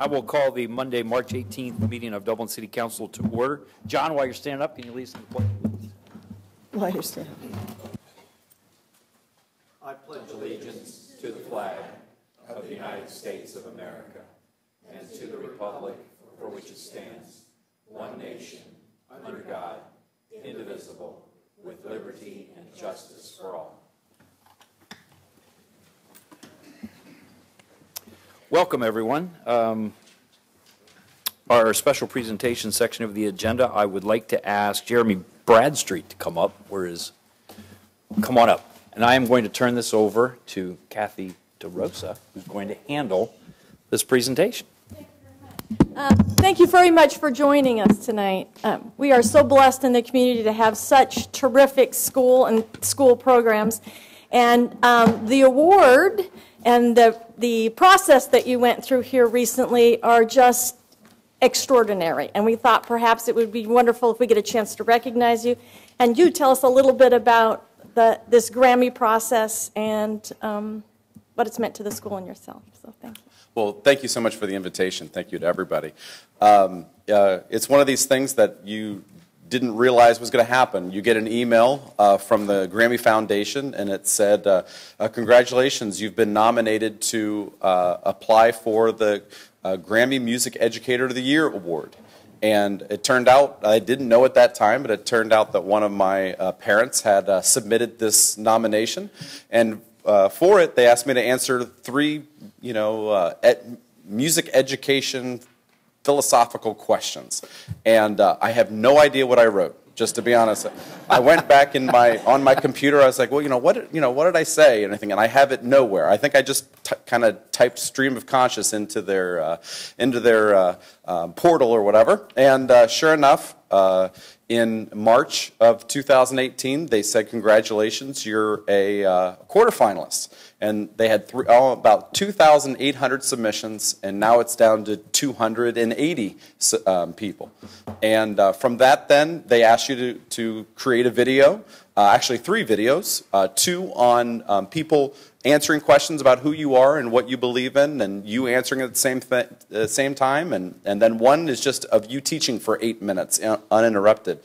I will call the Monday, March 18th meeting of Dublin City Council to order. John, while you're standing up, can you lead us in the pledge, please? While you're standing. I pledge allegiance to the flag of the United States of America and to the republic for which it stands, one nation, under God, indivisible, with liberty and justice for all. Welcome, everyone. Our special presentation section of the agenda, I would like to ask Jeremy Bradstreet to come up. Come on up. And I am going to turn this over to Kathy DeRosa, who's going to handle this presentation. Thank you very much for joining us tonight. We are so blessed in the community to have such terrific school programs. And the award and the process that you went through here recently are just extraordinary. And we thought perhaps it would be wonderful if we get a chance to recognize you. And you tell us a little bit about this Grammy process and what it's meant to the school and yourself. So thank you. Well, thank you so much for the invitation. Thank you to everybody. It's one of these things that you didn't realize was going to happen. You get an email from the Grammy Foundation, and it said, congratulations, you've been nominated to apply for the Grammy Music Educator of the Year Award. And it turned out, I didn't know at that time, but it turned out that one of my parents had submitted this nomination. And for it, they asked me to answer 3, music education philosophical questions, and I have no idea what I wrote. Just to be honest, I went back on my computer. I was like, well, what did I say? And I have it nowhere. I think I just kind of typed stream of conscious into their portal or whatever. And sure enough, in March of 2018, they said, congratulations, you're a quarterfinalist. And they had about 2,800 submissions, and now it's down to 280 people. And from that, then, they asked you to create a video, actually 3 videos, 2 on people answering questions about who you are and what you believe in, and you answering at the same time, and then 1 is just of you teaching for 8 minutes uninterrupted.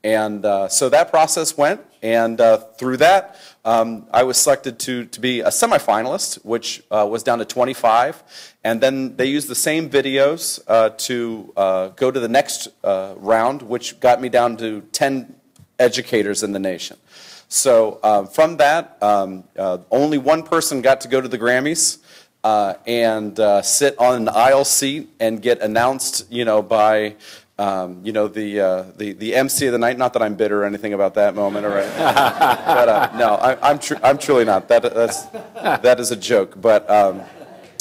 And so that process went, and through that, I was selected to be a semifinalist, which was down to 25, and then they used the same videos to go to the next round, which got me down to 10 educators in the nation. So from that, only 1 person got to go to the Grammys and sit on an aisle seat and get announced, by the MC of the night. Not that I'm bitter or anything about that moment, all right? But no, I'm truly not. That is a joke. But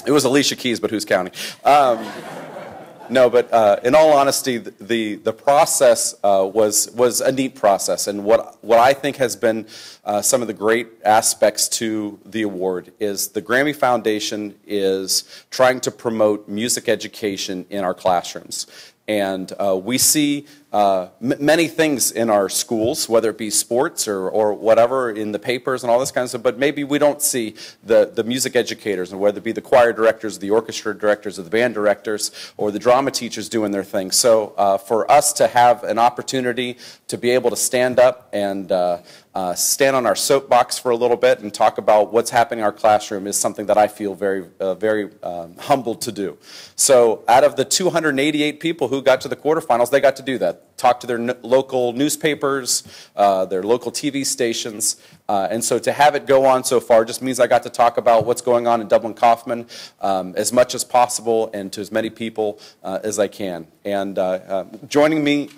it was Alicia Keys, but who's counting? No, but in all honesty, the process was a neat process, and what I think has been some of the great aspects to the award is the Grammy Foundation is trying to promote music education in our classrooms. And we see many things in our schools, whether it be sports or whatever, in the papers and all this kind of stuff, but maybe we don't see the music educators, and whether it be the choir directors, the orchestra directors, or the band directors, or the drama teachers doing their thing. So for us to have an opportunity to be able to stand up and stand on our soapbox for a little bit and talk about what's happening in our classroom is something that I feel very humbled to do. So out of the 288 people who got to the quarterfinals, they got to do that. Talk to their local newspapers, their local TV stations, and so to have it go on so far just means I got to talk about what's going on in Dublin-Kaufman as much as possible and to as many people as I can. And joining me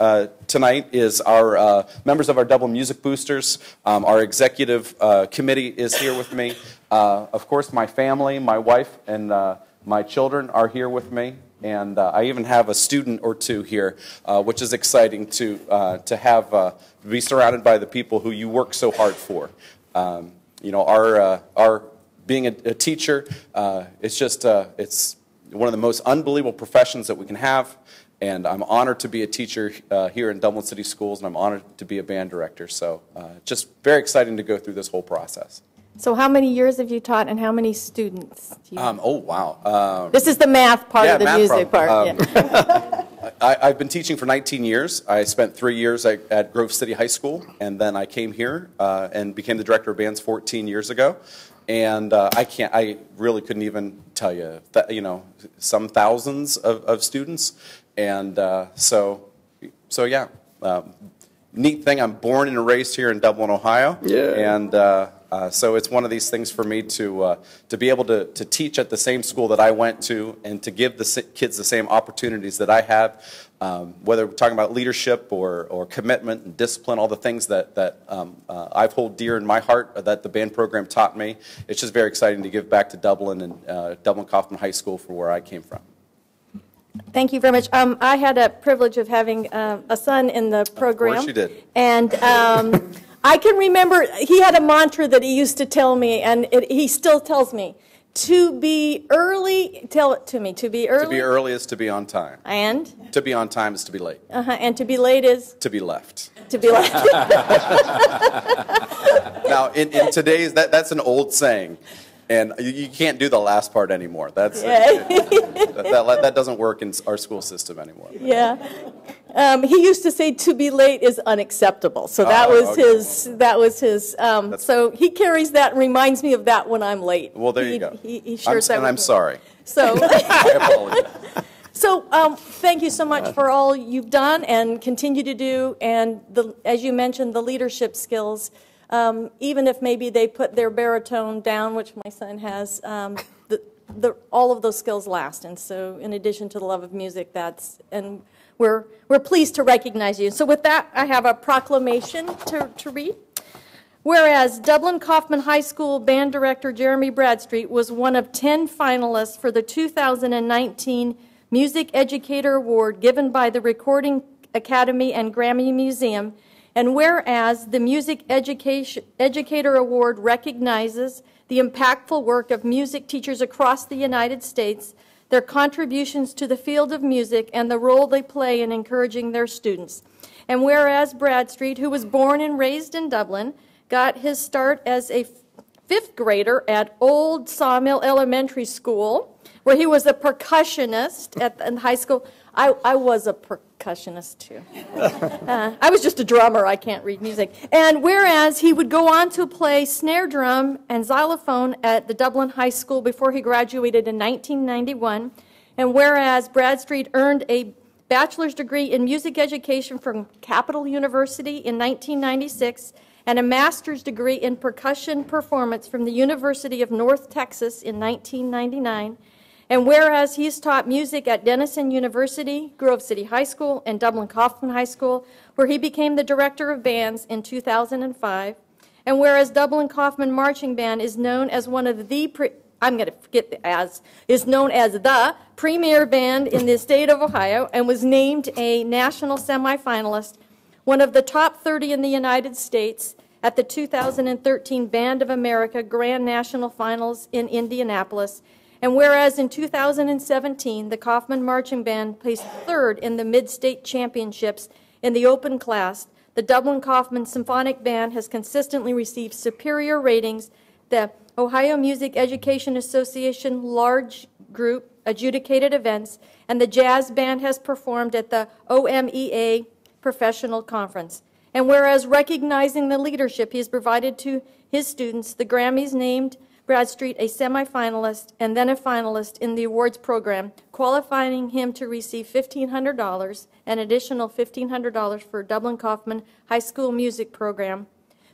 tonight is our members of our Dublin Music Boosters. Our executive committee is here with me. Of course, my family, my wife, and my children are here with me. And I even have a student or 2 here, which is exciting to have be surrounded by the people who you work so hard for. Our being a teacher, it's one of the most unbelievable professions that we can have. And I'm honored to be a teacher here in Dublin City Schools, and I'm honored to be a band director. So just very exciting to go through this whole process. So how many years have you taught, and how many students do you Oh, wow. This is the math part yeah, of the math music problem. part. Yeah. I've been teaching for 19 years. I spent 3 years at Grove City High School, and then I came here and became the director of bands 14 years ago. And I really couldn't even tell you, some thousands of students. And so yeah. Neat thing, I'm born and raised here in Dublin, Ohio. Yeah. And so it's one of these things for me to be able to teach at the same school that I went to and to give the kids the same opportunities that I have, whether we're talking about leadership or commitment and discipline, all the things that I hold dear in my heart that the band program taught me. It's just very exciting to give back to Dublin and Dublin Kaufman High School for where I came from. Thank you very much. I had a privilege of having a son in the program. Of course you did. And I can remember he had a mantra that he used to tell me, and he still tells me, to be early, tell it to me, to be early. To be early is to be on time. And? To be on time is to be late. And to be late is? To be left. To be left. Now, in today's, that's an old saying. And you can't do the last part anymore. That doesn't work in our school system anymore. Yeah, he used to say to be late is unacceptable. So that was his. That was his. So he carries that and reminds me of that when I'm late. Well, there you go. He shares that. And I'm sorry. So. I apologize. So thank you so much for all you've done and continue to do, and as you mentioned, the leadership skills. Even if maybe they put their baritone down, which my son has, all of those skills last. And so in addition to the love of music, and we're pleased to recognize you. So with that, I have a proclamation to read. Whereas Dublin Kaufman High School band director Jeremy Bradstreet was one of 10 finalists for the 2019 Music Educator Award given by the Recording Academy and Grammy Museum. And whereas the Music Educator Award recognizes the impactful work of music teachers across the United States, their contributions to the field of music, and the role they play in encouraging their students. And whereas Bradstreet, who was born and raised in Dublin, got his start as a fifth grader at Old Sawmill Elementary School, where he was a percussionist in high school. I was a percussionist too. I was just a drummer. I can't read music. And whereas he would go on to play snare drum and xylophone at the Dublin High School before he graduated in 1991, and whereas Bradstreet earned a bachelor's degree in music education from Capital University in 1996 and a master's degree in percussion performance from the University of North Texas in 1999, and whereas he's taught music at Denison University, Grove City High School, and Dublin Kaufman High School, where he became the director of bands in 2005, and whereas Dublin Kaufman Marching Band is known as one of the, is known as the premier band in the state of Ohio, and was named a national semifinalist, one of the top 30 in the United States at the 2013 Band of America Grand National Finals in Indianapolis. And whereas in 2017, the Kaufman Marching Band placed third in the Mid-State Championships in the open class, the Dublin Kaufman Symphonic Band has consistently received superior ratings. The Ohio Music Education Association large group adjudicated events, and the jazz band has performed at the OMEA Professional Conference. And whereas recognizing the leadership he has provided to his students, the Grammys named Bradstreet a semifinalist and then a finalist in the awards program, qualifying him to receive $1,500, an additional $1,500 for Dublin Kaufman High School Music Program,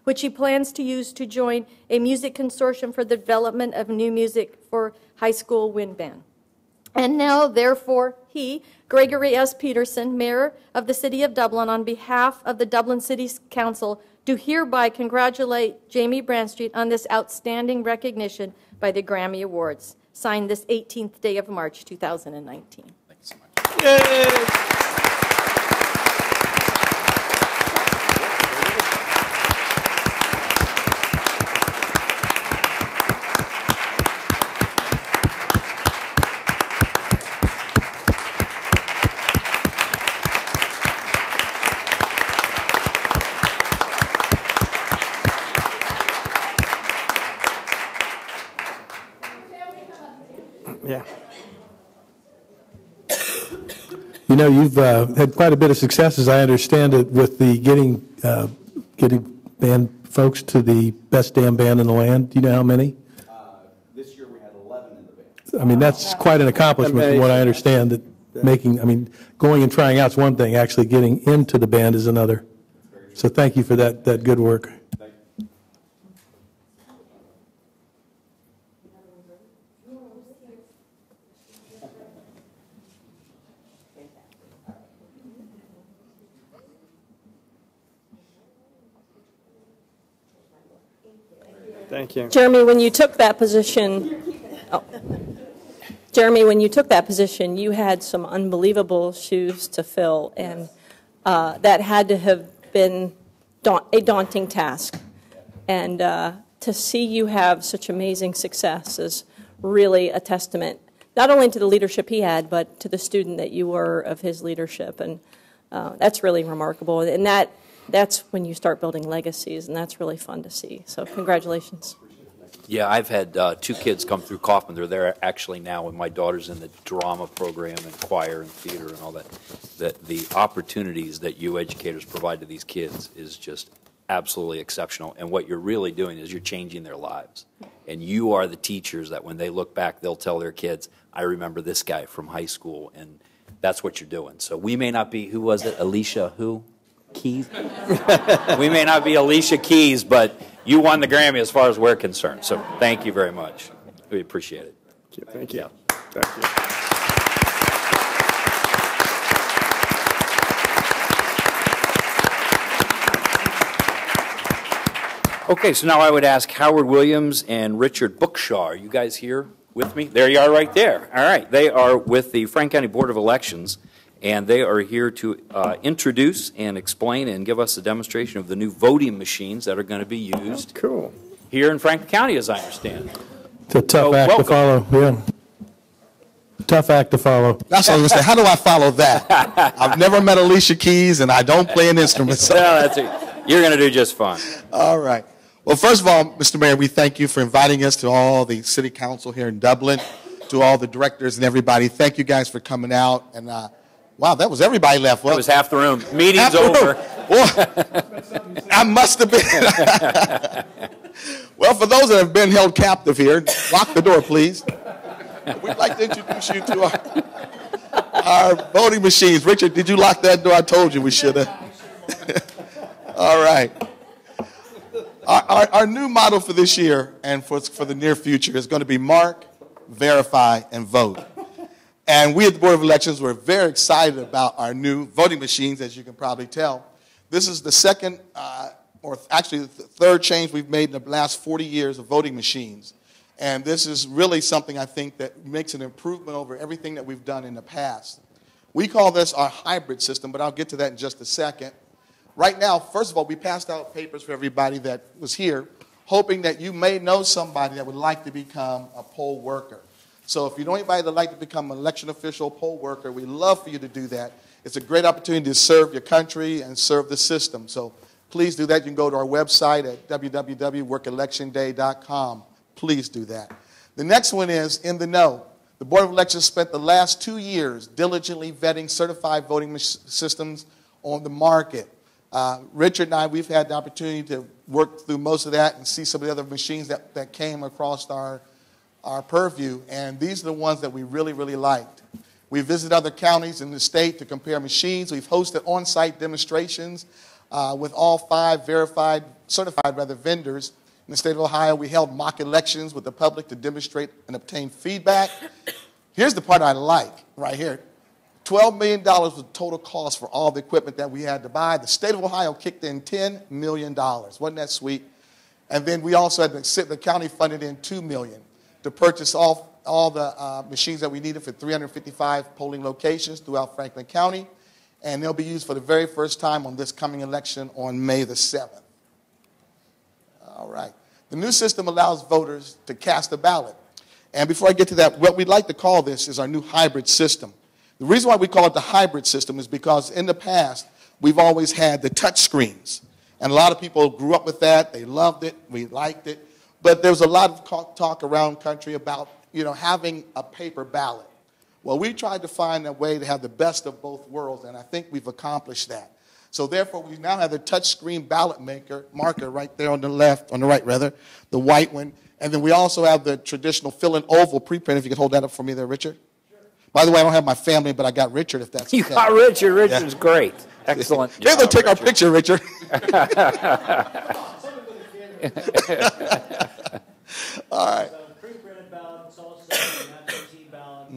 which he plans to use to join a music consortium for the development of new music for high school wind band. And now, therefore, he, Gregory S. Peterson, Mayor of the City of Dublin, on behalf of the Dublin City Council, do hereby congratulate Jamie Bradstreet on this outstanding recognition by the Grammy Awards. Signed this 18th day of March, 2019. Thank you so much. Yay! You know, you've had quite a bit of success, as I understand it, with the getting band folks to the best damn band in the land. Do you know how many? This year we had 11 in the band. I mean, that's quite an accomplishment from what I understand. That going and trying out is one thing. Actually getting into the band is another. So thank you for that good work. Thank you. Jeremy, when you took that position, you had some unbelievable shoes to fill, and that had to have been a daunting task. And to see you have such amazing success is really a testament, not only to the leadership he had, but to the student that you were of his leadership. And that's really remarkable. And that's when you start building legacies, and that's really fun to see. So congratulations. Yeah, I've had 2 kids come through Kaufman. They're there actually now, and my daughter's in the drama program and choir and theater and all that. The opportunities that you educators provide to these kids is just absolutely exceptional. And what you're really doing is you're changing their lives. And you are the teachers that when they look back, they'll tell their kids, I remember this guy from high school, and that's what you're doing. So we may not be, who was it, Alicia who? Keys? We may not be Alicia Keys, but you won the Grammy as far as we're concerned. So thank you very much. We appreciate it. Thank you. Yeah. Thank you. Okay, so now I would ask Howard Williams and Richard Bookshaw. Are you guys here with me? There you are right there. All right. They are with the Franklin County Board of Elections, and they are here to introduce and explain and give us a demonstration of the new voting machines that are going to be used here in Franklin County, as I understand. It's a tough act to follow, yeah. Tough act to follow. That's what I was going to say. How do I follow that? I've never met Alicia Keys, and I don't play an instrument. So. Well, that's it. You're going to do just fine. All right. Well, first of all, Mr. Mayor, we thank you for inviting us to all the city council here in Dublin, to all the directors and everybody. Thank you guys for coming out. And wow, that was everybody left. Well, it was half the room. Meeting's over. Well, I must have been. Well, for those that have been held captive here, lock the door, please. We'd like to introduce you to our voting machines. Richard, did you lock that door? I told you we should have. All right. Our new motto for this year and for the near future is going to be mark, verify, and vote. And we at the Board of Elections were very excited about our new voting machines, as you can probably tell. This is the second, or actually the third change we've made in the last 40 years of voting machines. And this is really something I think that makes an improvement over everything that we've done in the past. We call this our hybrid system, but I'll get to that in just a second. Right now, first of all, we passed out papers for everybody that was here, hoping that you may know somebody that would like to become a poll worker. So if you know anybody that would like to become an election official, poll worker, we'd love for you to do that. It's a great opportunity to serve your country and serve the system. So please do that. You can go to our website at www.workelectionday.com. Please do that. The next one is in the know. The Board of Elections spent the last 2 years diligently vetting certified voting systems on the market. Richard and I, we've had the opportunity to work through most of that and see some of the other machines that came across our purview, and these are the ones that we really, really liked. We visited other counties in the state to compare machines. We've hosted on-site demonstrations with all 5 certified vendors. In the state of Ohio, we held mock elections with the public to demonstrate and obtain feedback. Here's the part I like right here. $12 million was the total cost for all the equipment that we had to buy. The state of Ohio kicked in $10 million. Wasn't that sweet? And then we also had the county funded in $2 million to purchase all the machines that we needed for 355 polling locations throughout Franklin County. And they'll be used for the very first time on this coming election on May the 7th. All right. The new system allows voters to cast a ballot. And before I get to that, what we'd like to call this is our new hybrid system. The reason why we call it the hybrid system is because in the past, we've always had the touch screens. And a lot of people grew up with that. They loved it. We liked it. But there was a lot of talk around the country about, having a paper ballot. Well, we tried to find a way to have the best of both worlds, and I think we've accomplished that. So therefore, we now have the touchscreen ballot marker right there on the right, the white one. And then we also have the traditional fill-in oval preprint. If you could hold that up for me there, Richard. Sure. By the way, I don't have my family, but I got Richard, if that's You okay. got Richard. Richard's great. Excellent. They're going to take our picture, Richard. All right. Pre-printed ballots also, and absentee ballot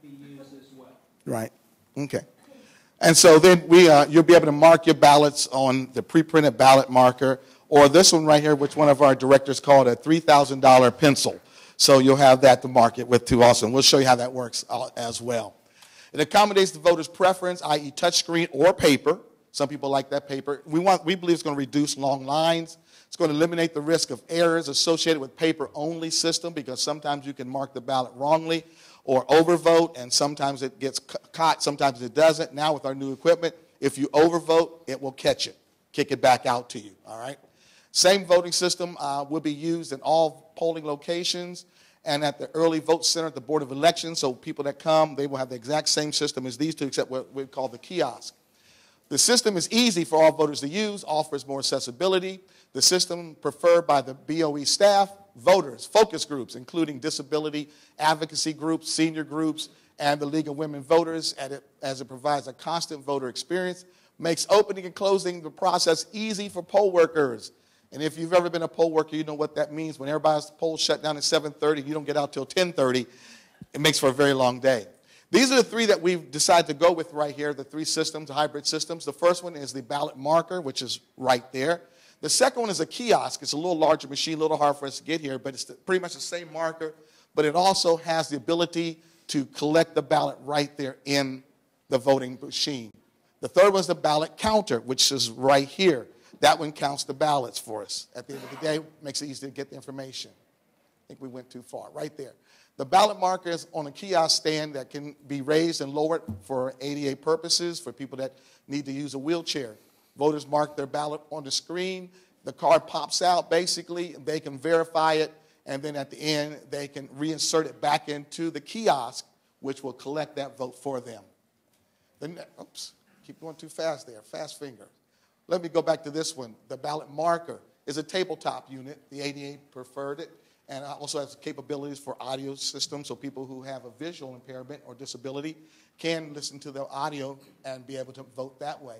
be used as well. Right. Okay. And so then you'll be able to mark your ballots on the pre-printed ballot marker, or this one right here, which one of our directors called a $3,000 pencil. So you'll have that to mark it with too also. And we'll show you how that works as well. It accommodates the voter's preference, i.e. touchscreen or paper. Some people like that paper. We believe it's going to reduce long lines. It's going to eliminate the risk of errors associated with paper-only system, because sometimes you can mark the ballot wrongly or overvote, and sometimes it gets caught, sometimes it doesn't. Now with our new equipment, if you overvote, it will catch it, kick it back out to you, all right? Same voting system will be used in all polling locations and at the early vote center at the Board of Elections. So people that come, they will have the exact same system as these two, except what we call the kiosk. The system is easy for all voters to use, offers more accessibility. The system preferred by the BOE staff, voters, focus groups, including disability advocacy groups, senior groups, and the League of Women Voters, as it provides a constant voter experience, makes opening and closing the process easy for poll workers. And if you've ever been a poll worker, you know what that means. When everybody's polls shut down at 7:30, you don't get out till 10:30, it makes for a very long day. These are the three that we've decided to go with right here, the three systems, the hybrid systems. The first one is the ballot marker, which is right there. The second one is a kiosk. It's a little larger machine, a little hard for us to get here, but it's pretty much the same marker, but it also has the ability to collect the ballot right there in the voting machine. The third one is the ballot counter, which is right here. That one counts the ballots for us. At the end of the day, makes it easy to get the information. I think we went too far, right there. The ballot marker is on a kiosk stand that can be raised and lowered for ADA purposes, for people that need to use a wheelchair. Voters mark their ballot on the screen. The card pops out, basically. They can verify it, and then at the end, they can reinsert it back into the kiosk, which will collect that vote for them. Oops, keep going too fast there, fast finger. Let me go back to this one. The ballot marker is a tabletop unit. The ADA preferred it, and also has capabilities for audio systems, so people who have a visual impairment or disability can listen to the audio and be able to vote that way.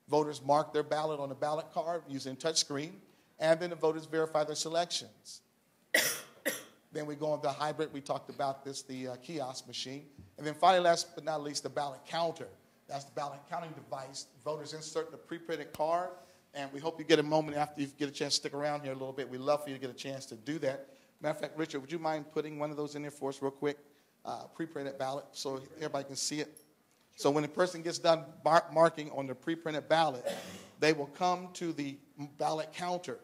Voters mark their ballot on a ballot card using touchscreen, and then the voters verify their selections. Then we go on the hybrid. We talked about this, the kiosk machine. And then finally, last but not least, the ballot counter. That's the ballot counting device. Voters insert the pre-printed card, and we hope you get a moment after you get a chance to stick around here a little bit. We'd love for you to get a chance to do that. Matter of fact, Richard, would you mind putting one of those in there for us real quick? Pre-printed ballot, so everybody can see it. So when a person gets done marking on the pre-printed ballot, they will come to the ballot counter.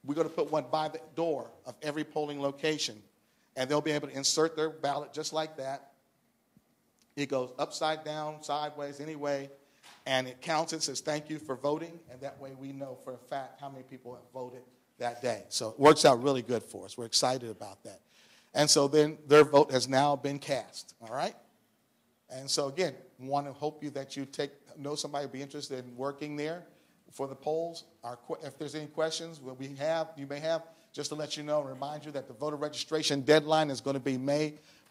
We're going to put one by the door of every polling location, and they'll be able to insert their ballot just like that. It goes upside down, sideways, any way, and it counts and says thank you for voting, and that way we know for a fact how many people have voted that day. So it works out really good for us. We're excited about that. And so then their vote has now been cast, all right? And so again, want to hope that you know somebody who would be interested in working there for the polls. If there's any questions you may have, just to let you know and remind you that the voter registration deadline is going to be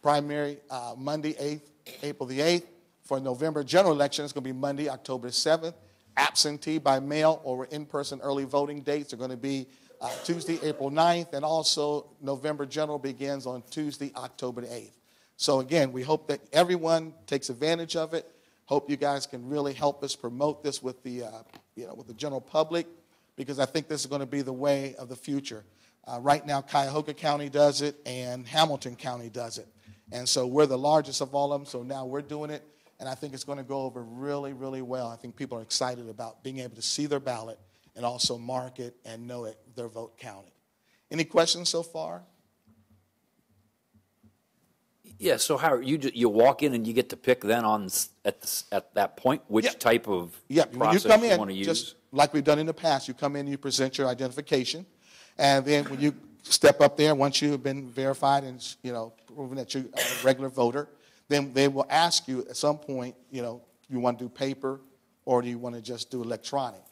primary Monday, April the 8th. For November general election, it's going to be Monday, October 7th. Absentee by mail or in-person early voting dates are going to be Tuesday, April 9th, and also November general begins on Tuesday, October 8th. So again, we hope that everyone takes advantage of it. Hope you guys can really help us promote this with the, with the general public, because I think this is going to be the way of the future. Right now, Cuyahoga County does it, and Hamilton County does it. And so we're the largest of all of them, so now we're doing it, and I think it's going to go over really, really well. I think people are excited about being able to see their ballot and also mark it and know their vote counted. Any questions so far? Yeah, so how you walk in and you get to pick then at that point which type of process you come in, want to use? just like we've done in the past. You come in, you present your identification, and then when you step up there, once you've been verified and proven that you're a regular voter, then they will ask you at some point, you want to do paper or do you want to just do electronic?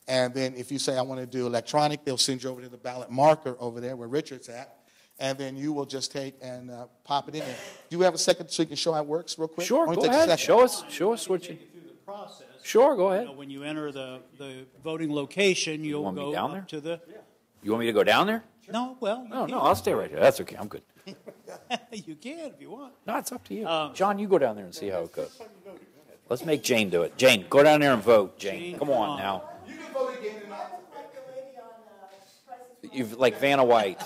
And then if you say, I want to do electronic, they'll send you over to the ballot marker over there where Richard's at. And then you will just take and pop it in there. Do you have a second so you can show how it works real quick? Sure, Only go takes a ahead. second. Show us what you. Through the process. Sure, go ahead. When you enter the voting location, you'll want me go down there? up to the. You want me to go down there? No, well, you No, can. no, I'll stay right here. That's okay. I'm good. You can if you want. No, it's up to you. John, you go down there and see how it goes. Let's make Jane do it. Jane, go down there and vote. Jane, come on now. You can vote again tonight. You've like Vanna White.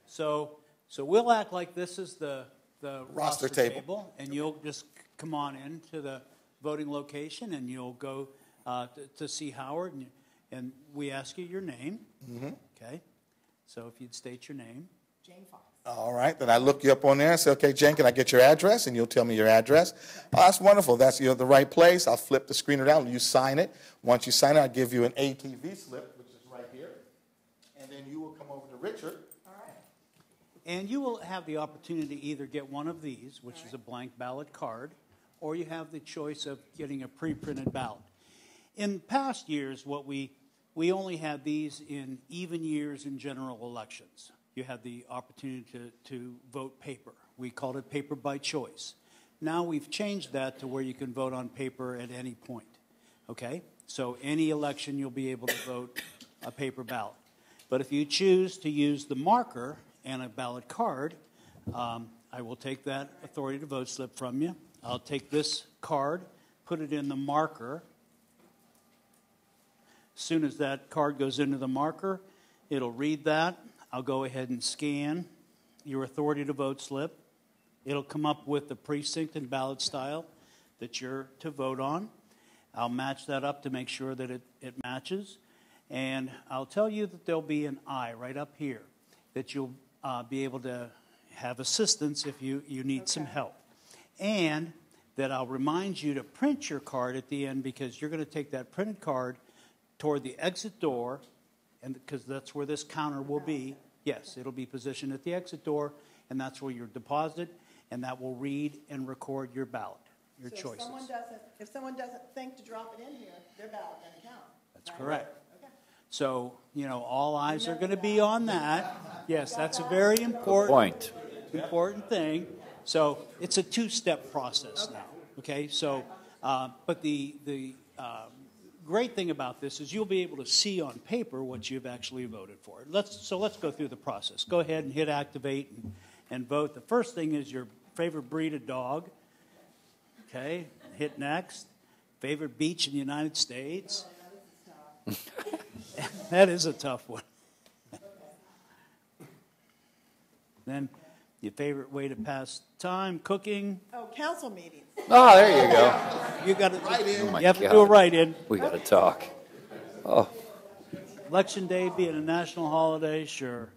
So we'll act like this is the Roster roster table. and you'll just come on in to the voting location, and you'll go to see Howard, and we ask you your name. Okay, so if you'd state your name. All right, then I look you up on there and say, okay, Jen, can I get your address? And you'll tell me your address. Oh, that's wonderful. You're at the right place. I'll flip the screen around and you sign it. Once you sign it, I'll give you an ATV slip, which is right here. And then you will come over to Richard. And you will have the opportunity to either get one of these, which is a blank ballot card, or you have the choice of getting a pre-printed ballot. In past years, we only had these in even years in general elections. You had the opportunity to vote paper. We called it paper by choice. Now we've changed that to where you can vote on paper at any point. Okay? So any election you'll be able to vote a paper ballot. But if you choose to use the marker and a ballot card, I will take that authority to vote slip from you. I'll take this card, put it in the marker. As soon as that card goes into the marker, it'll read that. I'll go ahead and scan your authority to vote slip. It'll come up with the precinct and ballot style that you're to vote on. I'll match that up to make sure that it matches. And I'll tell you that there'll be an I right up here that you'll be able to have assistance if you need some help. And that I'll remind you to print your card at the end, because you're going to take that printed card toward the exit door, and because that's where this counter will be. Yes, it'll be positioned at the exit door, and that's where you're deposited, and that will read and record your ballot, your choices. If someone doesn't think to drop it in here, their ballot doesn't count. That's correct. Okay. So, all eyes are going to be on that. Yes, that's a very important thing. So it's a two-step process now. Okay. So, but the great thing about this is you'll be able to see on paper what you've actually voted for. Let's go through the process. Go ahead and hit activate and vote. The first thing is your favorite breed of dog. Okay. Hit next. Favorite beach in the United States. That is a tough one. Then your favorite way to pass time, cooking. Oh, council meetings. Oh, there you go. You got to Oh you have to do a write-in. We got to talk. Oh, Election day being a national holiday, sure.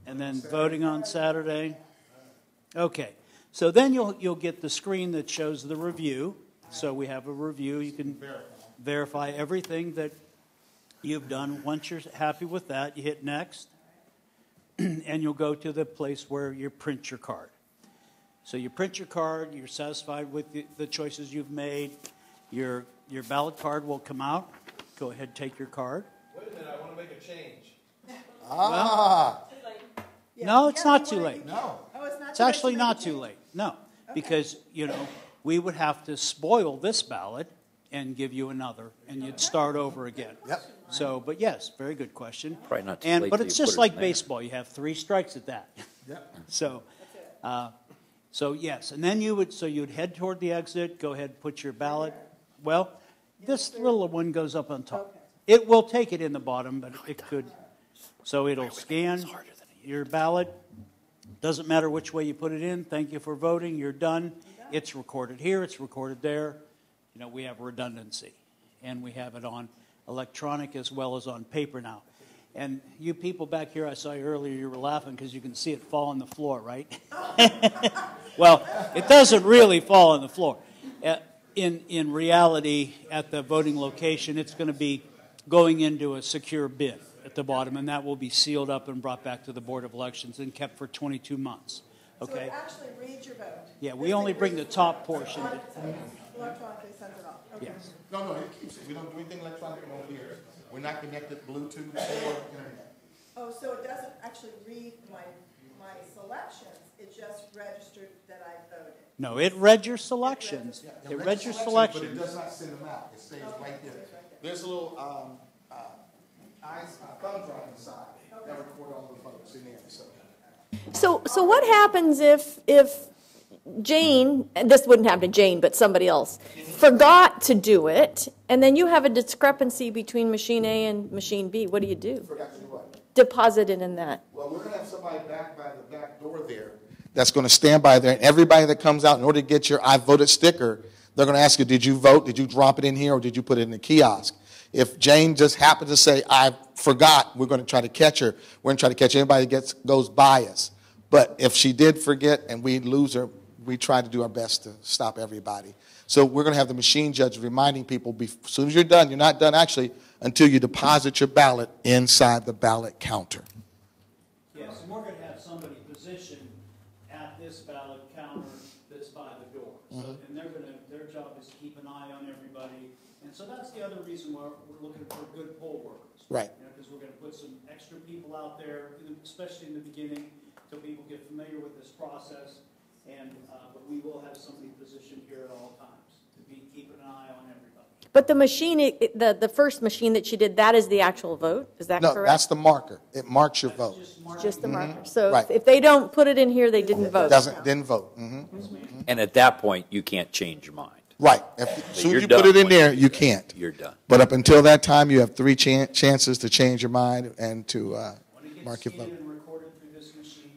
And then voting on Saturday. Okay. So then you'll get the screen that shows the review. So we have a review. You can verify everything that you've done. Once you're happy with that, you hit next. And you'll go to the place where you print your card. So you print your card, you're satisfied with the choices you've made, your ballot card will come out. Go ahead, take your card. Wait a minute, I want to make a change. No, it's not too late. No. Oh, it's not. It's actually not too late. No, because, we would have to spoil this ballot and give you another, and you'd start over again. Yep. So, but yes, very good question. Probably not too late But till it's you just put it like in there. baseball. You have 3 strikes at that. Yep. So yes, and then you'd head toward the exit, go ahead and put your ballot. Well, this little one goes up on top. It will take it in the bottom, but it could. So it'll scan your ballot. Doesn't matter which way you put it in. Thank you for voting. You're done. It's recorded here. It's recorded there. We have redundancy, and we have it on electronic as well as on paper now. And you people back here, I saw you earlier, you were laughing because you can see it fall on the floor, right? Well, it doesn't really fall on the floor. In reality, at the voting location, it's going to be going into a secure bin at the bottom, and that will be sealed up and brought back to the Board of Elections and kept for 22 months. So Okay? it actually reads your vote. Yeah, we only bring the top portion. Electronically sends it off. Okay. Yes. No, it keeps it. We don't do anything electronic on here. We're not connected Bluetooth or internet. Oh, so it doesn't actually read my selections, it just registered that I voted. No, it read your selections. It It read your But it selections. does not send them out. It stays right there. There's a little thumb drive inside that record all the votes in there. So what happens if Jane, and this wouldn't happen to Jane, but somebody else, forgot to do it, and then you have a discrepancy between machine A and machine B? What do you do? Forgot to do what? Deposit it in that. Well, we're going to have somebody back by the back door there that's going to stand by there, and everybody that comes out, in order to get your I voted sticker, they're going to ask you, did you vote? Did you drop it in here, or did you put it in the kiosk? If Jane just happened to say, I forgot, we're going to try to catch her. We're going to try to catch anybody that goes by us. But if she did forget and we lose her, we try to do our best to stop everybody. So we're going to have the machine judge reminding people, as soon as you're done, you're not done actually until you deposit your ballot inside the ballot counter. Yes, and we're going to have somebody positioned at this ballot counter that's by the door. So, and their job is to keep an eye on everybody. And so that's the other reason why we're looking for good poll workers. Right. Because we're going to put some extra people out there, especially in the beginning, so people get familiar with this process. And but we will have somebody positioned here at all times to be keeping an eye on everybody. But the machine, the first machine that she did, that is the actual vote? Is that correct? No, that's the marker. It marks your vote. Just the marker. So Right. if they don't put it in here, they didn't vote. Didn't vote. And at that point, you can't change your mind. Right. As soon you're as you put done it in when there, you can't. You're done. But up until that time, you have three chances to change your mind and to mark your vote.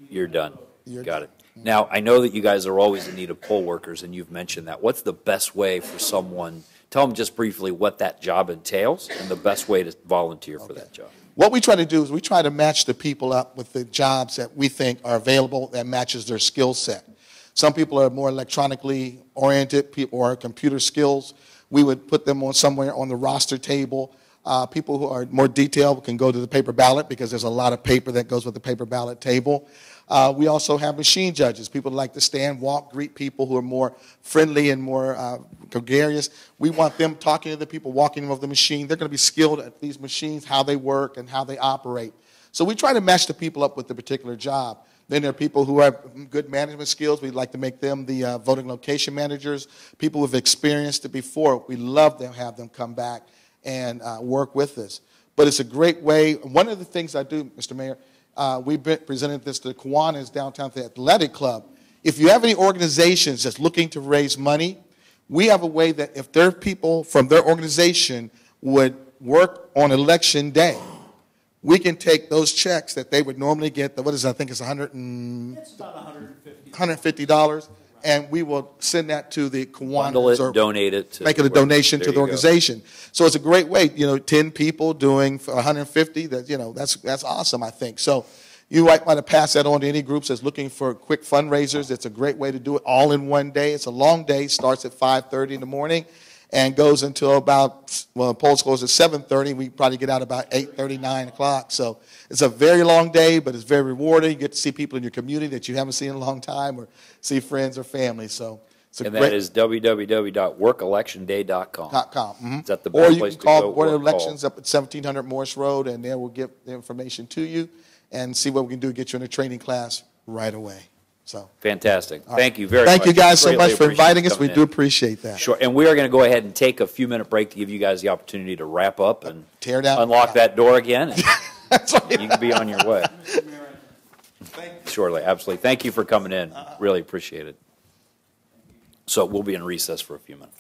You're done. You're Got done. it. Now, I know that you guys are always in need of poll workers, and you've mentioned that. What's the best way for someone, tell them just briefly what that job entails and the best way to volunteer for that job. What we try to do is we try to match the people up with the jobs that we think are available that matches their skill set. Some people are more electronically oriented, people or computer skills. We would put them on somewhere on the roster table. People who are more detailed can go to the paper ballot because there's a lot of paper that goes with the paper ballot table. We also have machine judges, people who like to stand, walk, greet people who are more friendly and more gregarious. We want them talking to the people, walking them over the machine. They're going to be skilled at these machines, how they work and how they operate. So we try to match the people up with the particular job. Then there are people who have good management skills. We'd like to make them the voting location managers, people who have experienced it before. We love to have them come back and work with us. But it's a great way. One of the things I do, Mr. Mayor, we presented this to the Kiwanis downtown at the Athletic Club. If you have any organizations that's looking to raise money, we have a way that if their people from their organization would work on election day, we can take those checks that they would normally get, what is it, I think it's It's about $150, and we will send that to the Bundle it, Kiwanis or donate it. To make it a donation to the There you go. organization. So it's a great way, 10 people doing for 150, that's awesome, I think. So you might want to pass that on to any groups that's looking for quick fundraisers. It's a great way to do it all in one day. It's a long day, starts at 5:30 in the morning and goes until about, well, the polls close at 7:30. We probably get out about 8:30, 9 o'clock. So it's a very long day, but it's very rewarding. You get to see people in your community that you haven't seen in a long time or see friends or family. So it's a And great... that is www.workelectionday.com. Is that the or best you place can to call go the Board of or call? Elections up at 1700 Morris Road, and they will give the information to you and see what we can do to get you in a training class right away. So Fantastic. all right. Thank you very much. Thank you guys so Greatly much for appreciate inviting you us. We coming do in. appreciate that. Sure. And we are going to go ahead and take a few-minute break to give you guys the opportunity to wrap up and Tear down. unlock that door again. And That's right. you can be on your way. Shortly, absolutely. Thank you for coming in. Really appreciate it. So we'll be in recess for a few minutes.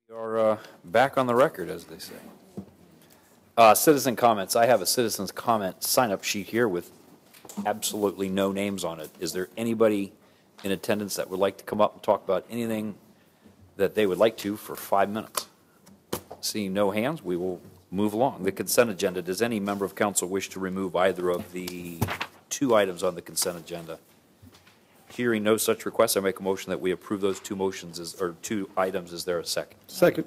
We are back on the record, as they say. Citizen comments. I have a citizen's comment sign-up sheet here with absolutely no names on it. Is there anybody in attendance that would like to come up and talk about anything that they would like to for 5 minutes? Seeing no hands, we will move along. The consent agenda. Does any member of council wish to remove either of the 2 items on the consent agenda? Hearing no such request, I make a motion that we approve those 2 motions or 2 items. Is there a second? Second.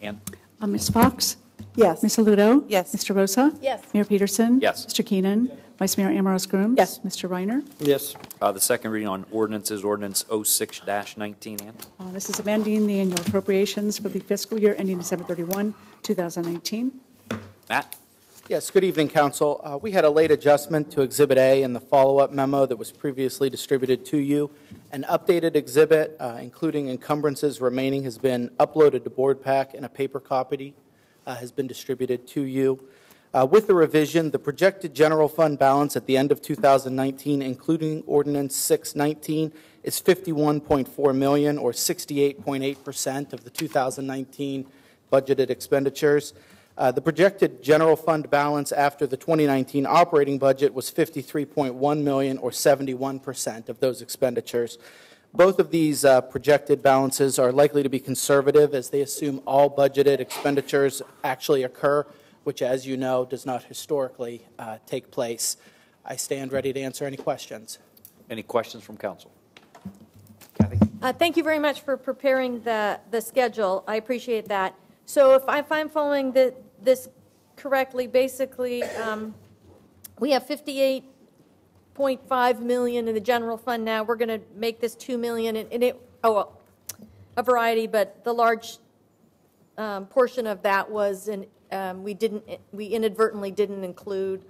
Ann? Ms. Fox? Yes. Ms. Aludo? Yes. Mr. Rosa? Yes. Mayor Peterson? Yes. Mr. Keenan? Vice Mayor Amaros Grooms? Yes. Mr. Reiner? Yes. The second reading on ordinance is ordinance 06-19. Ann? This is amending the annual appropriations for the fiscal year ending December 31, 2019. Matt? Yes, good evening, Council. We had a late adjustment to Exhibit A in the follow-up memo that was previously distributed to you. An updated exhibit, including encumbrances remaining, has been uploaded to Board Pack, and a paper copy has been distributed to you. With the revision, the projected general fund balance at the end of 2019, including Ordinance 619, is $51.4 million, or 68.8% of the 2019 budgeted expenditures. The projected general fund balance after the 2019 operating budget was $53.1 million, or 71% of those expenditures. Both of these projected balances are likely to be conservative, as they assume all budgeted expenditures actually occur, which, as you know, does not historically take place. I stand ready to answer any questions. Any questions from council? Kathy? Thank you very much for preparing the schedule. I appreciate that. So if I'm following this correctly, basically, we have $58.5 million in the general fund now. We're going to make this $2 million, a variety, but the large portion of that was we inadvertently didn't include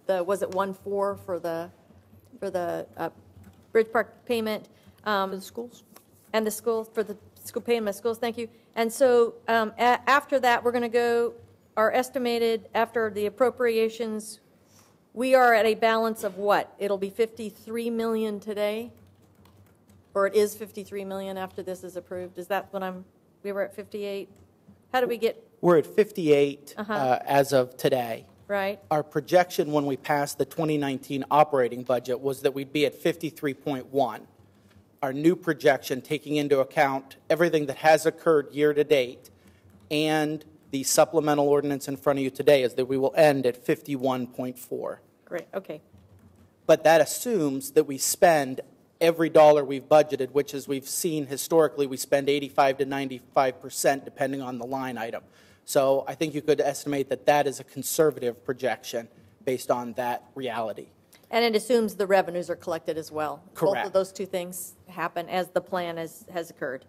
was it 1.4 for the Bridge Park payment For the schools? and the schools for the school payment of schools. Thank you. And so after that, we're going to go. Our estimated after the appropriations, we are at a balance of what? It'll be $53 million today, or it is $53 million after this is approved. Is that what we were at 58? How do we get? We're at 58 as of today. Right. Our projection when we passed the 2019 operating budget was that we'd be at 53.1. Our new projection, taking into account everything that has occurred year to date and the supplemental ordinance in front of you today, is that we will end at 51.4. Great. Okay. But that assumes that we spend every dollar we've budgeted, which, as we've seen historically, we spend 85 to 95% depending on the line item. So I think you could estimate that that is a conservative projection based on that reality. And it assumes the revenues are collected as well. Correct. Both of those two things happen as the plan has occurred.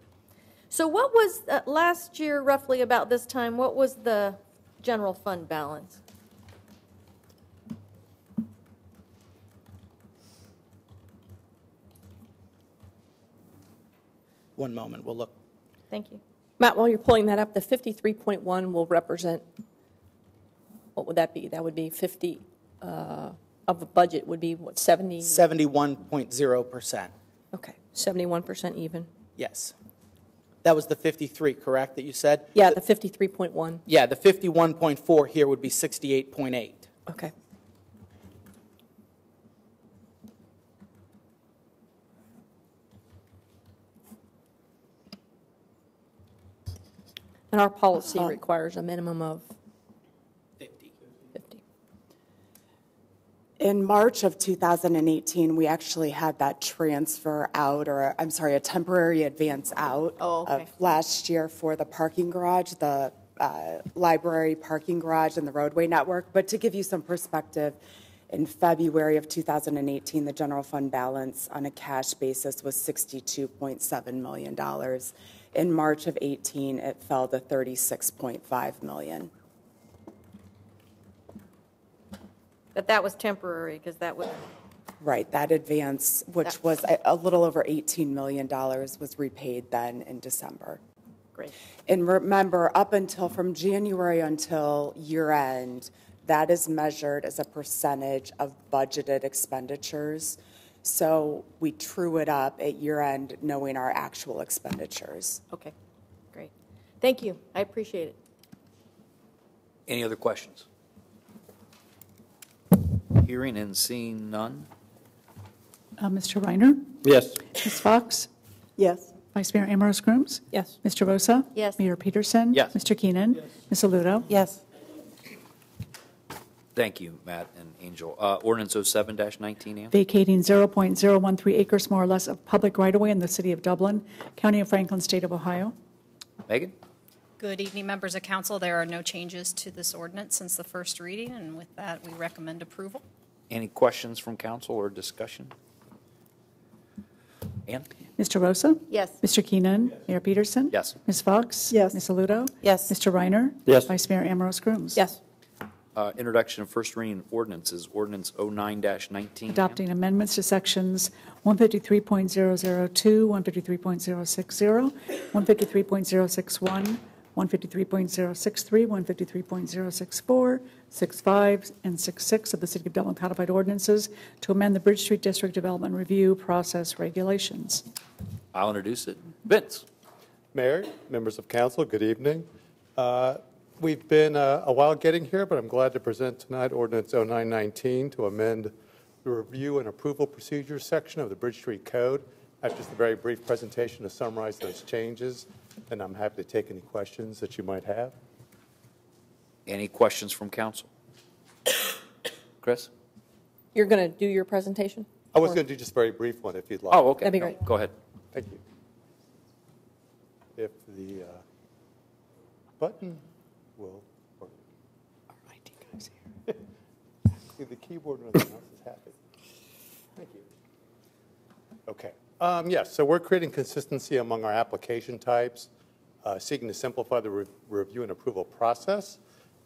So what was last year, roughly about this time, what was the general fund balance? One moment, we'll look. Thank you. Matt, while you're pulling that up, the 53.1 will represent, what would that be? That would be 50 of the budget would be what, 70? 71.0%. Okay, 71% even. Yes. That was the 53, correct, that you said? Yeah, the 53.1. Yeah, the 51.4 here would be 68.8. Okay. And our policy requires a minimum of 50. In March of 2018, we actually had that transfer out, or I'm sorry, a temporary advance out of last year for the parking garage, the library parking garage and the roadway network. But to give you some perspective, in February of 2018, the general fund balance on a cash basis was $62.7 million. In March of 18, it fell to $36.5 million. But that was temporary because that was... Right, that advance, which was a little over $18 million, was repaid then in December. Great. And remember, up until from January until year end, that is measured as a percentage of budgeted expenditures. So we true it up at year end knowing our actual expenditures. Okay, great. Thank you. I appreciate it. Any other questions? Hearing and seeing none. Mr. Reiner? Yes. Ms. Fox? Yes. Vice Mayor Ambrose Grooms? Yes. Mr. Rosa? Yes. Mayor Peterson? Yes. Mr. Keenan? Yes. Ms. Aludo? Yes. Thank you, Matt and Angel. Ordinance 07-19, Ann? Vacating 0.013 acres more or less of public right-of-way in the city of Dublin, County of Franklin, State of Ohio. Megan? Good evening, members of council. There are no changes to this ordinance since the first reading, and with that, we recommend approval. Any questions from council or discussion? Ann? Mr. Rosa? Yes. Mr. Keenan? Mayor Peterson? Yes. Ms. Fox? Yes. Ms. Aludo? Yes. Mr. Reiner? Yes. Vice Mayor Ambrose Grooms? Yes. Introduction of first reading ordinances, ordinance 09-19. Ann? Adopting amendments to sections 153.002, 153.060, 153.061, 153.063, 153.064, 65, and 66 of the City of Dublin Codified Ordinances to amend the Bridge Street District Development Review Process Regulations. I'll introduce it. Vince? Mayor, members of council, good evening. We've been a while getting here, but I'm glad to present tonight ordinance 0919 to amend the review and approval procedures section of the Bridge Street Code. I have just a very brief presentation to summarize those changes, and I'm happy to take any questions that you might have. Any questions from council? Chris? You're going to do your presentation? I was going to do just a very brief one if you'd like. Oh, okay. That'd be great. Go ahead. Thank you. If the button will work. Our IT guy's here. See, the keyboard and everything else is happy. Thank you. Okay. Yes, so we're creating consistency among our application types, seeking to simplify the review and approval process.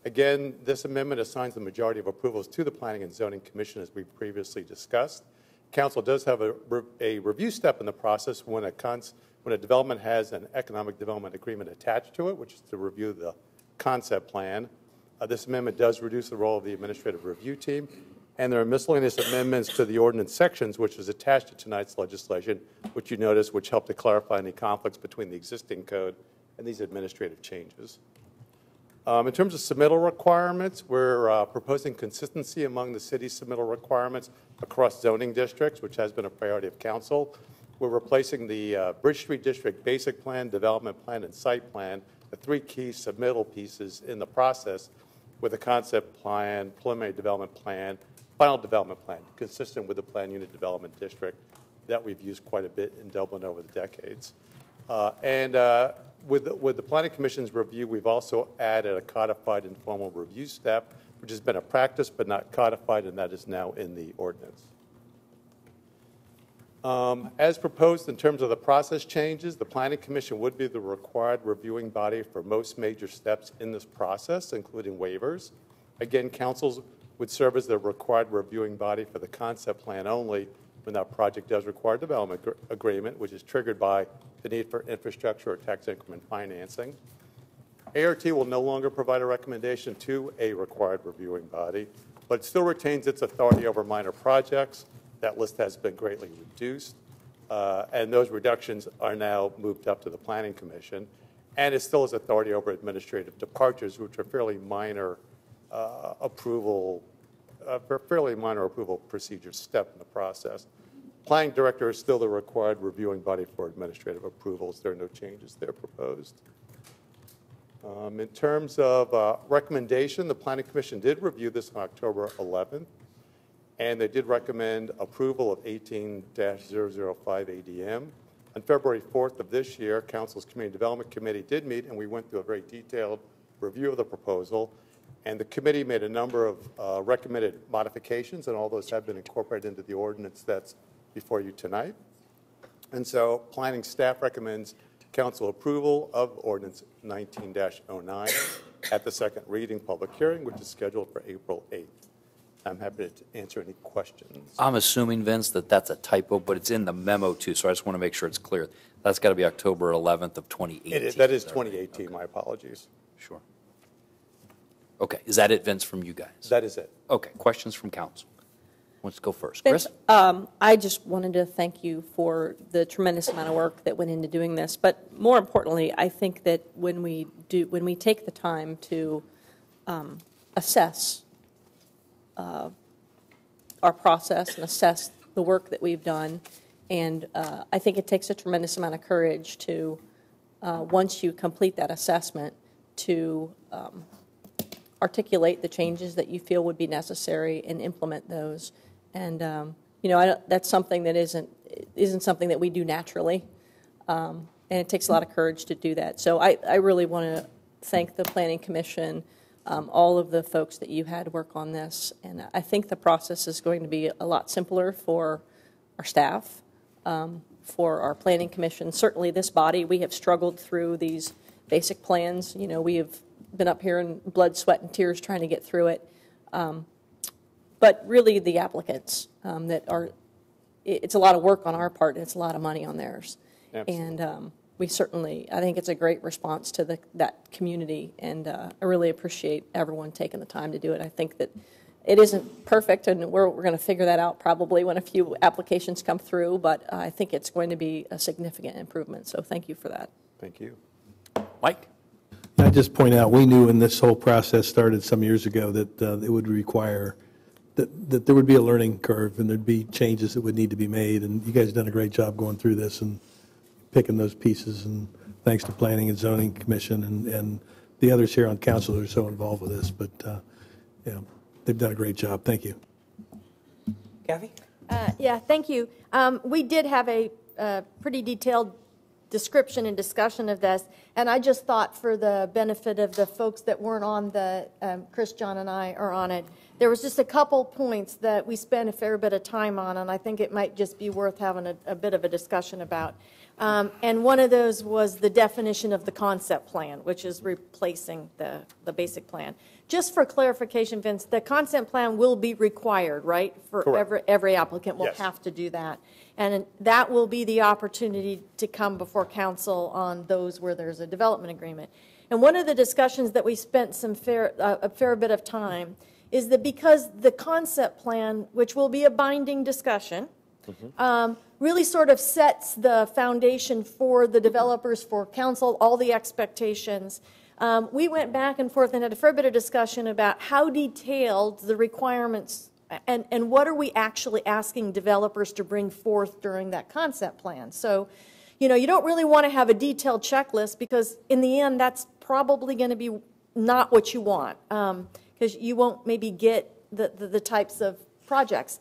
Again, this amendment assigns the majority of approvals to the Planning and Zoning Commission, as we previously discussed. Council does have a review step in the process when a development has an economic development agreement attached to it, which is to review the concept plan. This amendment does reduce the role of the administrative review team, and there are miscellaneous amendments to the ordinance sections, which is attached to tonight's legislation, which you notice, which help to clarify any conflicts between the existing code and these administrative changes. In terms of submittal requirements, we're proposing consistency among the city's submittal requirements across zoning districts, which has been a priority of council. We're replacing the Bridge Street District Basic Plan, Development Plan, and Site Plan, the three key submittal pieces in the process, with a concept plan, preliminary development plan, final development plan, consistent with the Plan Unit Development District that we've used quite a bit in Dublin over the decades. With the Planning Commission's review, we've also added a codified informal review step, which has been a practice but not codified, and that is now in the ordinance. As proposed in terms of the process changes, the Planning Commission would be the required reviewing body for most major steps in this process, including waivers. Again, councils would serve as the required reviewing body for the concept plan only when that project does require development agreement, which is triggered by the need for infrastructure or tax increment financing. ART will no longer provide a recommendation to a required reviewing body, but it still retains its authority over minor projects. That list has been greatly reduced, and those reductions are now moved up to the Planning Commission, and it still has authority over administrative departures, which are fairly minor approval procedure step in the process. Planning Director is still the required reviewing body for administrative approvals. There are no changes there proposed. In terms of recommendation, the Planning Commission did review this on October 11th, and they did recommend approval of 18-005 ADM. On February 4th of this year, Council's Community Development Committee did meet, and we went through a very detailed review of the proposal. And the committee made a number of recommended modifications, and all those have been incorporated into the ordinance that's before you tonight. And so planning staff recommends council approval of ordinance 19-09 at the second reading public hearing, which is scheduled for April 8th. I'm happy to answer any questions. I'm assuming, Vince, that that's a typo, but it's in the memo too, so I just want to make sure it's clear. That's got to be October 11th of 2018. That is 2018, okay. My apologies. Sure. Okay, is that it, Vince, from you guys? That is it. Okay, questions from council? wants to go first? Vince, Chris? I just wanted to thank you for the tremendous amount of work that went into doing this. But more importantly, I think that when we take the time to assess our process and assess the work that we've done, and I think it takes a tremendous amount of courage to, once you complete that assessment, to articulate the changes that you feel would be necessary and implement those. And that's something that isn't something that we do naturally, and it takes a lot of courage to do that. So I really want to thank the Planning Commission, all of the folks that you had work on this, and I think the process is going to be a lot simpler for our staff, for our Planning Commission. Certainly, this body, we have struggled through these basic plans. We have been up here in blood, sweat, and tears trying to get through it. But really the applicants it's a lot of work on our part, and it's a lot of money on theirs. Absolutely. And we certainly, I think it's a great response to that community, and I really appreciate everyone taking the time to do it. I think that it isn't perfect, and we're going to figure that out probably when a few applications come through, but I think it's going to be a significant improvement, so thank you for that. Thank you. Mike? I just point out, we knew when this whole process started some years ago that it would require that there would be a learning curve and there'd be changes that would need to be made. And you guys have done a great job going through this and picking those pieces. And thanks to Planning and Zoning Commission and the others here on council who are so involved with this. But they've done a great job. Thank you. Kathy? Yeah, thank you. We did have a pretty detailed description and discussion of this, and I just thought for the benefit of the folks that weren't on the, Chris, John, and I are on it, there was just a couple points that we spent a fair bit of time on, and I think it might just be worth having a bit of a discussion about. And one of those was the definition of the concept plan, which is replacing the basic plan. Just for clarification, Vince, the concept plan will be required, right? For every applicant will have to do that. And that will be the opportunity to come before council on those where there's a development agreement. And one of the discussions that we spent a fair bit of time is that because the concept plan, which will be a binding discussion, really sort of sets the foundation for the developers, for council, all the expectations. We went back and forth and had a fair bit of discussion about how detailed the requirements and what are we actually asking developers to bring forth during that concept plan. So, you don't really want to have a detailed checklist because in the end that's probably going to be not what you want because you won't maybe get the types of projects.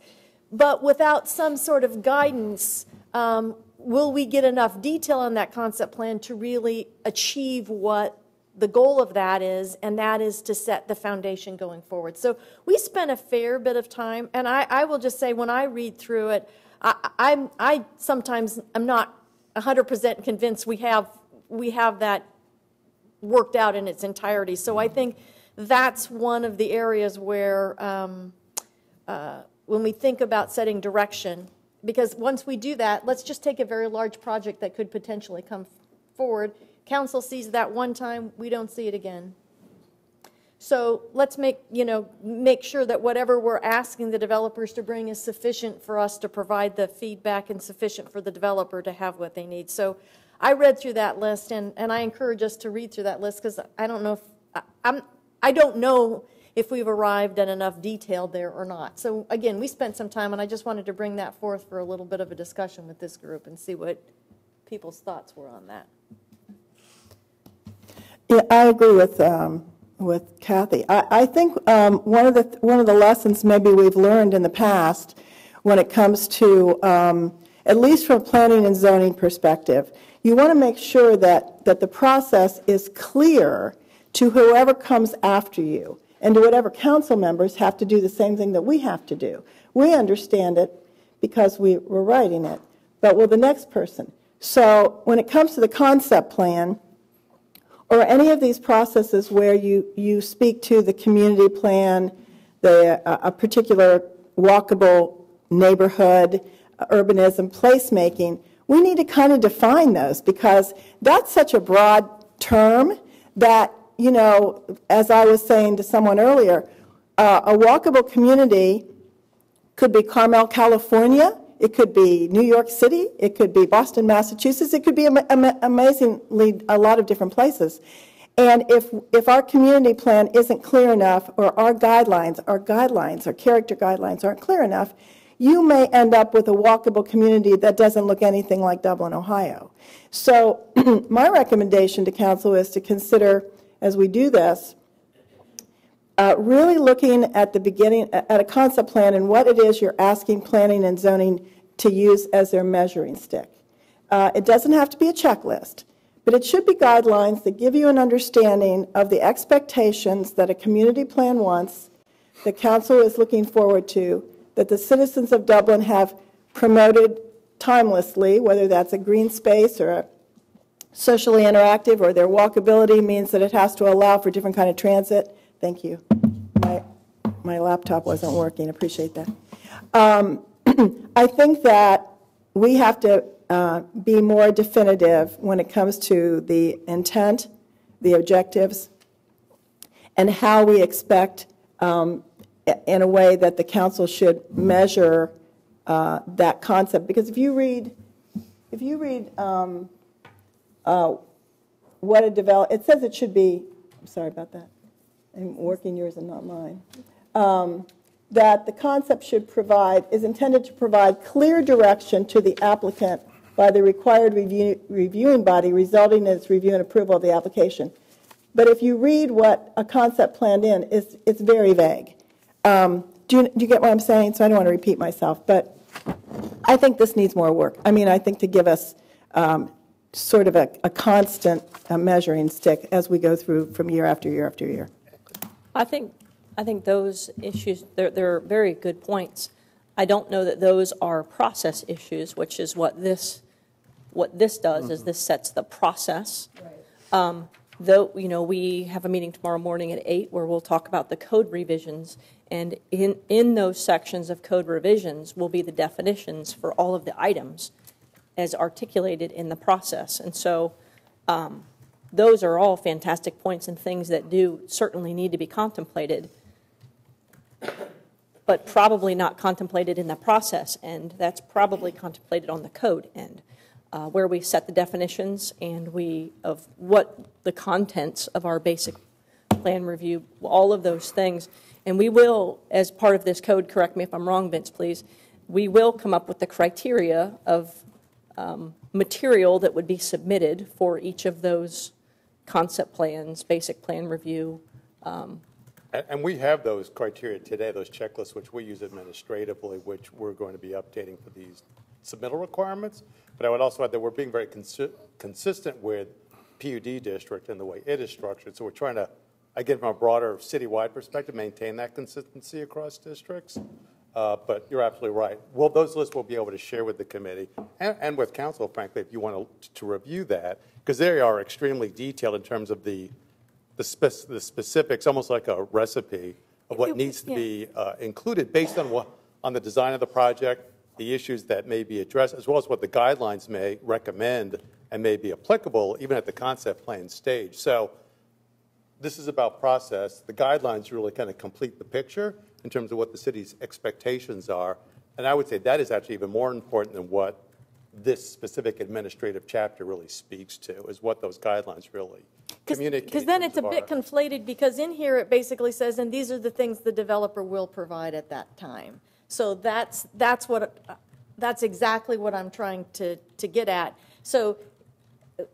But without some sort of guidance, will we get enough detail on that concept plan to really achieve what the goal of that is, and that is to set the foundation going forward. So we spent a fair bit of time, and I will just say when I read through it, I sometimes I'm not 100% convinced we have that worked out in its entirety. So I think that's one of the areas where when we think about setting direction, because once we do that, let's just take a very large project that could potentially come forward. Council sees that one time, we don't see it again. So let's make sure that whatever we're asking the developers to bring is sufficient for us to provide the feedback and sufficient for the developer to have what they need. So I read through that list, and I encourage us to read through that list because I don't know if we've arrived at enough detail there or not. So again, we spent some time, and I just wanted to bring that forth for a little bit of a discussion with this group and see what people's thoughts were on that. Yeah, I agree with Kathy. I think one of the lessons maybe we've learned in the past when it comes to, at least from a planning and zoning perspective, you want to make sure that the process is clear to whoever comes after you and to whatever council members have to do the same thing that we have to do. We understand it because we're writing it, but will the next person? So when it comes to the concept plan, or any of these processes where you speak to the community plan, a particular walkable neighborhood, urbanism, placemaking, we need to kind of define those because that's such a broad term that, as I was saying to someone earlier, a walkable community could be Carmel, California. It could be New York City. It could be Boston, Massachusetts. It could be amazingly a lot of different places. And if our community plan isn't clear enough, or our guidelines, our character guidelines aren't clear enough, you may end up with a walkable community that doesn't look anything like Dublin, Ohio. So my recommendation to council is to consider, as we do this, really looking at the beginning, at a concept plan and what it is you're asking planning and zoning to use as their measuring stick. It doesn't have to be a checklist, but it should be guidelines that give you an understanding of the expectations that a community plan wants, the council is looking forward to, that the citizens of Dublin have promoted timelessly, whether that's a green space or a socially interactive, or their walkability means that it has to allow for different kind of transit. Thank you. My laptop wasn't working. Appreciate that. I think that we have to be more definitive when it comes to the intent, the objectives, and how we expect, in a way that the council should measure that concept. Because if you read what a develop, it says it should be. I'm sorry about that. I'm working yours and not mine. That the concept is intended to provide clear direction to the applicant by the required reviewing body, resulting in its review and approval of the application. But if you read what a concept plan it's very vague. Do you get what I'm saying? So I don't want to repeat myself, but I think this needs more work. I mean, I think to give us sort of a constant measuring stick as we go through from year after year after year. I think those issues, they're very good points. I don't know that those are process issues, which is what this does, is this sets the process. Right. Though, we have a meeting tomorrow morning at 8 where we'll talk about the code revisions, and in those sections of code revisions will be the definitions for all of the items as articulated in the process. And so those are all fantastic points and things that do certainly need to be contemplated, but probably not contemplated in the process end. That's probably contemplated on the code end, where we set the definitions and of what the contents of our basic plan review, all of those things. And we will, as part of this code, correct me if I'm wrong, Vince, please, we will come up with the criteria of material that would be submitted for each of those concept plans, basic plan review. And we have those criteria today, those checklists, which we use administratively, which we're going to be updating for these submittal requirements. But I would also add that we're being very consistent with PUD district and the way it is structured. So we're trying to, again, from a broader citywide perspective, maintain that consistency across districts. But you're absolutely right. Well, those lists we'll be able to share with the committee and with council, frankly, if you want to review that, because they are extremely detailed in terms of the specifics, almost like a recipe of what needs to be included based on the design of the project, the issues that may be addressed, as well as what the guidelines may recommend and may be applicable even at the concept plan stage. So this is about process. The guidelines really kind of complete the picture in terms of what the city's expectations are. And I would say that is actually even more important than what this specific administrative chapter really speaks to, is what those guidelines really communicate. Because then it's a bit conflated, because in here it basically says, and these are the things the developer will provide at that time. So that's exactly what I'm trying to get at. So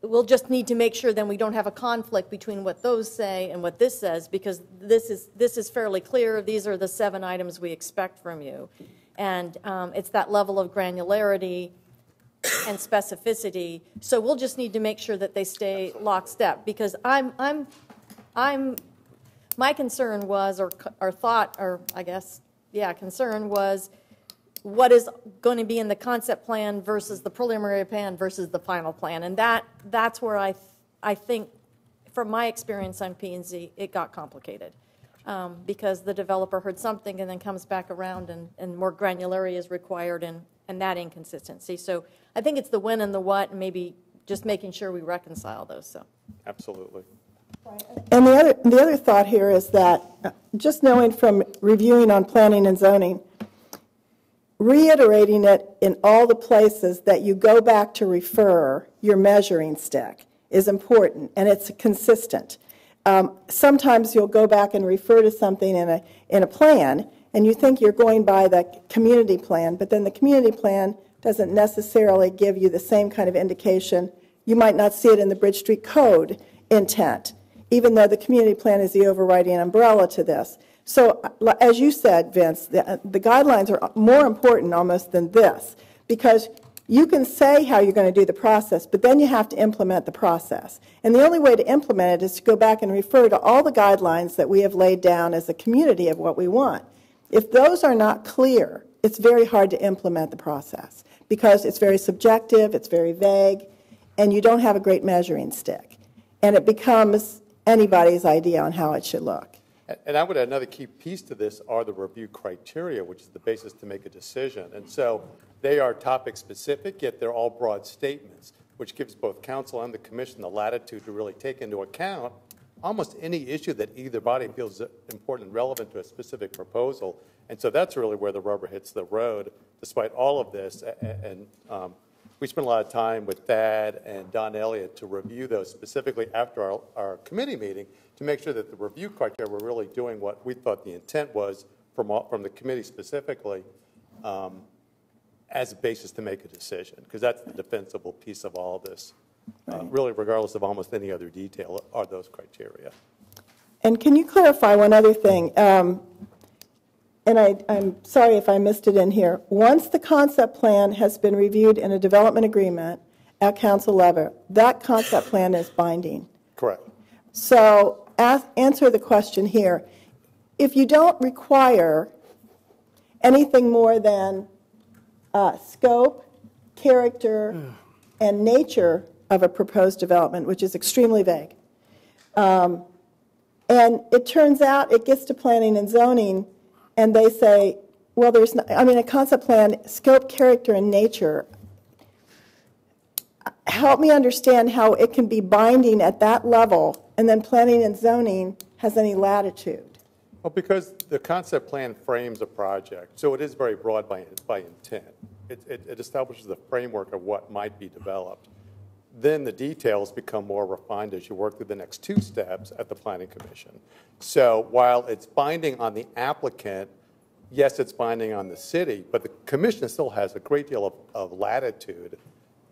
we'll just need to make sure then we don't have a conflict between what those say and what this says, because this is fairly clear. These are the 7 items we expect from you. And it's that level of granularity and specificity. So we'll just need to make sure that they stay lockstep, because my concern was, or thought, or I guess, yeah, concern was what is going to be in the concept plan versus the preliminary plan versus the final plan. And that's where I think, from my experience on P&Z, it got complicated. Because the developer heard something and then comes back around and more granularity is required, and that inconsistency. So I think it's the when and the what, and maybe just making sure we reconcile those. So absolutely. And the other thought here is that just knowing from reviewing on planning and zoning, reiterating it in all the places that you go back to refer your measuring stick is important, and it's consistent. Sometimes you'll go back and refer to something in a plan, and you think you're going by the community plan, but then the community plan doesn't necessarily give you the same kind of indication. You might not see it in the Bridge Street Code intent, even though the community plan is the overriding umbrella to this. So as you said, Vince, the guidelines are more important almost than this, because you can say how you're going to do the process, but then you have to implement the process. And the only way to implement it is to go back and refer to all the guidelines that we have laid down as a community of what we want. If those are not clear, it's very hard to implement the process, because it's very subjective, it's very vague, and you don't have a great measuring stick. And it becomes anybody's idea on how it should look. And I would add another key piece to this are the review criteria, which is the basis to make a decision. And so they are topic specific, yet they're all broad statements, which gives both council and the commission the latitude to really take into account almost any issue that either body feels important and relevant to a specific proposal. And so that's really where the rubber hits the road, despite all of this. And we spent a lot of time with Thad and Don Elliott to review those specifically after our committee meeting to make sure that the review criteria were really doing what we thought the intent was from the committee specifically as a basis to make a decision, because that's the defensible piece of all of this. Really, regardless of almost any other detail, are those criteria. And can you clarify one other thing? And I'm sorry if I missed it in here. Once the concept plan has been reviewed in a development agreement at council level, that concept plan is binding. Correct. So answer the question here. If you don't require anything more than scope, character, and nature of a proposed development, which is extremely vague, and it turns out it gets to planning and zoning, and they say, well, there's not, I mean, a concept plan, scope, character, and nature. Help me understand how it can be binding at that level, and then planning and zoning has any latitude. Well, because the concept plan frames a project, so it is very broad by intent. It establishes the framework of what might be developed. Then the details become more refined as you work through the next two steps at the Planning Commission. So while it's binding on the applicant, yes, it's binding on the city, but the commission still has a great deal of latitude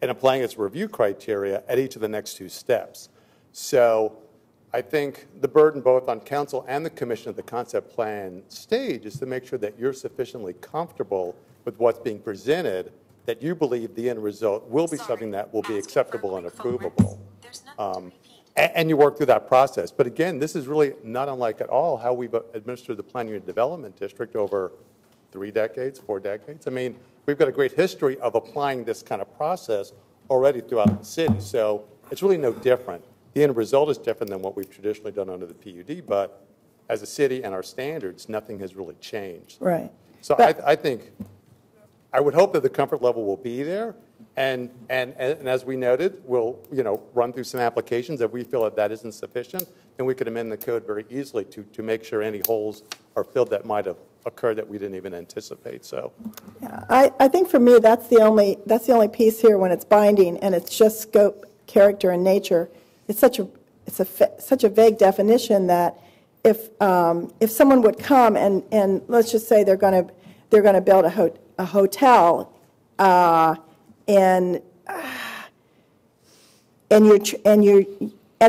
in applying its review criteria at each of the next two steps. So I think the burden both on council and the commission at the concept plan stage is to make sure that you're sufficiently comfortable with what's being presented, that you believe the end result will be something that will be acceptable and approvable. And you work through that process. But again, this is really not unlike at all how we've administered the Planning and Development District over 3 decades, 4 decades. I mean, we've got a great history of applying this kind of process already throughout the city. So it's really no different. The end result is different than what we've traditionally done under the PUD, but as a city and our standards, nothing has really changed. Right. So I think, I would hope that the comfort level will be there, and as we noted, we'll run through some applications. If we feel that that isn't sufficient, then we could amend the code very easily to make sure any holes are filled that might have occurred that we didn't even anticipate. So, yeah, I think for me that's the only piece here when it's binding and it's just scope, character, and nature. It's such a vague definition that if someone would come and let's just say they're going to build a hotel, and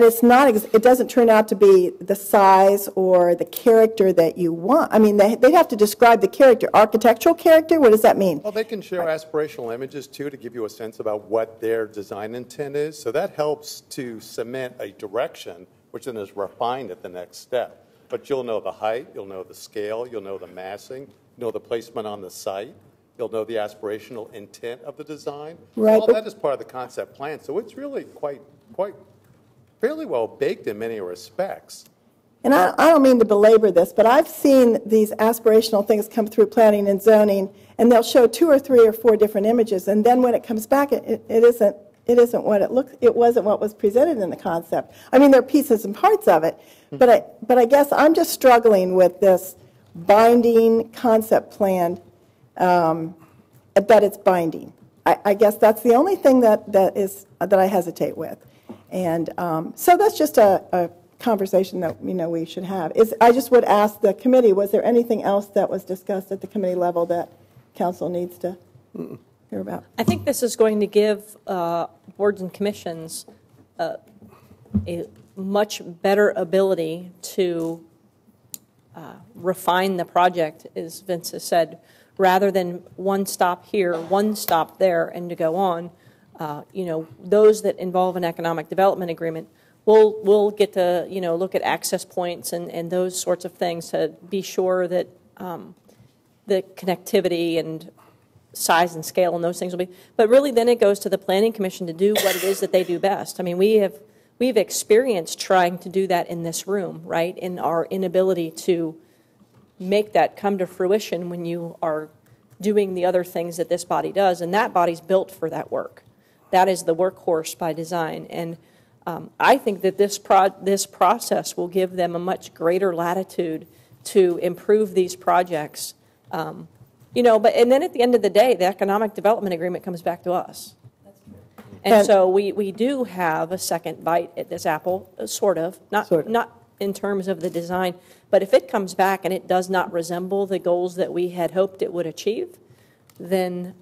it's not, it doesn't turn out to be the size or the character that you want. I mean, they'd have to describe the character. Architectural character, what does that mean? Well, they can show aspirational images too to give you a sense about what their design intent is. So that helps to cement a direction, which then is refined at the next step. But you'll know the height, you'll know the scale, you'll know the massing, you'll know the placement on the site. You'll know the aspirational intent of the design. Right. All that is part of the concept plan. So it's really quite fairly well baked in many respects. And I don't mean to belabor this, but I've seen these aspirational things come through planning and zoning, and they'll show 2 or 3 or 4 different images, and then when it comes back, it isn't what it looks. It wasn't what was presented in the concept. I mean, there are pieces and parts of it, but I guess I'm just struggling with this binding concept plan. that it's binding. I guess that's the only thing that I hesitate with. And so that's just a conversation that we should have. I just would ask the committee, was there anything else that was discussed at the committee level that council needs to hear about? I think this is going to give boards and commissions a much better ability to refine the project, as Vince has said, rather than one stop here, one stop there, and to go on. Those that involve an economic development agreement, we'll get to look at access points and those sorts of things to be sure that the connectivity and size and scale and those things will be. But really, then it goes to the Planning Commission to do what it is that they do best. I mean, we've experienced trying to do that in this room, right? In our inability to make that come to fruition when you are doing the other things that this body does, and that body's built for that work. That is the workhorse by design, and I think that this process will give them a much greater latitude to improve these projects. But and then at the end of the day, the economic development agreement comes back to us. And so we do have a second bite at this apple, sort of, not in terms of the design, but if it comes back and it does not resemble the goals that we had hoped it would achieve, then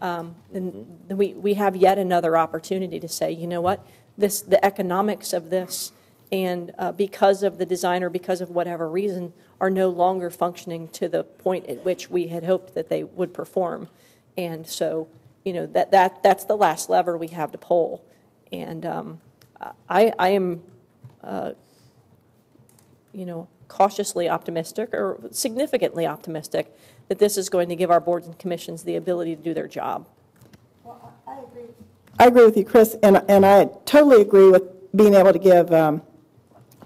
we have yet another opportunity to say, you know what, the economics of this, and because of the design or because of whatever reason, are no longer functioning to the point at which we had hoped that they would perform. And so, that's the last lever we have to pull. And I am, cautiously optimistic or significantly optimistic that this is going to give our boards and commissions the ability to do their job. Well, I agree with you, Chris, and I totally agree with being able to give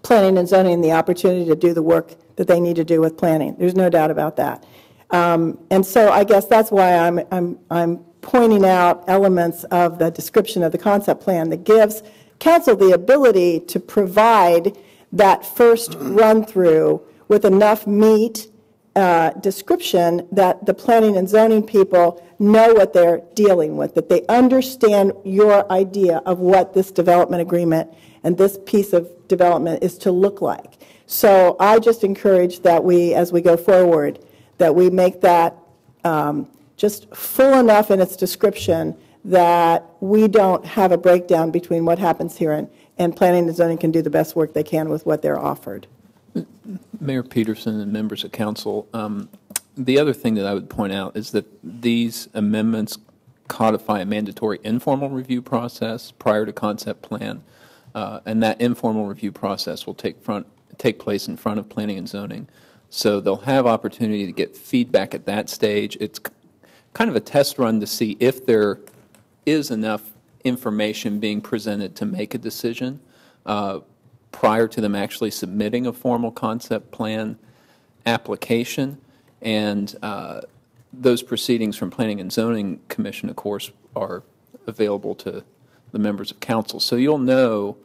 planning and zoning the opportunity to do the work that they need to do with planning. There's no doubt about that. And so I guess that's why I'm pointing out elements of the description of the concept plan that gives council the ability to provide that first run-through with enough meat description that the planning and zoning people know what they're dealing with, that they understand your idea of what this development agreement and this piece of development is to look like. So I just encourage that we, as we go forward, that we make that just full enough in its description that we don't have a breakdown between what happens here and planning and zoning can do the best work they can with what they're offered. Mayor Peterson and members of council, the other thing that I would point out is that these amendments codify a mandatory informal review process prior to concept plan, and that informal review process will take place in front of planning and zoning. So they'll have opportunity to get feedback at that stage. It's kind of a test run to see if there is enough information being presented to make a decision prior to them actually submitting a formal concept plan application. And those proceedings from Planning and Zoning Commission, of course, are available to the members of council. So you'll know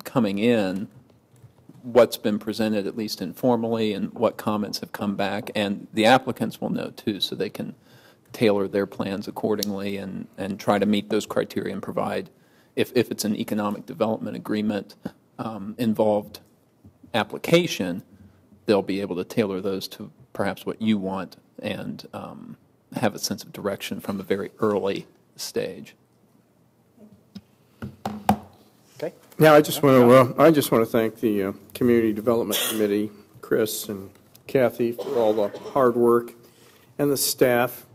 coming in what's been presented, at least informally, and what comments have come back. And the applicants will know, too, so they can tailor their plans accordingly and try to meet those criteria and provide, if it's an economic development agreement involved application, they'll be able to tailor those to perhaps what you want and have a sense of direction from a very early stage. Okay. Yeah, I just want to thank the Community Development Committee, Chris and Kathy, for all the hard work, and the staff,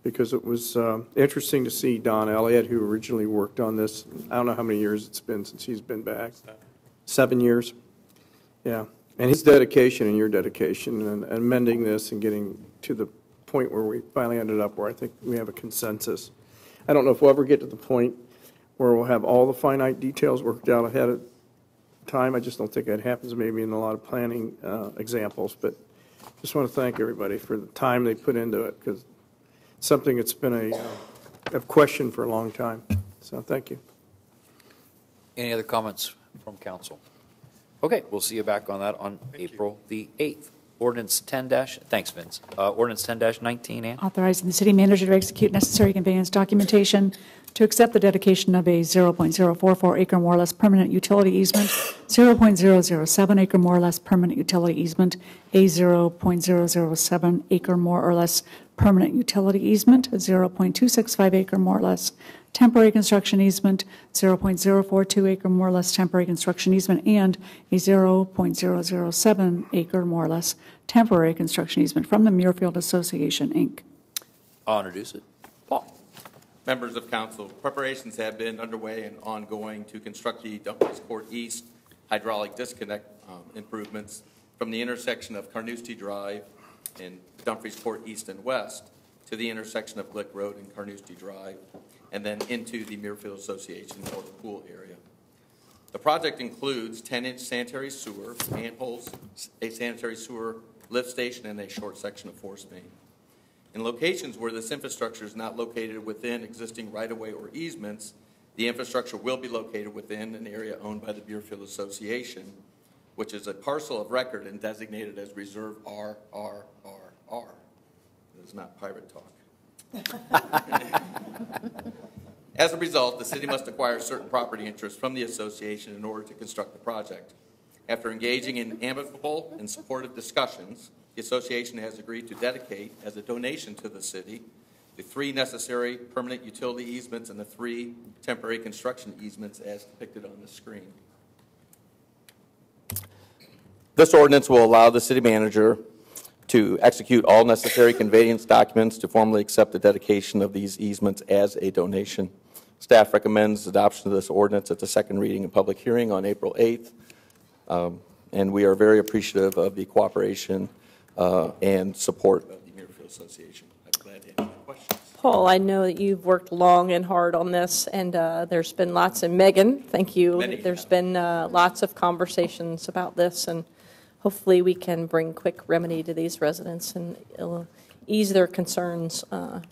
because it was interesting to see Don Elliott, who originally worked on this. I don't know how many years it's been since he's been back. 7 years. Yeah. And his dedication and your dedication and amending this and getting to the point where we finally ended up where I think we have a consensus. I don't know if we'll ever get to the point where we'll have all the finite details worked out ahead of time. I just don't think that happens maybe in a lot of planning examples. But just want to thank everybody for the time they put into it, because it's something that's been a question for a long time. So thank you. Any other comments from council? Okay, we'll see you back on that on April the 8th. Ordinance 10 dash, thanks, Vince. Ordinance 10-19, Ann? Authorizing the city manager to execute necessary conveyance documentation to accept the dedication of a 0.044 acre more or less permanent utility easement, 0.007 acre more or less permanent utility easement, a 0.007 acre more or less permanent utility easement, a 0.265 acre more or less temporary construction easement, 0.042 acre more or less temporary construction easement, and a 0.007 acre more or less temporary construction easement from the Muirfield Association, Inc. I'll introduce it. Paul. Members of council, preparations have been underway and ongoing to construct the Dumfries Court East hydraulic disconnect improvements from the intersection of Carnoustie Drive and Dumfries Court East and West to the intersection of Glick Road and Carnoustie Drive, and then into the Muirfield Association North Pool area. The project includes 10-inch sanitary sewer, manholes, a sanitary sewer lift station, and a short section of force main. In locations where this infrastructure is not located within existing right-of-way or easements, the infrastructure will be located within an area owned by the Muirfield Association, which is a parcel of record and designated as Reserve RRRR. It is not pirate talk. As a result, the city must acquire certain property interests from the association in order to construct the project. After engaging in amicable and supportive discussions, the association has agreed to dedicate as a donation to the city the 3 necessary permanent utility easements and the 3 temporary construction easements as depicted on the screen. This ordinance will allow the city manager to execute all necessary conveyance documents to formally accept the dedication of these easements as a donation. Staff recommends adoption of this ordinance at the second reading and public hearing on April 8th. And we are very appreciative of the cooperation and support of the Muirfield Association. I'm glad to answer questions. Paul, I know that you've worked long and hard on this, and there's been lots, and Megan, thank you. There's been lots of conversations about this, and hopefully we can bring quick remedy to these residents and it'll ease their concerns,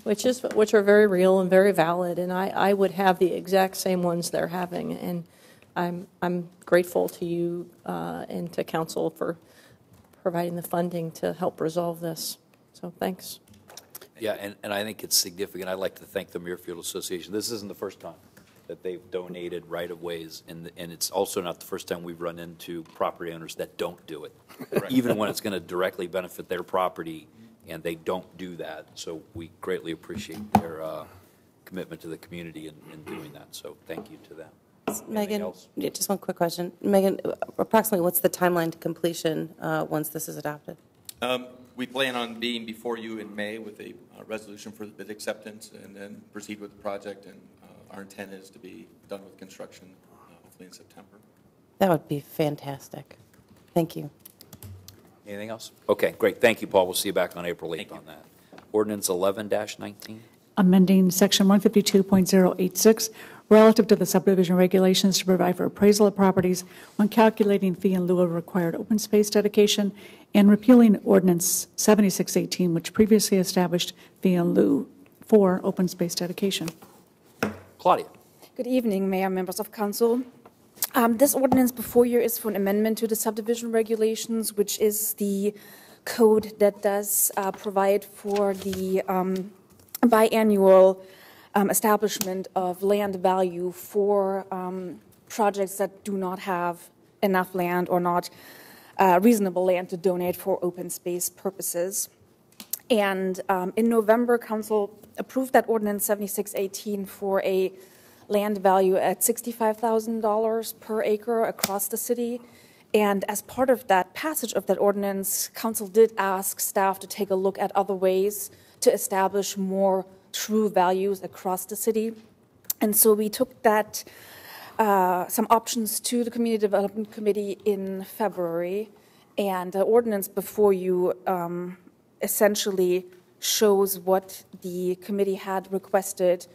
which are very real and very valid, and I would have the exact same ones they're having, and I'm grateful to you and to council for providing the funding to help resolve this. So thanks. Yeah, and I think it's significant. I'd like to thank the Muirfield Association. This isn't the first time that they've donated right-of-ways, and it's also not the first time we've run into property owners that don't do it, even when it's going to directly benefit their property, and they don't do that. So we greatly appreciate their commitment to the community in doing that. So thank you to them. Megan, just one quick question. Megan, approximately what's the timeline to completion once this is adopted? We plan on being before you in May with a resolution for the bid acceptance and then proceed with the project, and our intent is to be done with construction hopefully in September. That would be fantastic. Thank you. Anything else? Okay, great. Thank you, Paul. We'll see you back on April 8th on that. Ordinance 11-19. Amending Section 152.086 relative to the subdivision regulations to provide for appraisal of properties when calculating fee in lieu of required open space dedication, and repealing Ordinance 7618, which previously established fee in lieu for open space dedication. Claudia. Good evening, Mayor, members of council. This ordinance before you is for an amendment to the subdivision regulations, which is the code that does provide for the biannual establishment of land value for projects that do not have enough land or not reasonable land to donate for open space purposes. And in November, council approved that ordinance 7618 for a land value at $65,000 per acre across the city. And as part of that passage of that ordinance, council did ask staff to take a look at other ways to establish more true values across the city. And so we took that, some options to the Community Development Committee in February. And the ordinance before you essentially shows what the committee had requested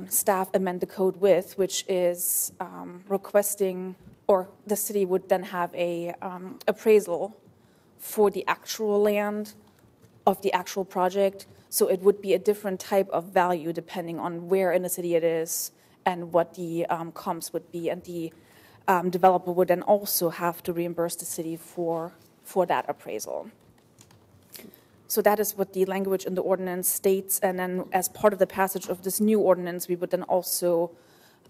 staff amend the code with, which is requesting, or the city would then have a appraisal for the actual land of the actual project. So it would be a different type of value depending on where in the city it is and what the comps would be. And the developer would then also have to reimburse the city for for that appraisal. So that is what the language in the ordinance states, and then as part of the passage of this new ordinance, we would then also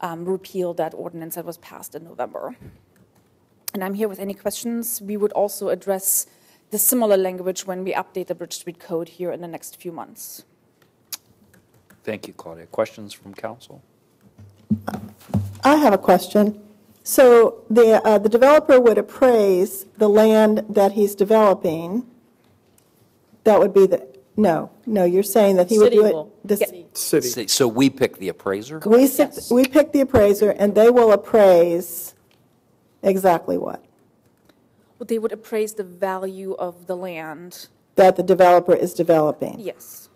repeal that ordinance that was passed in November. And I'm here with any questions. We would also address the similar language when we update the Bridge Street Code here in the next few months. Thank you, Claudia. Questions from council? I have a question. So the developer would appraise the land that he's developing. That would be the, no, you're saying that he would do it. The city. So we pick the appraiser? We pick the appraiser, and they will appraise exactly what? Well, they would appraise the value of the land. That the developer is developing. Yes.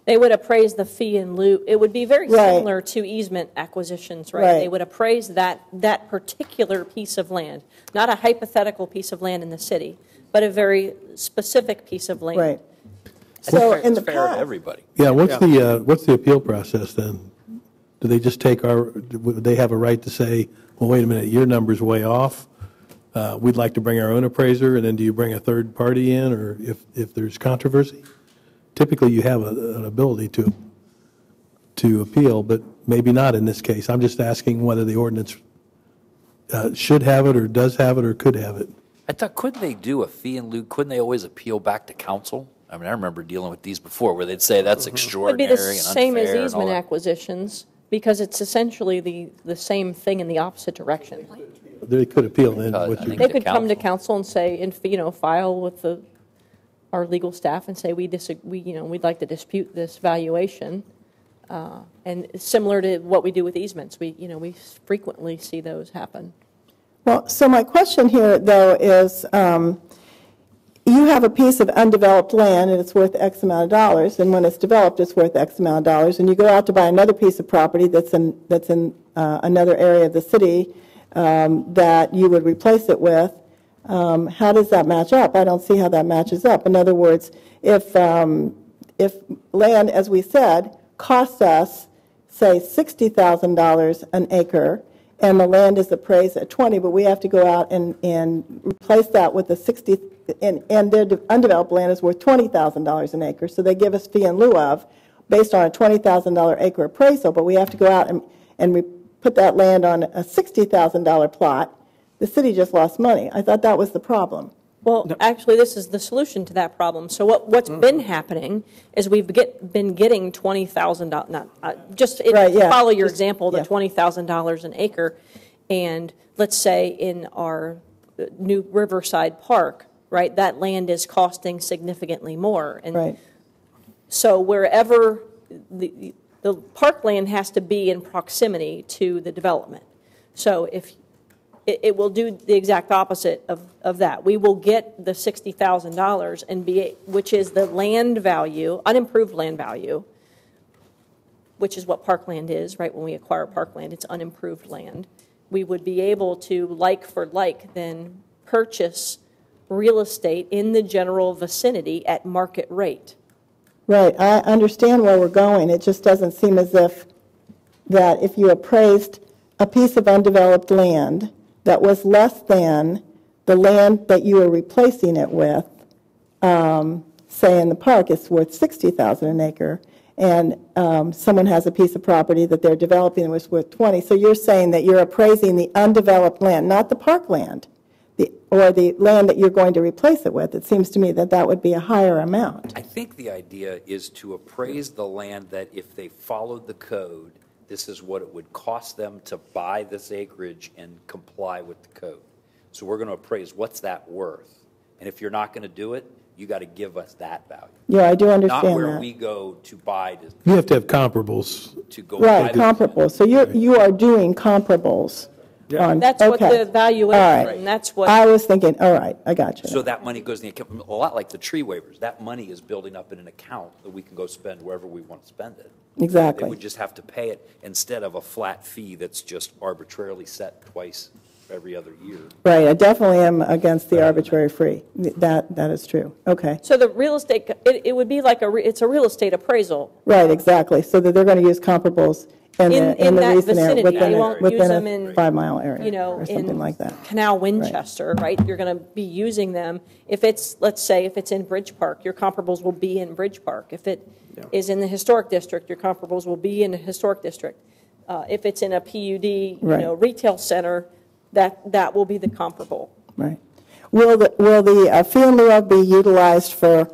They would appraise the fee in lieu. It would be very similar to easement acquisitions, right? They would appraise that particular piece of land, not a hypothetical piece of land in the city, but a very specific piece of land. Right. So in the fair to everybody. Yeah, what's the appeal process then? Do they just take would they have a right to say, well, wait a minute, your number's way off? We'd like to bring our own appraiser, and then do you bring a third party in, or if there's controversy? Typically, you have an ability to appeal, but maybe not in this case. I'm just asking whether the ordinance should have it, or does have it, or could have it. I thought, couldn't they do a fee in lieu? Couldn't they always appeal back to council? I mean, I remember dealing with these before, where they'd say that's extraordinary and unfair. It would be the same as easement acquisitions, because it's essentially the same thing in the opposite direction. They could appeal then. They could come to council and say, and file with our legal staff and say we'd like to dispute this valuation. And similar to what we do with easements, we frequently see those happen. Well, so my question here, though, is you have a piece of undeveloped land and it's worth X amount of dollars, and when it's developed, it's worth X amount of dollars, and you go out to buy another piece of property that's in another area of the city that you would replace it with. How does that match up? I don't see how that matches up. In other words, if land, as we said, costs us, say, $60,000 an acre, and the land is appraised at 20, but we have to go out and replace that with the 60, and their undeveloped land is worth $20,000 an acre, so they give us fee in lieu of, based on a $20,000 acre appraisal, but we have to go out and put that land on a $60,000 plot. The city just lost money. I thought that was the problem. Well, actually, this is the solution to that problem. So what's been happening is we've been getting $20,000, follow your example, the $20,000 an acre, and let's say in our new Riverside Park, right, that land is costing significantly more. And so wherever the parkland has to be in proximity to the development. So if it will do the exact opposite of that. We will get the $60,000 which is the land value, unimproved land value, which is what parkland is, right? When we acquire parkland, it's unimproved land. We would be able to, like for like, then purchase real estate in the general vicinity at market rate. Right. I understand where we're going. It just doesn't seem as if you appraised a piece of undeveloped land that was less than the land that you were replacing it with, say in the park, it's worth $60,000 an acre, and someone has a piece of property that they're developing that was worth 20. So you're saying that you're appraising the undeveloped land, not the parkland, or the land that you're going to replace it with. It seems to me that would be a higher amount. I think the idea is to appraise the land that if they followed the code, this is what it would cost them to buy this acreage and comply with the code. So we're going to appraise what's that worth. And if you're not going to do it, you got to give us that value. Yeah, I do understand that. Not where we go to buy. You have to have comparables. To go right, comparables. So you are doing comparables. Yeah. That's what the valuation, all right. And that's what. I was thinking, all right, I got you. So that money goes in the account, a lot like the tree waivers. That money is building up in an account that we can go spend wherever we want to spend it. Exactly. They would just have to pay it instead of a flat fee that's just arbitrarily set twice every other year. Right. I definitely am against the arbitrary fee. That is true. Okay. So the real estate, it would be like it's a real estate appraisal. Right. Exactly. So that they're going to use comparables in the that recent area, vicinity. They won't use within them a in, 5-mile area, you know, or something in like that. Canal Winchester, right? You're going to be using them. If it's, let's say, if it's in Bridge Park, your comparables will be in Bridge Park. If it is in the historic district, your comparables will be in the historic district. If it's in a PUD, you know, retail center, that will be the comparable. Right. Will the fee in lieu of be utilized for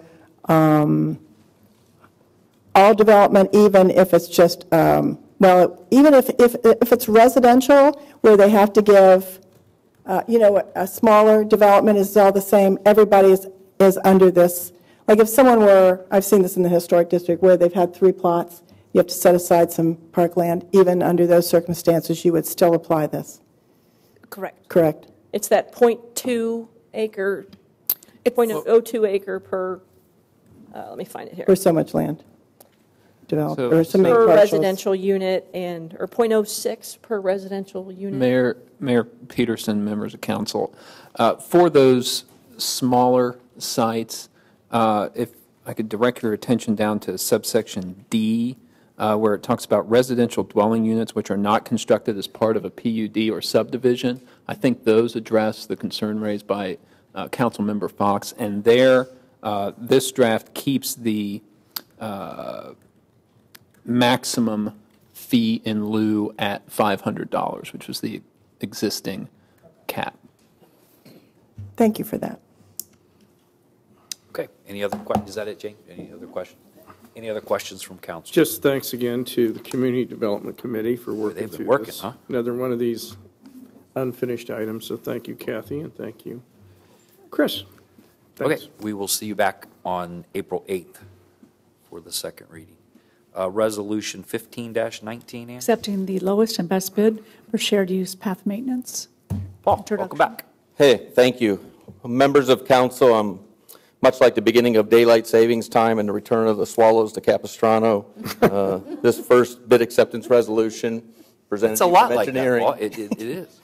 all development, even if it's just, well, even if it's residential, where they have to give, you know, a smaller development is all the same, everybody is under this. Like if someone were, I've seen this in the historic district, where they've had 3 plots, you have to set aside some parkland. Even under those circumstances, you would still apply this. Correct. Correct. It's that 0.2 acre, 0.02 acre per, let me find it here. For so much land developed, or so many per parcels. residential unit, or 0.06 per residential unit. Mayor Peterson, members of council, for those smaller sites, if I could direct your attention down to subsection D, where it talks about residential dwelling units which are not constructed as part of a PUD or subdivision. I think those address the concern raised by Councilmember Fox, and there, this draft keeps the maximum fee in lieu at $500, which was the existing cap. Thank you for that. Okay. Any other questions? Is that it, Jane? Any other questions? Any other questions from council? Just thanks again to the Community Development Committee for working through this. Huh? Another one of these unfinished items, so thank you, Kathy, and thank you, Chris. Thanks. Okay, we will see you back on April 8th for the second reading. Resolution 15-19, Ann? Accepting the lowest and best bid for shared use path maintenance. Paul, welcome back. Hey, thank you. Members of council, much like the beginning of daylight savings time and the return of the swallows to Capistrano, this first bid acceptance resolution presented It's a lot like that, engineering Paul. It is.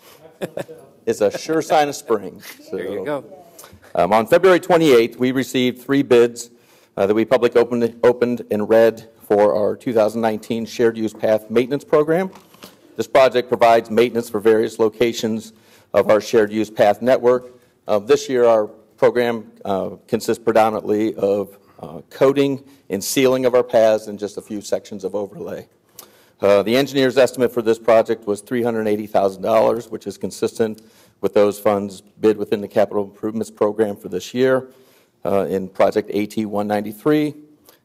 is a sure sign of spring. So, there you go. On February 28th, we received 3 bids that we public opened and read for our 2019 Shared Use Path Maintenance Program. This project provides maintenance for various locations of our Shared Use Path network. This year, our program consists predominantly of coating and sealing of our paths and just a few sections of overlay. The engineer's estimate for this project was $380,000, which is consistent with those funds bid within the Capital Improvements Program for this year. In Project AT 193,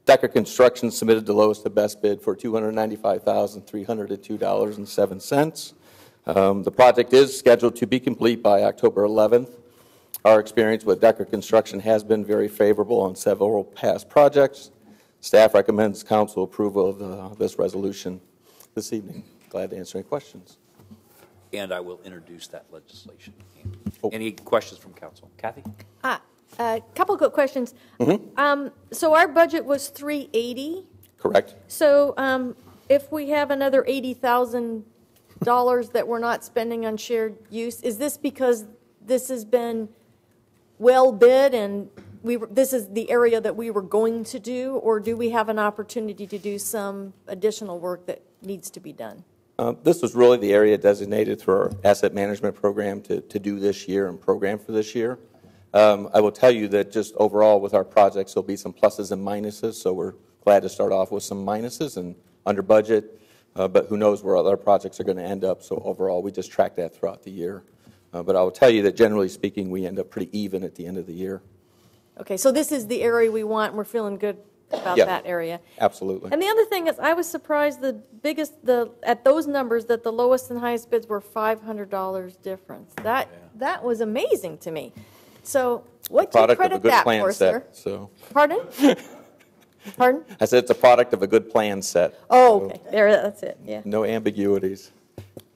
Decker Construction submitted the lowest and best bid for $295,302.07. The project is scheduled to be complete by October 11th. Our experience with Decker Construction has been very favorable on several past projects. Staff recommends council approval of this resolution this evening. Glad to answer any questions. And I will introduce that legislation. Any questions from council? Kathy? A couple quick questions. So our budget was $380. Correct. So if we have another $80,000 that we're not spending on shared use, is this because this has been well bid and this is the area that we were going to do, or do we have an opportunity to do some additional work that needs to be done? This was really the area designated through our asset management program to do this year and program for this year. I will tell you that just overall with our projects, there'll be some pluses and minuses, so we're glad to start off with some minuses and under budget, but who knows where other projects are going to end up, so overall we just track that throughout the year. But I will tell you that generally speaking, we end up pretty even at the end of the year. Okay, so this is the area we want, and we're feeling good about that area. Absolutely. And the other thing is, I was surprised at those numbers that the lowest and highest bids were $500 difference. That was amazing to me. So what do you credit that for, sir? So. Pardon? Pardon? I said it's a product of a good plan set. Oh, okay. That's it. Yeah. No ambiguities.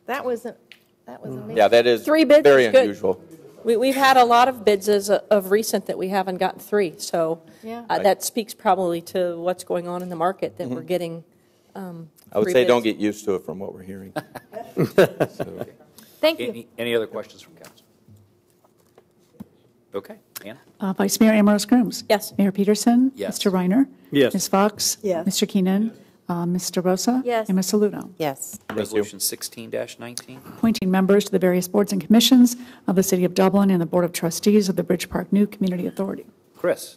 That was amazing. Yeah, that is 3 bids very is good. unusual. We've had a lot of bids of recent that we haven't gotten 3, so that speaks probably to what's going on in the market that we're getting. I would say don't get used to it from what we're hearing. So. Thank you. Any other questions from council? Okay, Ann? Vice Mayor Ambrose Grooms. Yes. Mayor Peterson. Yes. Mr. Reiner. Yes. Ms. Fox. Yes. Mr. Keenan. Mr. Rosa? Yes. And Ms. Saludo? Yes. Resolution 16-19. Appointing members to the various boards and commissions of the City of Dublin and the Board of Trustees of the Bridge Park New Community Authority. Chris.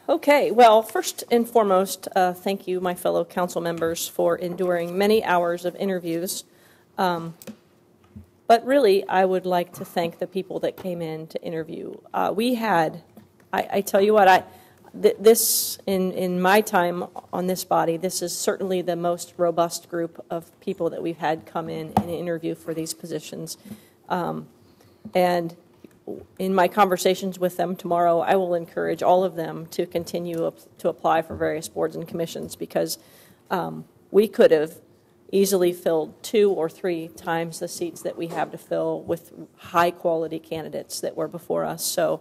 Okay, well, first and foremost, thank you, my fellow council members, for enduring many hours of interviews. But really, I would like to thank the people that came in to interview. We had, I tell you what, this, in my time on this body, this is certainly the most robust group of people that we've had come in and interview for these positions. And in my conversations with them tomorrow, I will encourage all of them to continue to apply for various boards and commissions, because we could have easily filled 2 or 3 times the seats that we have to fill with high-quality candidates that were before us. So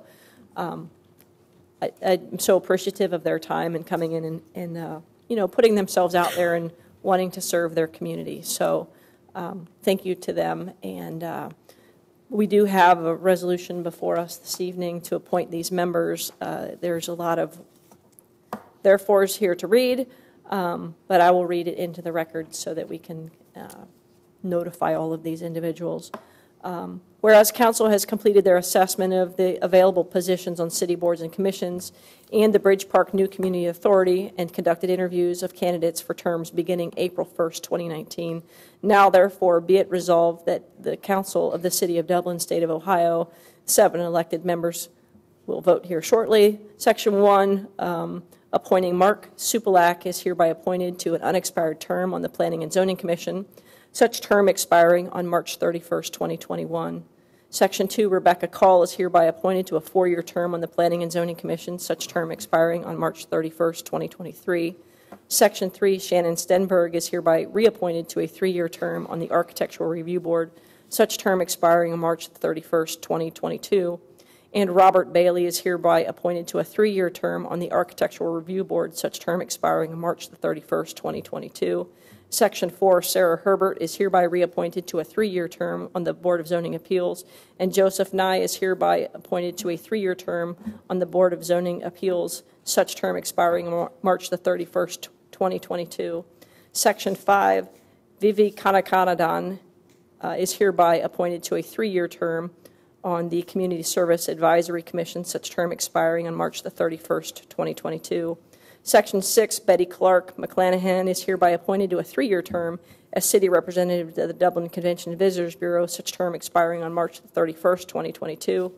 I'm so appreciative of their time and coming in and putting themselves out there and wanting to serve their community. So thank you to them. And we do have a resolution before us this evening to appoint these members. There's a lot of therefores here to read, but I will read it into the record so that we can notify all of these individuals. Whereas Council has completed their assessment of the available positions on city boards and commissions and the Bridge Park New Community Authority and conducted interviews of candidates for terms beginning April 1st, 2019. Now, therefore, be it resolved that the Council of the City of Dublin, State of Ohio, 7 elected members will vote here shortly. Section 1, appointing Mark Supalak is hereby appointed to an unexpired term on the Planning and Zoning Commission, such term expiring on March 31st, 2021. Section 2, Rebecca Call is hereby appointed to a 4-year term on the Planning and Zoning Commission, such term expiring on March 31st, 2023. Section 3, Shannon Stenberg is hereby reappointed to a 3-year term on the Architectural Review Board, such term expiring on March 31st, 2022. And Robert Bailey is hereby appointed to a 3-year term on the Architectural Review Board, such term expiring on March 31st, 2022. Section 4, Sarah Herbert is hereby reappointed to a 3-year term on the Board of Zoning Appeals, and Joseph Nye is hereby appointed to a 3-year term on the Board of Zoning Appeals, such term expiring on March 31st, 2022. Section 5, Vivi Kanakanadan is hereby appointed to a 3-year term on the Community Service Advisory Commission, such term expiring on March 31st, 2022. Section 6, Betty Clark McClanahan is hereby appointed to a 3-year term as City Representative to the Dublin Convention and Visitors Bureau, such term expiring on March 31st, 2022.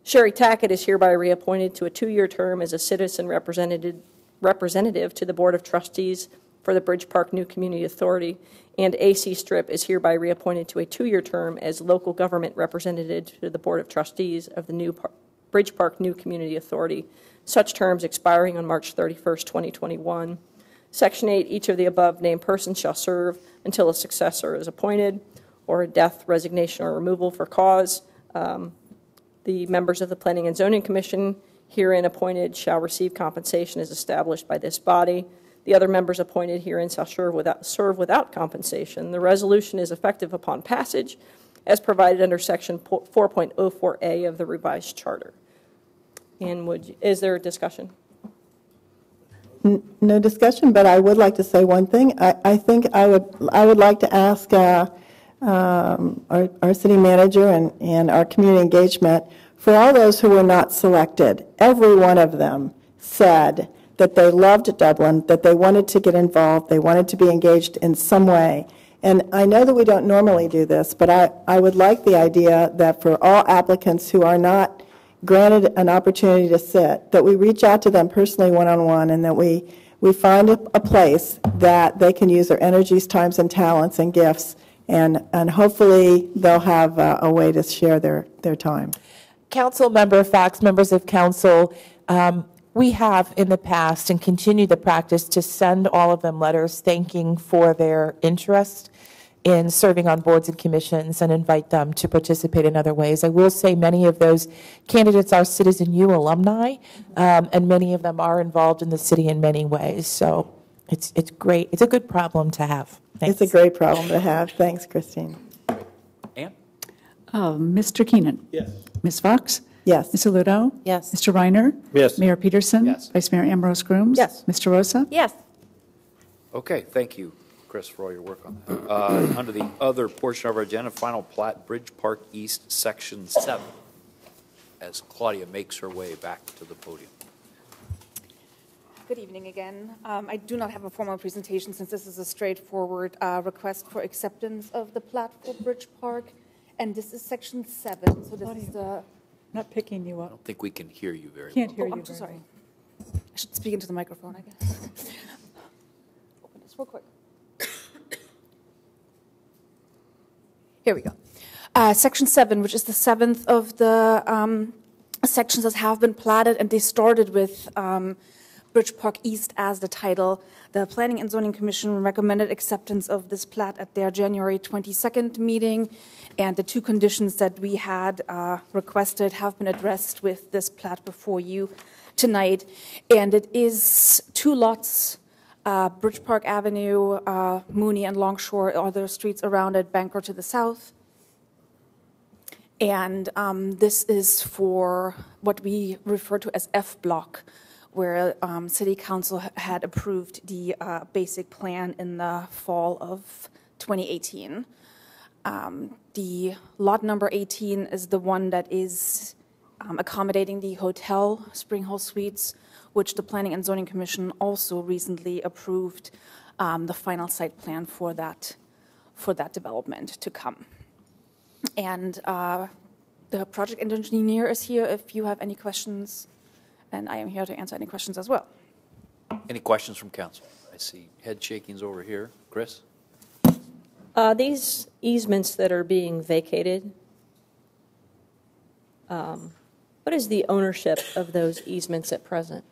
Sherry Tackett is hereby reappointed to a 2-year term as a citizen representative to the Board of Trustees for the Bridge Park New Community Authority, and A.C. Strip is hereby reappointed to a 2-year term as local government representative to the Board of Trustees of the new Bridge Park New Community Authority, such terms expiring on March 31st, 2021. Section 8, each of the above named persons shall serve until a successor is appointed or a death, resignation, or removal for cause. The members of the Planning and Zoning Commission herein appointed shall receive compensation as established by this body. The other members appointed herein shall serve without compensation. The resolution is effective upon passage as provided under Section 4.04A of the revised charter. And is there a discussion? No discussion, but I would like to say one thing. I think I would like to ask our city manager and our community engagement, for all those who were not selected, every one of them said that they loved Dublin, that they wanted to get involved, they wanted to be engaged in some way. And I know that we don't normally do this, but I would like the idea that for all applicants who are not granted an opportunity to sit, that we reach out to them personally one-on-one, and that we find a place that they can use their energies, times, and talents and gifts, and hopefully they'll have a way to share their time. Council member Fox, members of council, we have in the past and continue the practice to send all of them letters thanking for their interest in serving on boards and commissions and invite them to participate in other ways. I will say many of those candidates are Citizen U alumni, and many of them are involved in the city in many ways. So it's great. It's a good problem to have. Thanks. It's a great problem to have. Thanks, Christine. Ann? Mr. Keenan? Yes. Ms. Fox? Yes. Ms. Aludo? Yes. Mr. Reiner? Yes. Mayor Peterson? Yes. Vice Mayor Ambrose Grooms? Yes. Mr. Rosa? Yes. Okay, thank you, Chris, for all your work on that. Under the other portion of our agenda, final plat, Bridge Park East, Section 7, as Claudia makes her way back to the podium. Good evening again. I do not have a formal presentation since this is a straightforward request for acceptance of the plat for Bridge Park. And this is Section 7, so this is the... Not picking you up. I don't think we can hear you very Can't well. hear you. I'm so sorry. I should speak into the microphone, I guess. Open this real quick. Here we go. Section 7, which is the seventh of the sections that have been platted, and they started with Bridge Park East as the title. The Planning and Zoning Commission recommended acceptance of this plat at their January 22nd meeting, and the two conditions that we had requested have been addressed with this plat before you tonight. And it is two lots, Bridge Park Avenue, Mooney and Longshore are the streets around it, Bangor to the south. And this is for what we refer to as F block, where City Council had approved the basic plan in the fall of 2018. The lot number 18 is the one that is accommodating the hotel, Spring Hill Suites, which the Planning and Zoning Commission also recently approved the final site plan for that development to come. And the project engineer is here if you have any questions, and I am here to answer any questions as well. Any questions from council? I see head shakings over here. Chris? These easements that are being vacated, what is the ownership of those easements at present?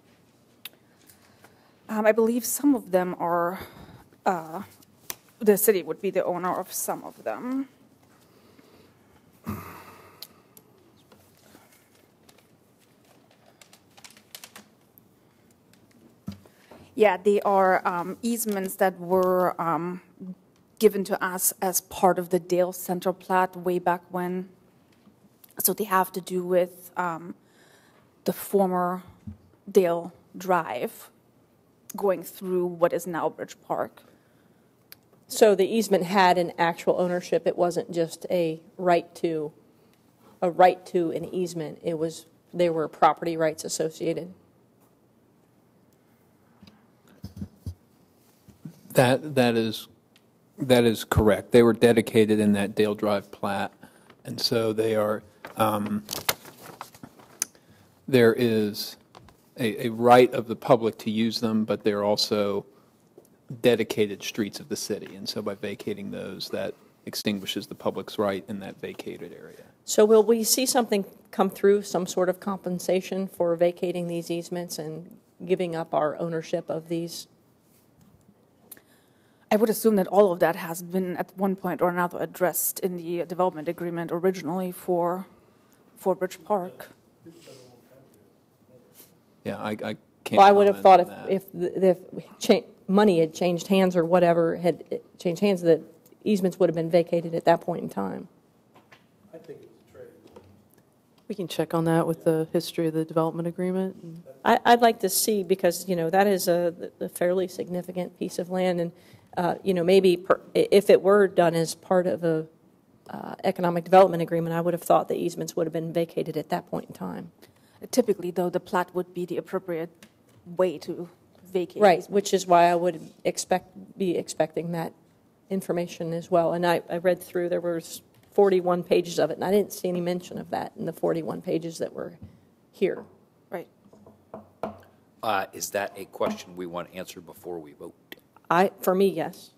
I believe some of them are, the city would be the owner of some of them. Yeah, they are easements that were given to us as part of the Dale Center plat way back when. So they have to do with the former Dale Drive going through what is now Bridge Park. So the easement had an actual ownership. It wasn't just a right to an easement. There were property rights associated. That is correct. They were dedicated in that Dale Drive plat, and so they are. There is a right of the public to use them, but they're also dedicated streets of the city, and so by vacating those, that extinguishes the public's right in that vacated area. So will we see something come through, some sort of compensation for vacating these easements and giving up our ownership of these? I would assume that all of that has been at one point or another addressed in the development agreement originally for Bridge Park. Yeah, I can't. Well, I would have thought comment if money had changed hands or whatever had changed hands, that easements would have been vacated at that point in time. I think it's a trade. We can check on that with the history of the development agreement. I'd like to see, because that is a fairly significant piece of land, and maybe if it were done as part of a economic development agreement, I would have thought the easements would have been vacated at that point in time. Typically, though, the plat would be the appropriate way to vacate. Right, which is why I would be expecting that information as well. And I read through, there was 41 pages of it, and I didn't see any mention of that in the 41 pages that were here. Right. Is that a question we want answered before we vote? For me, yes.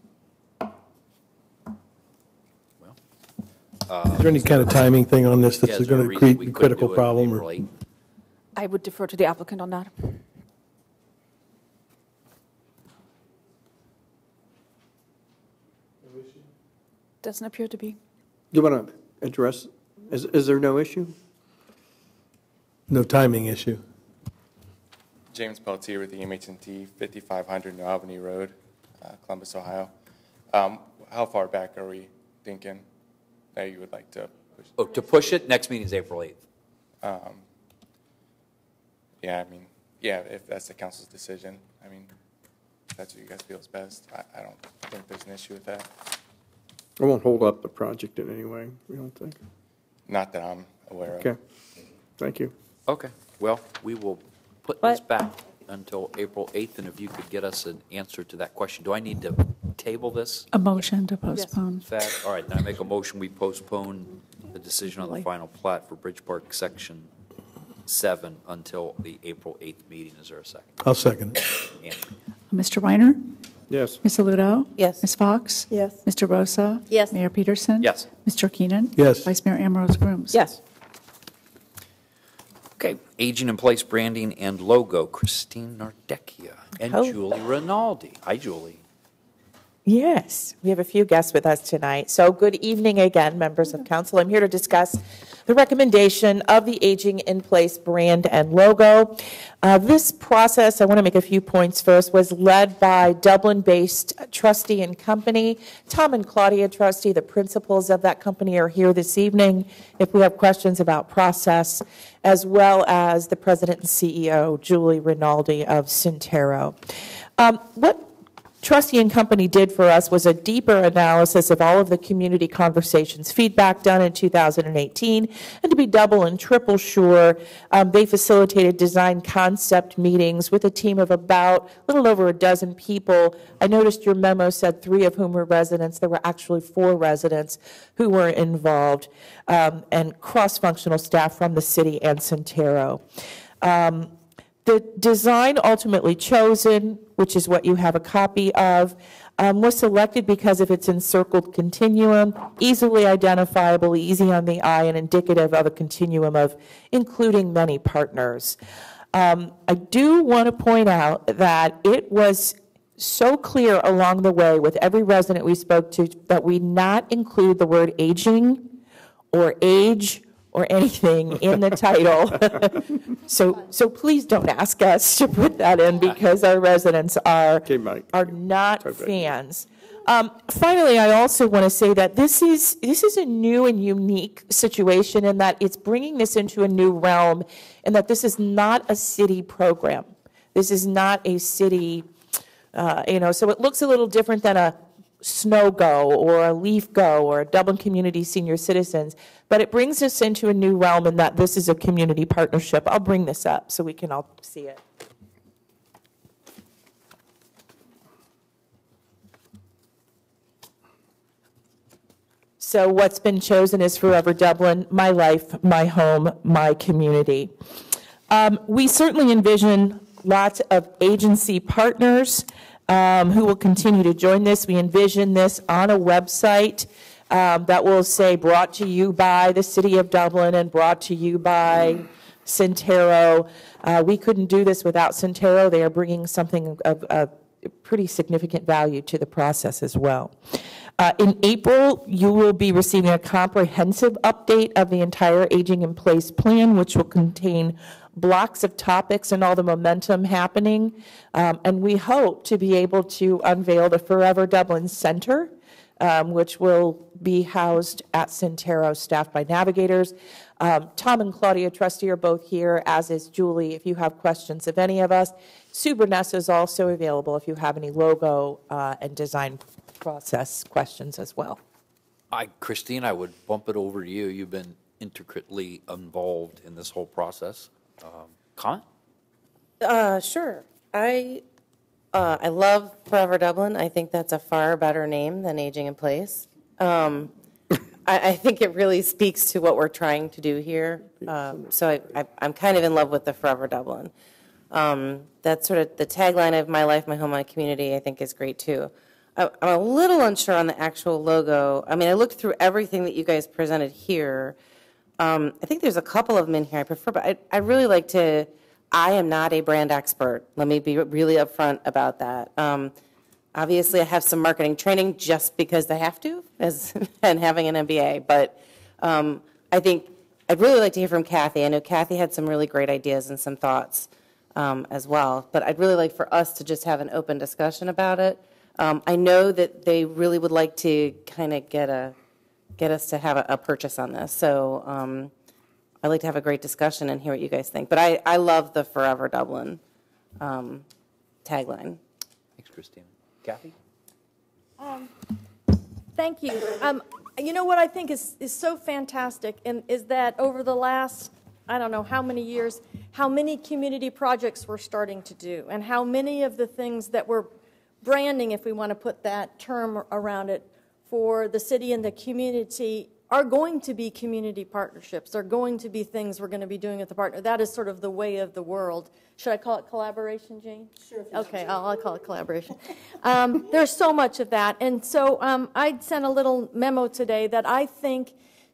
Is there any kind of timing thing on this that's going to create a critical problem? Or? I would defer to the applicant on that. Doesn't appear to be. Do you want to address, is there no issue? No timing issue. James Pelletier with the MH&T, 5500 New Albany Road, Columbus, Ohio. How far back are we thinking that you would like to push? Oh, to push it, next meeting is April 8th. Yeah, if that's the council's decision, that's what you guys feel is best. I don't think there's an issue with that. It won't hold up the project in any way, we don't think. Not that I'm aware of. Okay, thank you. Okay, well, we will put this back until April 8th, and if you could get us an answer to that question. Do I need to table this? A motion to postpone. Fact, all right, then I make a motion, we postpone the decision on the final plat for Bridge Park Section 7 until the April 8th meeting. Is there a second? I'll second. Mr. Weiner? Yes. Ms. Aludo? Yes. Ms. Fox? Yes. Mr. Rosa? Yes. Mayor Peterson? Yes. Mr. Keenan? Yes. Vice Mayor Ambrose Grooms? Yes. Okay, aging in place branding and logo, Christine Nardecchia and Oh. Julie Rinaldi. Hi, Julie. Yes, we have a few guests with us tonight. So good evening again, members of council. I'm here to discuss the recommendation of the Aging in Place brand and logo. This process, I want to make a few points first, was led by Dublin-based Trustee and Company. Tom and Claudia Trustee, the principals of that company, are here this evening if we have questions about process, as well as the president and CEO, Julie Rinaldi of Centero. What Trustee and Company did for us was a deeper analysis of all of the community conversations, feedback done in 2018, and to be double and triple sure, they facilitated design concept meetings with a team of about a little over a dozen people. I noticed your memo said 3 of whom were residents. There were actually 4 residents who were involved, and cross-functional staff from the city and Centero. The design ultimately chosen, which is what you have a copy of, was selected because of its encircled continuum, easily identifiable, easy on the eye, and indicative of a continuum of including many partners. I do want to point out that it was so clear along the way with every resident we spoke to that we not include the word aging or age or anything in the title. So please don't ask us to put that in because our residents are not fans. Finally, I also want to say that this is a new and unique situation in that it's bringing this into a new realm and that this is not a city program. This is not a city, so it looks a little different than a Snow Go or a Leaf Go or a Dublin Community Senior Citizens, but it brings us into a new realm in that this is a community partnership. I'll bring this up so we can all see it. So what's been chosen is Forever Dublin, my life, my home, my community. We certainly envision lots of agency partners who will continue to join this. We envision this on a website that will say brought to you by the City of Dublin and brought to you by Centero. We couldn't do this without Centero. They are bringing something of pretty significant value to the process as well. In April, you will be receiving a comprehensive update of the entire Aging in Place plan, which will contain blocks of topics and all the momentum happening. And we hope to be able to unveil the Forever Dublin Center, which will be housed at Centero, staffed by navigators. Tom and Claudia Trustee are both here, as is Julie, if you have questions of any of us. Sue Burness is also available if you have any logo and design process questions as well. Christine, I would bump it over to you. You've been intricately involved in this whole process. Comment? Sure. I love Forever Dublin. I think that's a far better name than Aging in Place. I think it really speaks to what we're trying to do here. So I'm kind of in love with the Forever Dublin. That's sort of the tagline of my life, my home, my community, I think is great too. I'm a little unsure on the actual logo. I mean, I looked through everything that you guys presented here. I think there's a couple of them in here I prefer, but I really like to, I am not a brand expert. Let me be really upfront about that. Obviously, I have some marketing training just because I have to, and having an MBA. But I think I'd really like to hear from Kathy. I know Kathy had some really great ideas and some thoughts as well. But I'd really like for us to just have an open discussion about it. I know that they really would like to kind of get us to have a purchase on this. So I'd like to have a great discussion and hear what you guys think. But I love the Forever Dublin tagline. Christina. Kathy? Thank you. You know what I think is so fantastic and is that over the last, I don't know how many years, how many community projects we're starting to do and how many of the things that we're branding, if we want to put that term around it, for the city and the community are going to be community partnerships, are going to be things we're going to be doing with the partner. That is sort of the way of the world. Should I call it collaboration, Jane? Sure. Okay, I'll call it collaboration. There's so much of that. And so I sent a little memo today that I think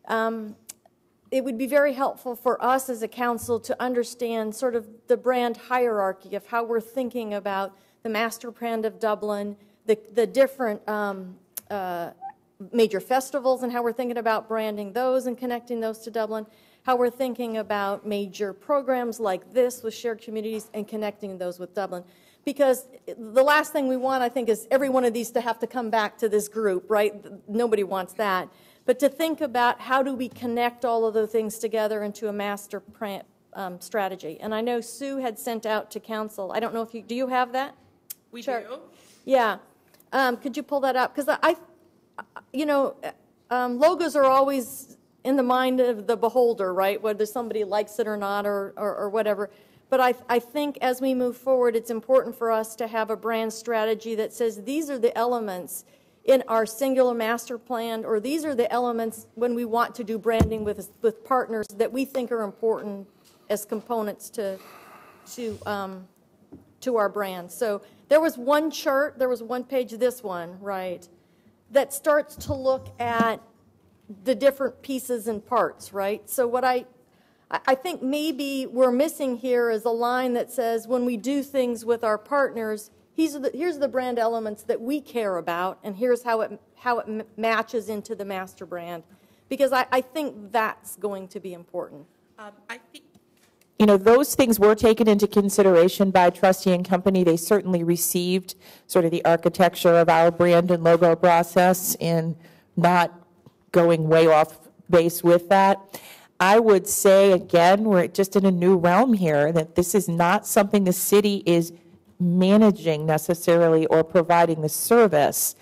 it would be very helpful for us as a council to understand sort of the brand hierarchy of how we're thinking about the master brand of Dublin, the different major festivals and how we're thinking about branding those and connecting those to Dublin, how we're thinking about major programs like this with shared communities and connecting those with Dublin. Because the last thing we want, I think, is every one of these to have to come back to this group, right? Nobody wants that. But to think about how do we connect all of those things together into a master strategy. And I know Sue had sent out to council. I don't know if do you have that? We do. Yeah. Could you pull that up? Because logos are always in the mind of the beholder, right? Whether somebody likes it or not or whatever. But I think as we move forward, it's important for us to have a brand strategy that says these are the elements in our singular master plan, or these are the elements when we want to do branding with partners that we think are important as components to our brand. So there was one chart, there was one page, this one, right, that starts to look at the different pieces and parts, right? So what I think maybe we're missing here is a line that says when we do things with our partners, here's the brand elements that we care about, and here's how it matches into the master brand, because I think that's going to be important. I think those things were taken into consideration by Trustee and Company. They certainly received sort of the architecture of our brand and logo process and not going way off base with that. I would say, again, we're just in a new realm here, that this is not something the city is managing necessarily or providing the service.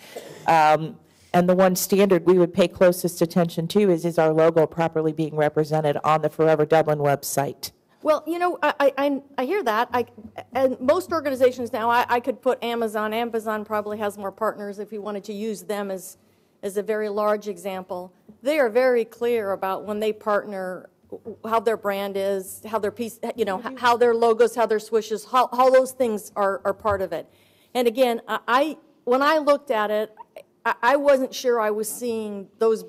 And the one standard we would pay closest attention to is our logo properly being represented on the Forever Dublin website? Well, I hear that. And most organizations now, I could put Amazon. Amazon probably has more partners if we wanted to use them as a very large example. They are very clear about when they partner, how their brand is, how their piece, how their logos, how their swishes, how those things are part of it. And again, when I looked at it, I wasn't sure I was seeing those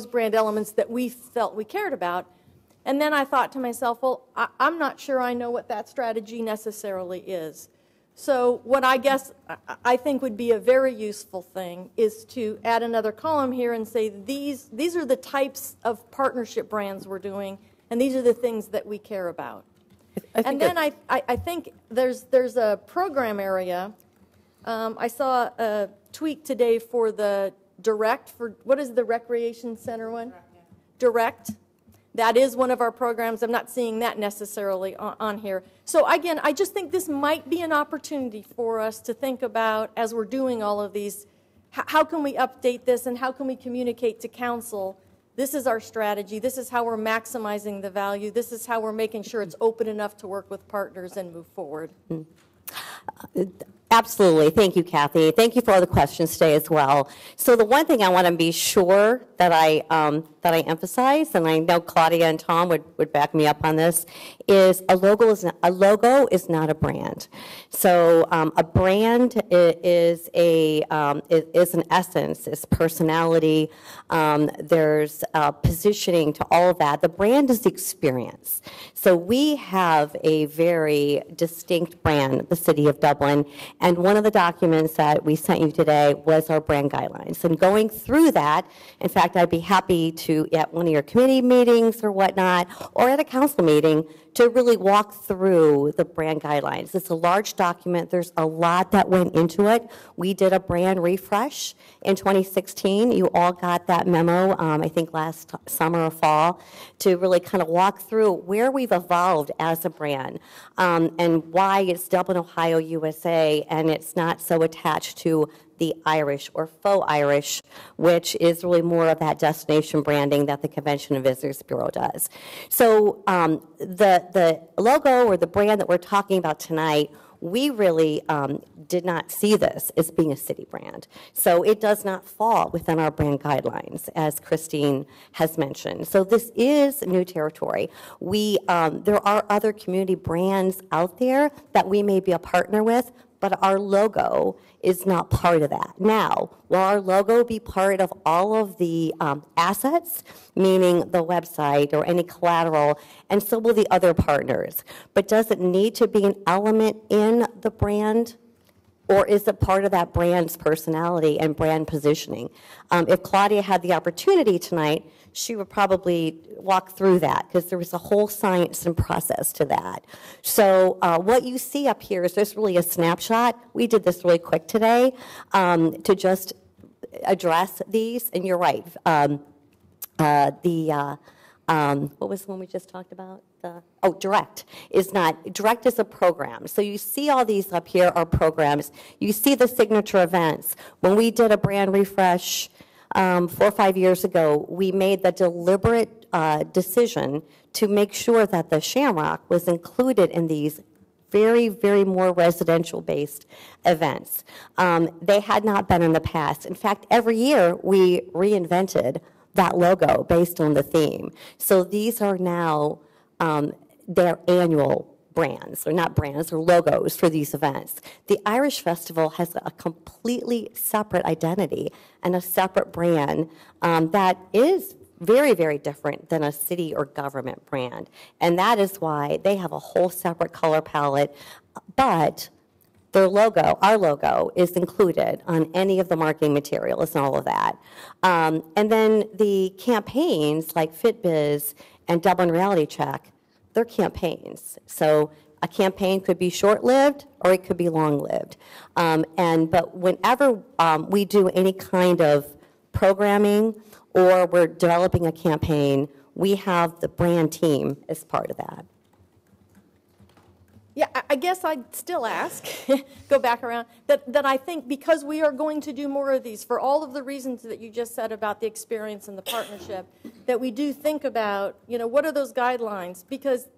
brand elements that we felt we cared about. And then I thought to myself, well, I'm not sure I know what that strategy necessarily is. So what I think would be a very useful thing is to add another column here and say these are the types of partnership brands we're doing, and these are the things that we care about. And then I think there's a program area. I saw a tweet today for the Direct, for what is the Recreation Center one? Direct. That is one of our programs. I'm not seeing that necessarily on here. So again, I just think this might be an opportunity for us to think about, as we're doing all of these, how can we update this and how can we communicate to council, this is our strategy, this is how we're maximizing the value, this is how we're making sure it's open enough to work with partners and move forward. Absolutely. Thank you, Kathy. Thank you for all the questions today as well. So the one thing I want to be sure that I emphasize, and I know Claudia and Tom would back me up on this, is a logo is not a brand. So a brand is an essence, is personality. There's positioning to all of that. The brand is the experience. So we have a very distinct brand, the City of Dublin. And one of the documents that we sent you today was our brand guidelines. And going through that, in fact, I'd be happy to at one of your committee meetings or whatnot, or at a council meeting, to really walk through the brand guidelines. It's a large document. There's a lot that went into it. We did a brand refresh in 2016. You all got that memo, I think last summer or fall, to really kind of walk through where we've evolved as a brand, and why it's Dublin, Ohio, USA, and it's not so attached to the Irish or faux Irish, which is really more of that destination branding that the Convention and Visitors Bureau does. So the logo or the brand that we're talking about tonight, we really did not see this as being a city brand. So it does not fall within our brand guidelines, as Christine has mentioned. So this is new territory. There are other community brands out there that we may be a partner with, but our logo is not part of that. Now, will our logo be part of all of the assets, meaning the website or any collateral, and so will the other partners? But does it need to be an element in the brand, or is it part of that brand's personality and brand positioning? If Claudia had the opportunity tonight, she would probably walk through that, because there was a whole science and process to that. So what you see up here is just really a snapshot. We did this really quick today to just address these, and you're right. What was the one we just talked about? Direct is not. Direct is a program. So you see all these up here are programs. You see the signature events. When we did a brand refresh 4 or 5 years ago, we made the deliberate decision to make sure that the Shamrock was included in these very, very more residential-based events. They had not been in the past. In fact, every year we reinvented that logo based on the theme. So these are now their annual brands, or not brands, or logos for these events. The Irish Festival has a completely separate identity and a separate brand that is very, very different than a city or government brand. And that is why they have a whole separate color palette, but their logo, our logo, is included on any of the marketing materials and all of that. And then the campaigns like FitBiz and Dublin Reality Check, they're campaigns. So a campaign could be short-lived or it could be long-lived. But whenever we do any kind of programming or we're developing a campaign, we have the brand team as part of that. Yeah, I guess I'd still ask, go back around, that I think because we are going to do more of these, for all of the reasons that you just said about the experience and the partnership, that we do think about, what are those guidelines? Because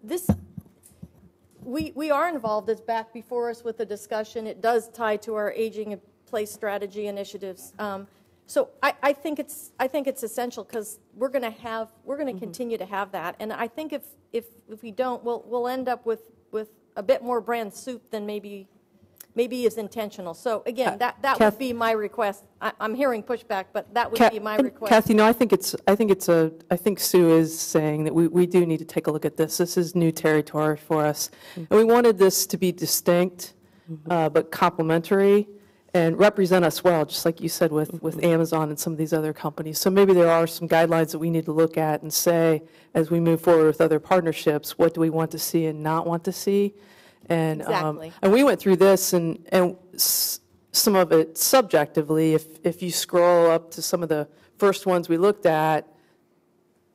we are involved, it's back before us with the discussion. It does tie to our aging in place strategy initiatives. So I think it's essential, because we're going to continue to have that. And I think if we don't, we'll end up with a bit more brand soup than maybe is intentional. So again, that would be my request. I'm hearing pushback, but that would be my request. Kathy, no, I think Sue is saying that we do need to take a look at this. This is new territory for us. And we wanted this to be distinct, but complementary and represent us well, just like you said with Amazon and some of these other companies. So maybe there are some guidelines that we need to look at and say, as we move forward with other partnerships, what do we want to see and not want to see? And, exactly. And we went through this, and some of it subjectively. If you scroll up to some of the first ones we looked at,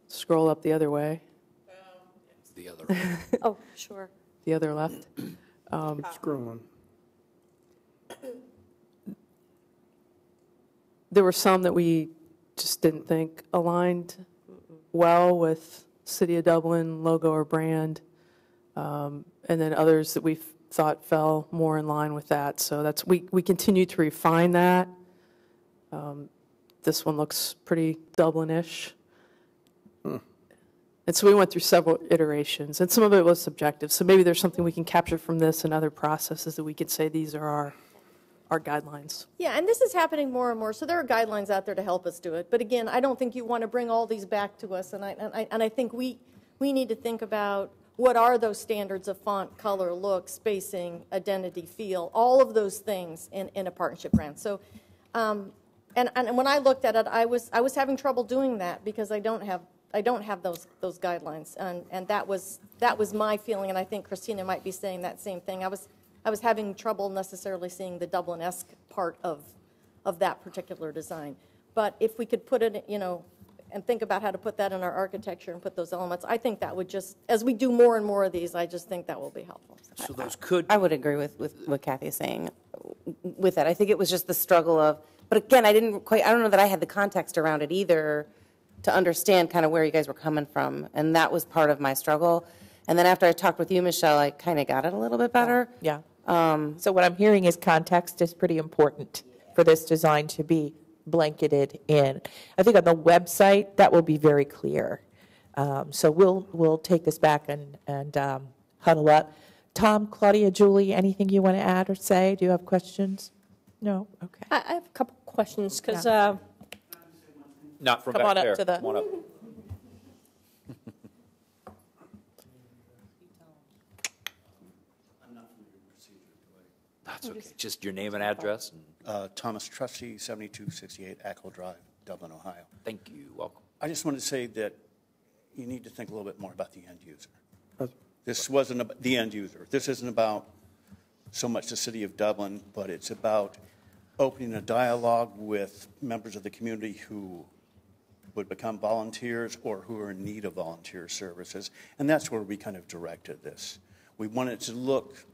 scroll up the other way. It's the other way. Oh, sure. The other left. Scrolling. There were some that we just didn't think aligned well with City of Dublin logo or brand, and then others that we thought fell more in line with that. So we continue to refine that. This one looks pretty Dublin-ish. And so we went through several iterations, and some of it was subjective. So maybe there's something we can capture from this and other processes that we could say these are our guidelines. Yeah, and this is happening more and more, so there are guidelines out there to help us do it. But again, I don't think you want to bring all these back to us, and I think we need to think about what are those standards of font, color, look, spacing, identity, feel, all of those things in a partnership brand. So, And when I looked at it, I was having trouble doing that because I don't have those guidelines, and that was my feeling, and I think Christina might be saying that same thing. I was having trouble necessarily seeing the Dublin-esque part of that particular design. But if we could put it, and think about how to put that in our architecture and put those elements, I think that would just, as we do more and more of these, I just think that will be helpful. So those could. I would agree with what Kathy is saying with that. I think it was just the struggle of, but again, I don't know that I had the context around it either to understand kind of where you guys were coming from. And that was part of my struggle. And then after I talked with you, Michelle, I kind of got it a little bit better. Yeah. So what I'm hearing is context is pretty important for this design to be blanketed in. I think on the website, that will be very clear. So we'll take this back and huddle up. Tom, Claudia, Julie, anything you want to add or say? Do you have questions? No? Okay. I have a couple questions because. Not from come back on there. Up to the. Come on up. That's okay. Just your name and address. Thomas Trustee, 7268 Ackle Drive, Dublin, Ohio. Thank you. Welcome. I just wanted to say that you need to think a little bit more about the end user. This wasn't about the end user. This isn't about so much the city of Dublin, but it's about opening a dialogue with members of the community who would become volunteers or who are in need of volunteer services. And that's where we kind of directed this. We wanted to look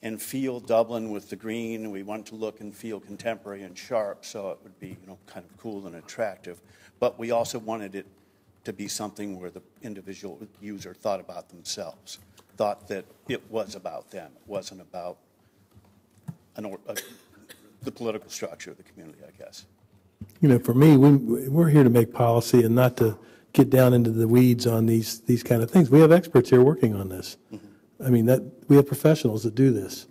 and feel Dublin with the green. We wanted to look and feel contemporary and sharp, so it would be kind of cool and attractive. But we also wanted it to be something where the individual user thought about themselves, thought that it was about them. It wasn't about the political structure of the community, I guess. For me, we're here to make policy and not to get down into the weeds on these kind of things. We have experts here working on this. I mean, we have professionals that do this.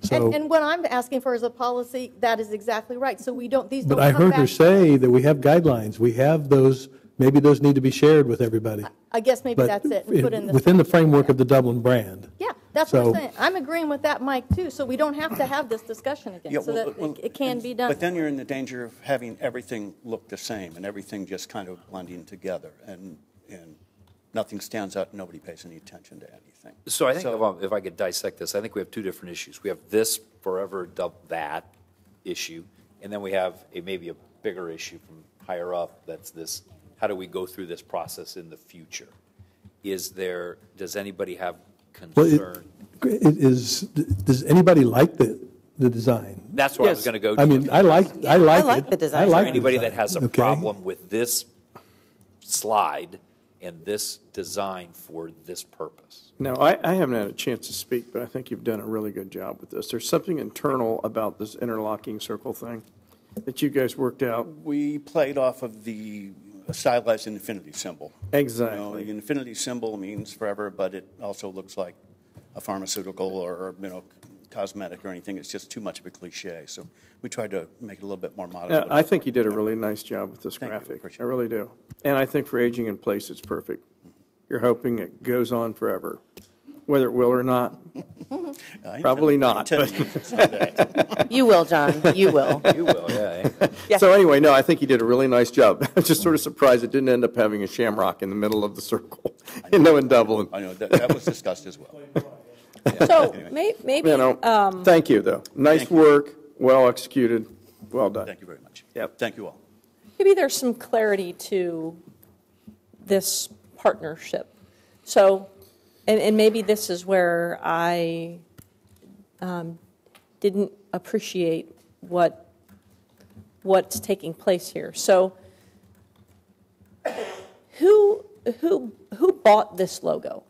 So, and what I'm asking for is a policy that is exactly right. So we don't, these don't but I come heard back. her say that we have guidelines. We have those. Maybe those need to be shared with everybody. I guess maybe But that's it. And put in this within the framework of the Dublin brand. Yeah, that's what I'm saying. I'm agreeing with that, Mike, too. So we don't have to have this discussion again. Yeah, so that it can be done. But then you're in the danger of having everything look the same and everything just kind of blending together, and nothing stands out. Nobody pays any attention to anything. So I think if I could dissect this, I think we have two different issues. We have this forever that issue, and then we have maybe a bigger issue from higher up. That's this. How do we go through this process in the future? Does anybody have concern? Does anybody like the design? That's where I was going to go to. I mean, I like the it. design. Is there anybody that has a problem with this slide and this design for this purpose? No, I haven't had a chance to speak, but I think you've done a really good job with this. There's something internal about this interlocking circle thing that you guys worked out. We played off of the stylized infinity symbol. Exactly. The infinity symbol means forever, but it also looks like a pharmaceutical or cosmetic or anything. It's just too much of a cliche. So we tried to make it a little bit more modern. Yeah, I think you did a really nice job with this graphic. I really do. And I think for aging in place, it's perfect. You're hoping it goes on forever, whether it will or not. Probably not. But you will, John. You will. You will, yeah. So anyway, no, I think you did a really nice job. I'm just sort of surprised it didn't end up having a shamrock in the middle of the circle, in Dublin. I know, that was discussed as well. So maybe. Thank you, though. Nice work, well executed, well done. Thank you very much. Yep. Thank you all. Maybe there's some clarity to this partnership. So, and maybe this is where I didn't appreciate what's taking place here. So, who bought this logo?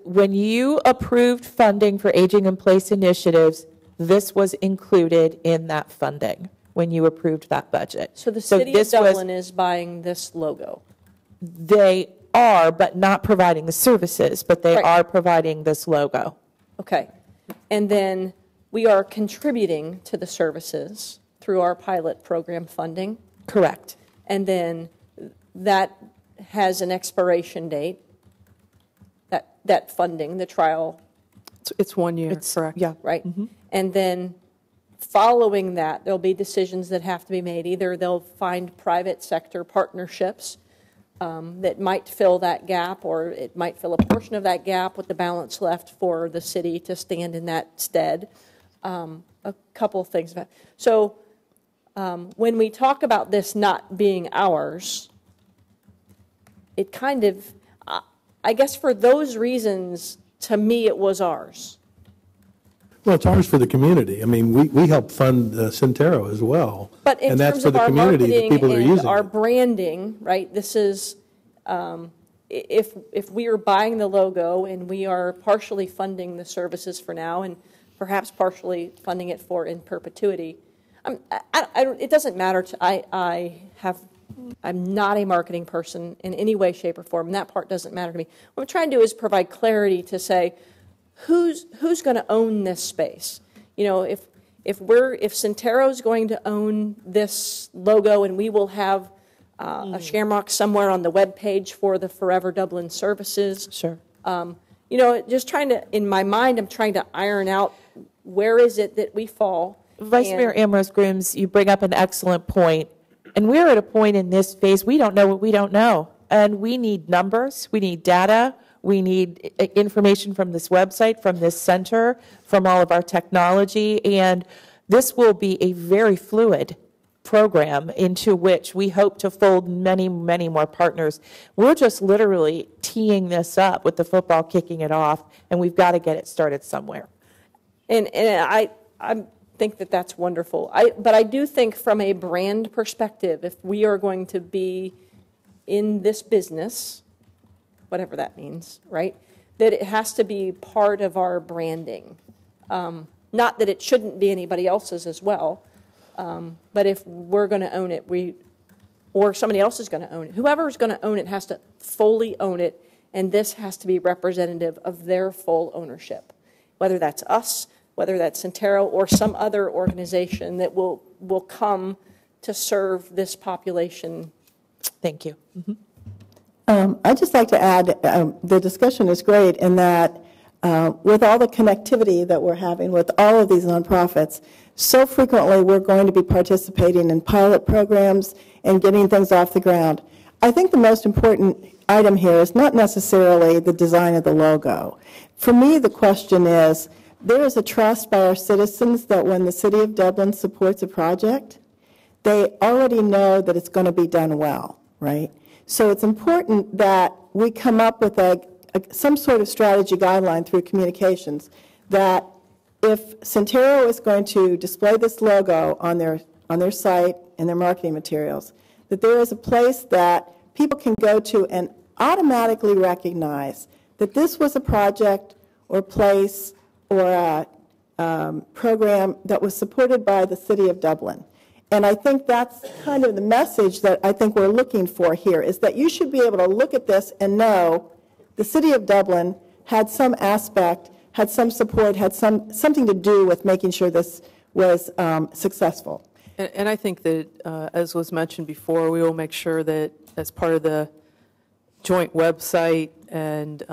When you approved funding for aging in place initiatives, this was included in that funding when you approved that budget. So the city of Dublin is buying this logo. They are, but not providing the services, but they are providing this logo. Okay. And then we are contributing to the services through our pilot program funding. Correct. And then that has an expiration date, that funding, the trial. It's 1 year, correct. Yeah. Right. Mm-hmm. And then following that, there'll be decisions that have to be made. Either they'll find private sector partnerships that might fill that gap, or it might fill a portion of that gap with the balance left for the city to stand in that stead. A couple of things. So when we talk about this not being ours, it kind of, I guess for those reasons, to me, it was ours. Well, it's ours for the community. I mean, we help fund Centero as well. But in and that's terms for of the our community, the marketing people that are and using our it. branding, right, this is, if we are buying the logo and we are partially funding the services for now and perhaps partially funding it for in perpetuity, it doesn't matter. I'm not a marketing person in any way, shape, or form, and that part doesn't matter to me. What I'm trying to do is provide clarity to say, who's going to own this space? You know, if Centero is going to own this logo, and we will have a shamrock somewhere on the web page for the Forever Dublin services. Sure. You know, just trying to, in my mind, I'm trying to iron out where is it that we fall. Vice Mayor Ambrose Grooms, you bring up an excellent point. And we're at a point in this phase, we don't know what we don't know. And we need numbers, we need data, we need information from this website, from this center, from all of our technology. And this will be a very fluid program into which we hope to fold many, many more partners. We're just literally teeing this up with the football kicking it off, and we've got to get it started somewhere. And I think that that's wonderful. But I do think from a brand perspective, if we are going to be in this business, whatever that means, right, that it has to be part of our branding. Not that it shouldn't be anybody else's as well, but if we're going to own it, or somebody else is going to own it, whoever's going to own it has to fully own it, and this has to be representative of their full ownership, whether that's us, whether that's Centero or some other organization that will come to serve this population. Thank you. I'd just like to add, the discussion is great in that with all the connectivity that we're having with all of these nonprofits, so frequently we're going to be participating in pilot programs and getting things off the ground. I think the most important item here is not necessarily the design of the logo. For me, the question is, there is a trust by our citizens that when the City of Dublin supports a project, they already know that it's going to be done well, right? So it's important that we come up with some sort of strategy guideline through communications that if Centero is going to display this logo on their site and their marketing materials, that there is a place that people can go to and automatically recognize that this was a project or place or a program that was supported by the City of Dublin. And I think that's kind of the message that I think we're looking for here, is that you should be able to look at this and know the City of Dublin had some aspect, had some support, had something to do with making sure this was successful. And I think that, as was mentioned before, we will make sure that as part of the joint website and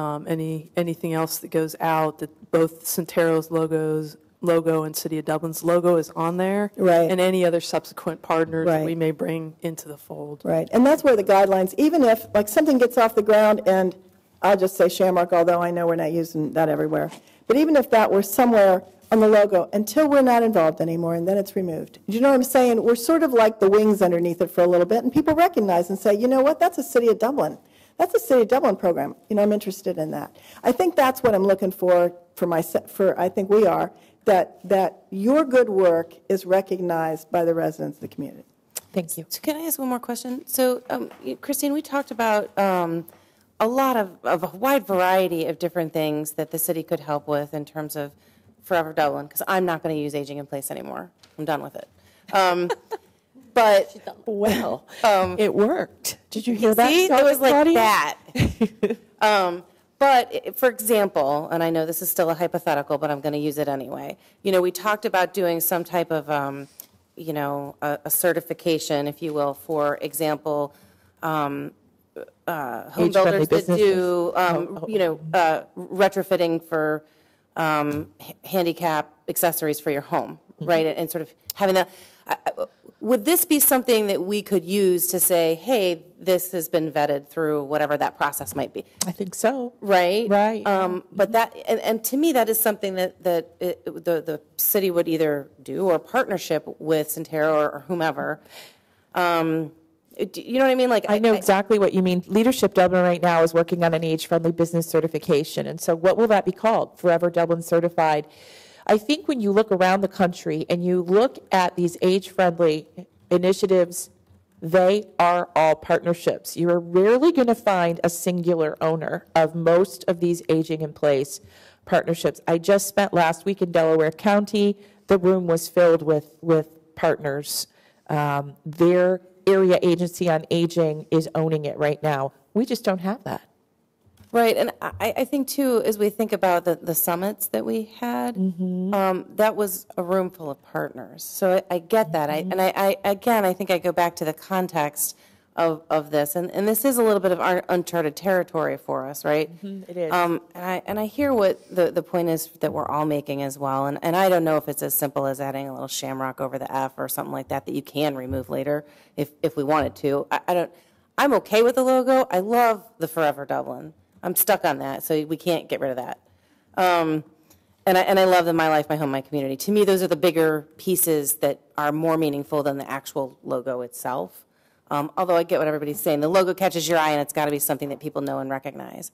anything else that goes out, that both Centero's logo and City of Dublin's logo is on there, right, and any other subsequent partners that we may bring into the fold. Right, and that's where the guidelines, even if like something gets off the ground, and I'll just say Shamrock, although I know we're not using that everywhere, but even if that were somewhere on the logo, until we're not involved anymore, and then it's removed. Do you know what I'm saying? We're sort of like the wings underneath it for a little bit, and people recognize and say, you know what, that's a City of Dublin. That's a City of Dublin program. You know, I'm interested in that. I think that's what I'm looking for I think we are, that your good work is recognized by the residents of the community. Thank you. So can I ask one more question? So, Christine, we talked about a lot of a wide variety of different things that the city could help with in terms of Forever Dublin, because I'm not going to use Aging in Place anymore. I'm done with it. But well, it worked. Did you hear that? See, it was like Claudia? that. But for example, and I know this is still a hypothetical, but I'm going to use it anyway. You know, we talked about doing some type of, you know, a certification, if you will, for example, home builders that do, you know, retrofitting for handicap accessories for your home, right? And sort of having that. Would this be something that we could use to say, hey, this has been vetted through whatever that process might be? I think so. Right? Right. But that, and to me, that is something that the city would either do or partnership with Centero or whomever. You know what I mean? Like I know exactly what you mean. Leadership Dublin right now is working on an age-friendly business certification. And so what will that be called? Forever Dublin Certified. I think when you look around the country and you look at these age-friendly initiatives, they are all partnerships. You are rarely going to find a singular owner of most of these aging in place partnerships. I just spent last week in Delaware County. The room was filled with partners. Their area agency on aging is owning it right now. We just don't have that. Right, and I think too, as we think about the summits that we had, that was a room full of partners. So I get that. I think I go back to the context of this, and this is a little bit of uncharted territory for us, right? It is. And I hear what the point is that we're all making as well, and I don't know if it's as simple as adding a little shamrock over the F or something like that you can remove later if we wanted to. I'm okay with the logo. I love the Forever Dublin. I'm stuck on that, so we can't get rid of that. And I love the My Life, My Home, My Community. To me, those are the bigger pieces that are more meaningful than the actual logo itself. Although I get what everybody's saying. The logo catches your eye, and it's got to be something that people know and recognize.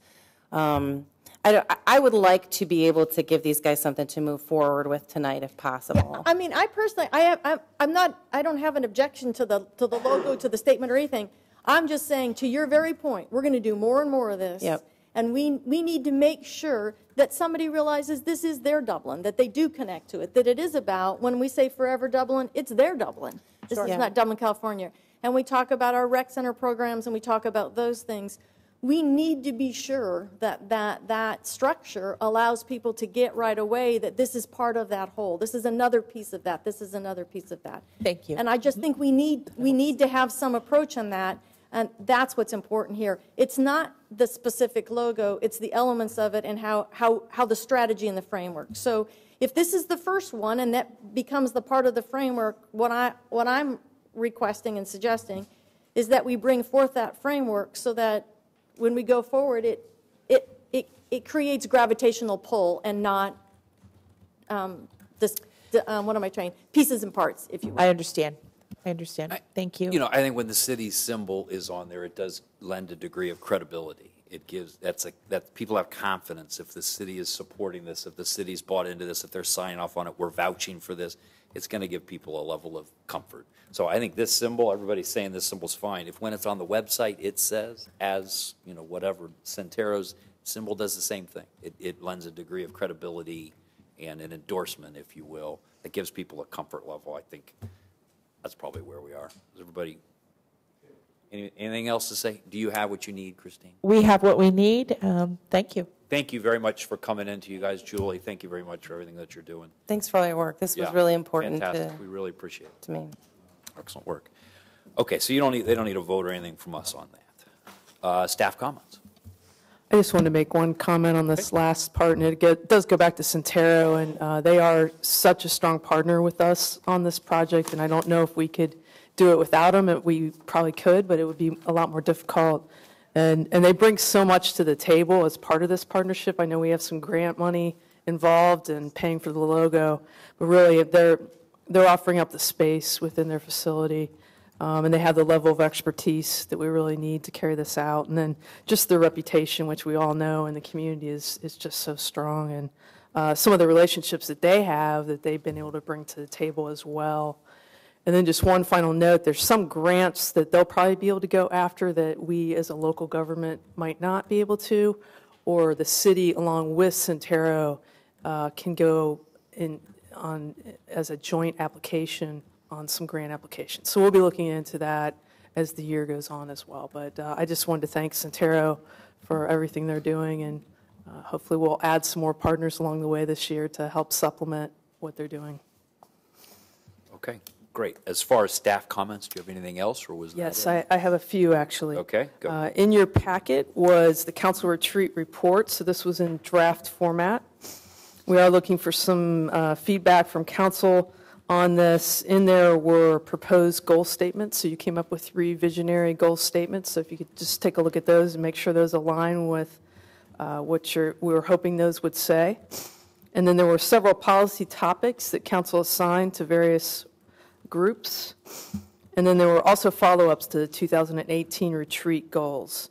I would like to be able to give these guys something to move forward with tonight, if possible. Yeah, I mean, I personally, I don't have an objection to the logo, to the statement or anything. I'm just saying, to your very point, we're going to do more and more of this. Yep. And we need to make sure that somebody realizes this is their Dublin, that they do connect to it, that it is about, when we say Forever Dublin, it's their Dublin. This is not Dublin, California. And we talk about our rec center programs and we talk about those things. We need to be sure that structure allows people to get right away that this is part of that whole. This is another piece of that. This is another piece of that. Thank you. And I just think we need to have some approach on that. And that's what's important here. It's not the specific logo, it's the elements of it and how the strategy and the framework. So if this is the first one and that becomes the part of the framework, what I'm requesting and suggesting is that we bring forth that framework so that when we go forward, it creates gravitational pull and not pieces and parts, if you will. I understand. Thank you. You know, I think when the city's symbol is on there, it does lend a degree of credibility. It gives that people have confidence if the city is supporting this, if the city's bought into this, if they're signing off on it, we're vouching for this. It's going to give people a level of comfort. So I think this symbol, everybody's saying this symbol's fine. If when it's on the website, it says as whatever Centero's symbol does the same thing. It lends a degree of credibility and an endorsement, if you will, that gives people a comfort level. I think that's probably where we are. Is everybody, anything else to say? Do you have what you need, Christine? We have what we need. Thank you. Thank you very much for coming in to you guys. Julie, thank you very much for everything that you're doing. Thanks for all your work. This was really important. Fantastic. We really appreciate it. To me. Excellent work. Okay, so they don't need a vote or anything from us on that. Staff comments. I just wanted to make one comment on this last part, and it does go back to Centero, and they are such a strong partner with us on this project, and I don't know if we could do it without them. We probably could, but it would be a lot more difficult. And they bring so much to the table as part of this partnership. I know we have some grant money involved and paying for the logo, but really they're offering up the space within their facility. And they have the level of expertise that we really need to carry this out. And then just their reputation, which we all know in the community is just so strong. And some of the relationships that they have that they've been able to bring to the table as well. And then just one final note, there's some grants that they'll probably be able to go after that we as a local government might not be able to, or the city along with Centero can go on as a joint application on some grant applications. So we'll be looking into that as the year goes on as well. But I just wanted to thank Centero for everything they're doing, and hopefully we'll add some more partners along the way this year to help supplement what they're doing. Okay, great. As far as staff comments, do you have anything else, or was that Yes, it? I have a few actually. Okay, go. In your packet was the council retreat report, so this was in draft format. We are looking for some feedback from council on this. In there were proposed goal statements, so you came up with 3 visionary goal statements. So if you could just take a look at those and make sure those align with what we were hoping those would say. And then there were several policy topics that council assigned to various groups. And then there were also follow-ups to the 2018 retreat goals.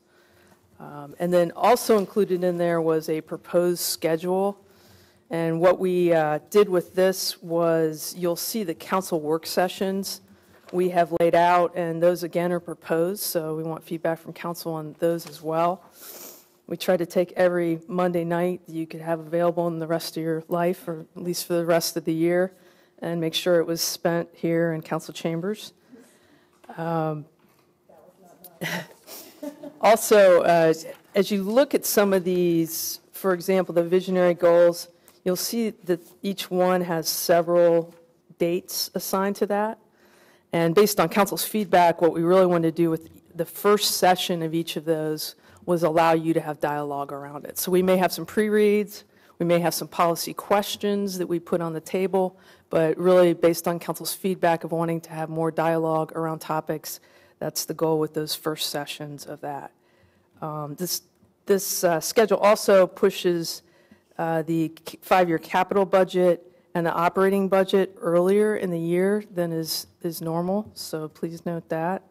And then also included in there was a proposed schedule. And what we did with this was, you'll see the council work sessions we have laid out, and those again are proposed, so we want feedback from council on those as well. We try to take every Monday night that you could have available in the rest of your life, or at least for the rest of the year, and make sure it was spent here in council chambers. Also, as you look at some of these, for example, the visionary goals, you'll see that each one has several dates assigned to that. And based on council's feedback, what we really wanted to do with the first session of each of those was allow you to have dialogue around it. So we may have some pre-reads, we may have some policy questions that we put on the table, but really based on council's feedback of wanting to have more dialogue around topics, that's the goal with those first sessions of that. This schedule also pushes the 5-year capital budget and the operating budget earlier in the year than is normal, so please note that.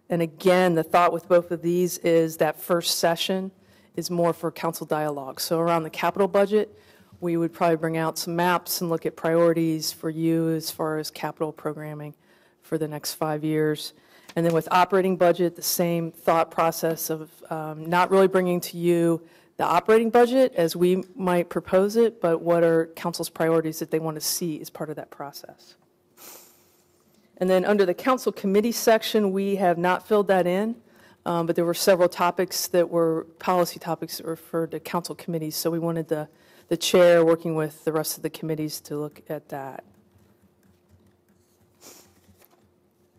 And again, the thought with both of these is that first session is more for council dialogue. So around the capital budget, we would probably bring out some maps and look at priorities for you as far as capital programming for the next 5 years. And then with operating budget, the same thought process of not really bringing to you the operating budget as we might propose it, but what are council's priorities that they want to see as part of that process. And then under the council committee section, we have not filled that in, but there were several topics that were policy topics that referred to council committees, so we wanted the chair working with the rest of the committees to look at that.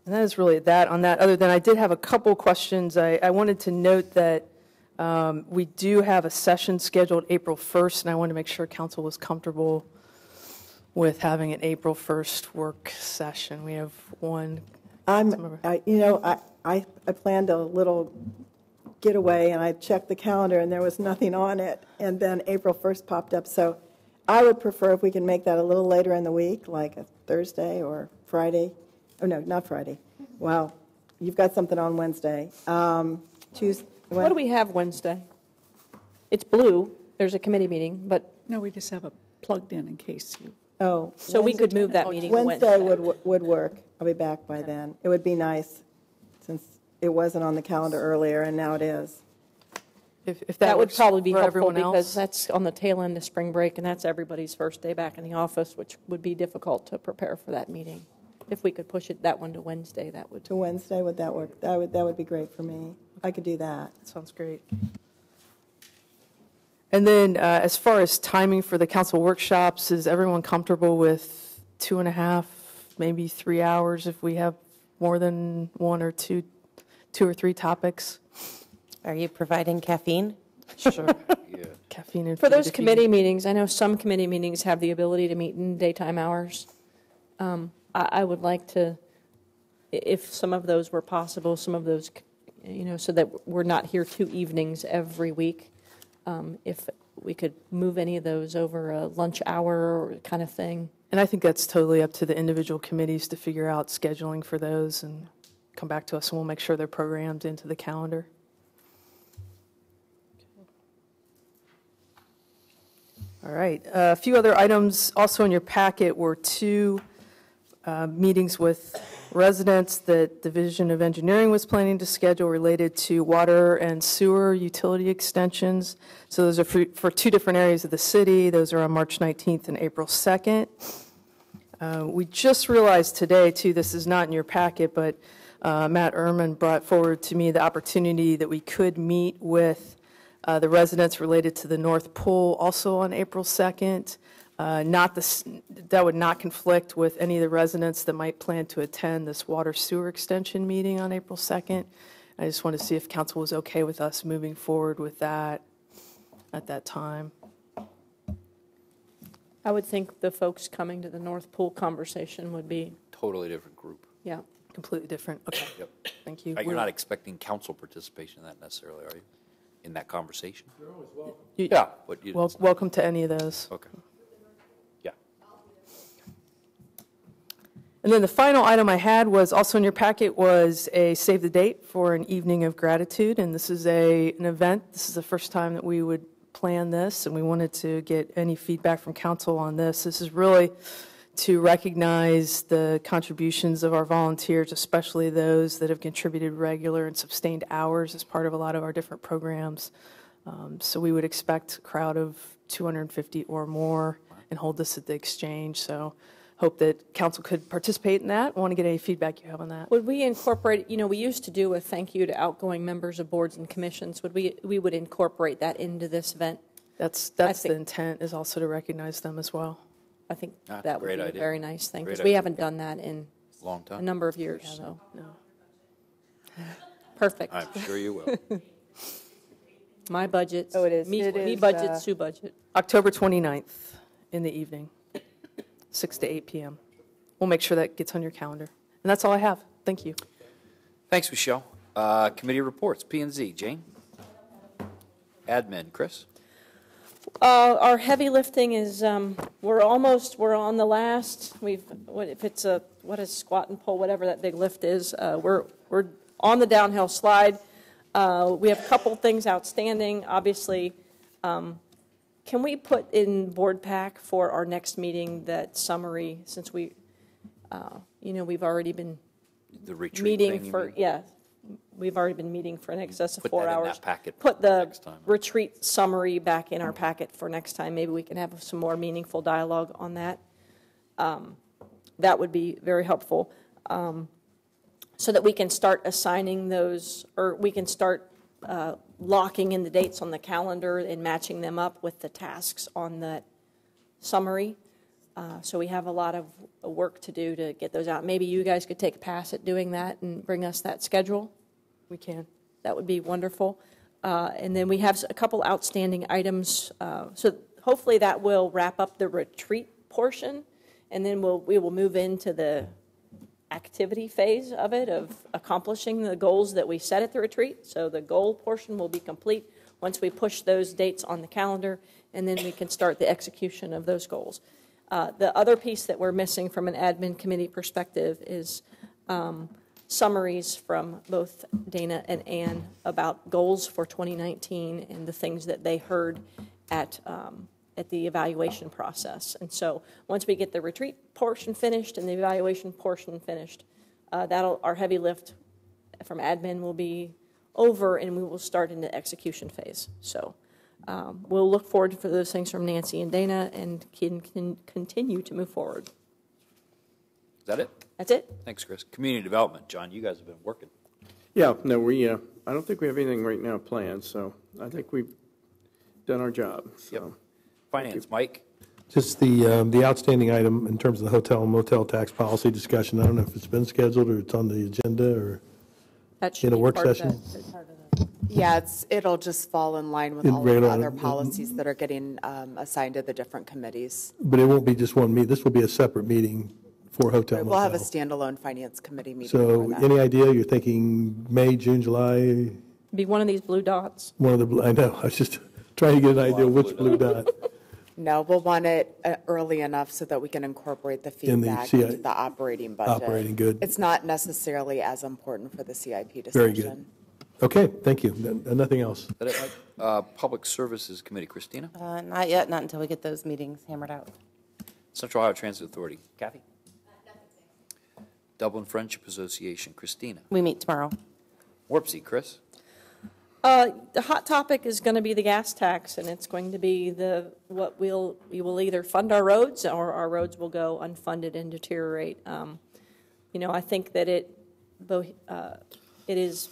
And that is really that on that. Other than I did have a couple questions. I wanted to note that we do have a session scheduled April 1st, and I wanted to make sure council was comfortable with having an April 1st work session. We have one. I planned a little getaway, and I checked the calendar, and there was nothing on it, and then April 1st popped up. So I would prefer if we can make that a little later in the week, like a Thursday or Friday. Oh, no, not Friday. Wow. You've got something on Wednesday. Tuesday. What do we have Wednesday? It's blue. There's a committee meeting, but. No, we just have it plugged in case you. Oh. So we could move that meeting to Wednesday would work. I'll be back by then. It would be nice since it wasn't on the calendar earlier and now it is. If that would probably be helpful everyone else. because that's on the tail end of spring break and that's everybody's first day back in the office, which would be difficult to prepare for that meeting. If we could push that one to Wednesday, that would. To Wednesday, would that work? That would be great for me. I could do that. Sounds great. And then as far as timing for the council workshops, is everyone comfortable with 2.5, maybe 3 hours if we have more than one or two or three topics? Are you providing caffeine? Sure. Yeah. Caffeine and for those committee meetings, I know some committee meetings have the ability to meet in daytime hours. I would like to, if some of those were possible, some of those, so that we're not here 2 evenings every week. If we could move any of those over a lunch hour kind of thing. And I think that's totally up to the individual committees to figure out scheduling for those and come back to us, and we'll make sure they're programmed into the calendar. All right. A few other items also in your packet were 2 meetings with residents that Division of Engineering was planning to schedule related to water and sewer utility extensions. So those are for 2 different areas of the city. Those are on March 19th and April 2nd. We just realized today, too, this is not in your packet, but Matt Ehrman brought forward to me the opportunity that we could meet with the residents related to the North Pool also on April 2nd. That would not conflict with any of the residents that might plan to attend this water sewer extension meeting on April 2nd. I just want to see if council was okay with us moving forward with that at that time. I would think the folks coming to the North Pool conversation would be, Totally different group. yeah. Completely different. Okay. Yep. Thank you. You're not expecting council participation in that necessarily, are you? In that conversation? You're always welcome. Yeah. But you, Welcome to any of those. okay. Yeah. And then the final item I had was also in your packet was a save the date for an evening of gratitude. And this is an event. This is the first time that we would plan this, and we wanted to get any feedback from council on this. This is really to recognize the contributions of our volunteers, especially those that have contributed regular and sustained hours as part of a lot of our different programs. So we would expect a crowd of 250 or more and hold this at the Exchange. So hope that council could participate in that. I want to get any feedback you have on that. Would we incorporate, we used to do a thank you to outgoing members of boards and commissions. We would incorporate that into this event? That's the intent, is also to recognize them as well. I think that would be a very nice thing, because Great we idea. haven't done that in Long time. a number of years. So. Perfect. I'm sure you will. My budget. Oh, it is. Me budget, Sue budget. October 29th in the evening, 6 to 8 p.m. We'll make sure that gets on your calendar. And that's all I have. Thank you. Thanks, Michelle. Committee reports, P&Z, Jane? Admin, Chris? Our heavy lifting is, we're on the last, if it's what is squat and pull, whatever that big lift is, we're on the downhill slide. We have a couple things outstanding, obviously. Can we put in board pack for our next meeting that summary, since we've already been The retreat meeting thing, for, we've already been meeting for an excess of Put 4 that in hours. that packet Put the next time. retreat summary back in our packet for next time. Maybe we can have some more meaningful dialogue on that. That would be very helpful, so that we can start assigning those, or we can start locking in the dates on the calendar and matching them up with the tasks on that summary. So we have a lot of work to do to get those out. Maybe you guys could take a pass at doing that and bring us that schedule. We can. That would be wonderful. And then we have a couple outstanding items. So hopefully that will wrap up the retreat portion, and then we will move into the activity phase of it, of accomplishing the goals that we set at the retreat. So the goal portion will be complete once we push those dates on the calendar, and then we can start the execution of those goals. The other piece that we're missing from an admin committee perspective is summaries from both Dana and Ann about goals for 2019 and the things that they heard at the evaluation process. And so once we get the retreat portion finished and the evaluation portion finished, our heavy lift from admin will be over, and we will start in the execution phase. So we'll look forward for those things from Nancy and Dana, and can continue to move forward. Is that it? That's it. Thanks, Chris. Community development, John, you guys have been working. Yeah, no, I don't think we have anything right now planned, so I think we've done our job. So. Yep. Finance, Mike? Just the outstanding item in terms of the hotel and motel tax policy discussion. I don't know if it's been scheduled or it's on the agenda or in a work session. Yeah, it'll just fall in line with all of the other policies that are getting assigned to the different committees. But it won't be just one meeting. This will be a separate meeting for hotel motel. We'll have a standalone finance committee meeting. So any idea? You're thinking May, June, July? Be one of these blue dots. I know. I was just trying to get an idea of which blue dot. No, we'll want it early enough so that we can incorporate the feedback into the operating budget. Operating, good. It's not necessarily as important for the CIP discussion. Very good. Okay, thank you. Nothing else. Is that it, Mike? Public Services Committee, Christina? Not yet, not until we get those meetings hammered out. Central Ohio Transit Authority, Kathy? Dublin Friendship Association, Christina? We meet tomorrow. Warpsy, Chris? The hot topic is going to be the gas tax, and it's going to be we will either fund our roads, or our roads will go unfunded and deteriorate. I think that it is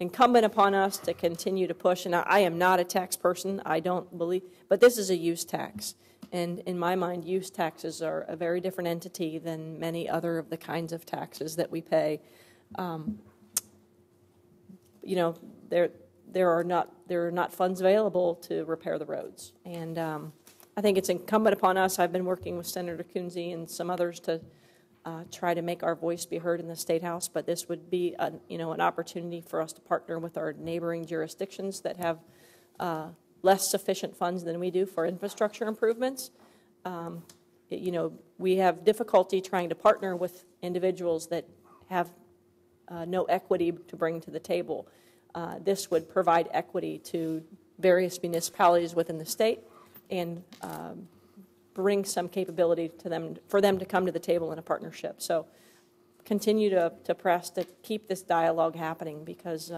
incumbent upon us to continue to push, and I am not a tax person, I don't believe, but this is a use tax. And in my mind, use taxes are a very different entity than many other of the kinds of taxes that we pay. There are not funds available to repair the roads, and I think it's incumbent upon us. I've been working with Senator Coonsey and some others to try to make our voice be heard in the State House, but this would be an opportunity for us to partner with our neighboring jurisdictions that have less sufficient funds than we do for infrastructure improvements. We have difficulty trying to partner with individuals that have no equity to bring to the table. This would provide equity to various municipalities within the state and bring some capability to them for them to come to the table in a partnership. So continue to press to keep this dialogue happening because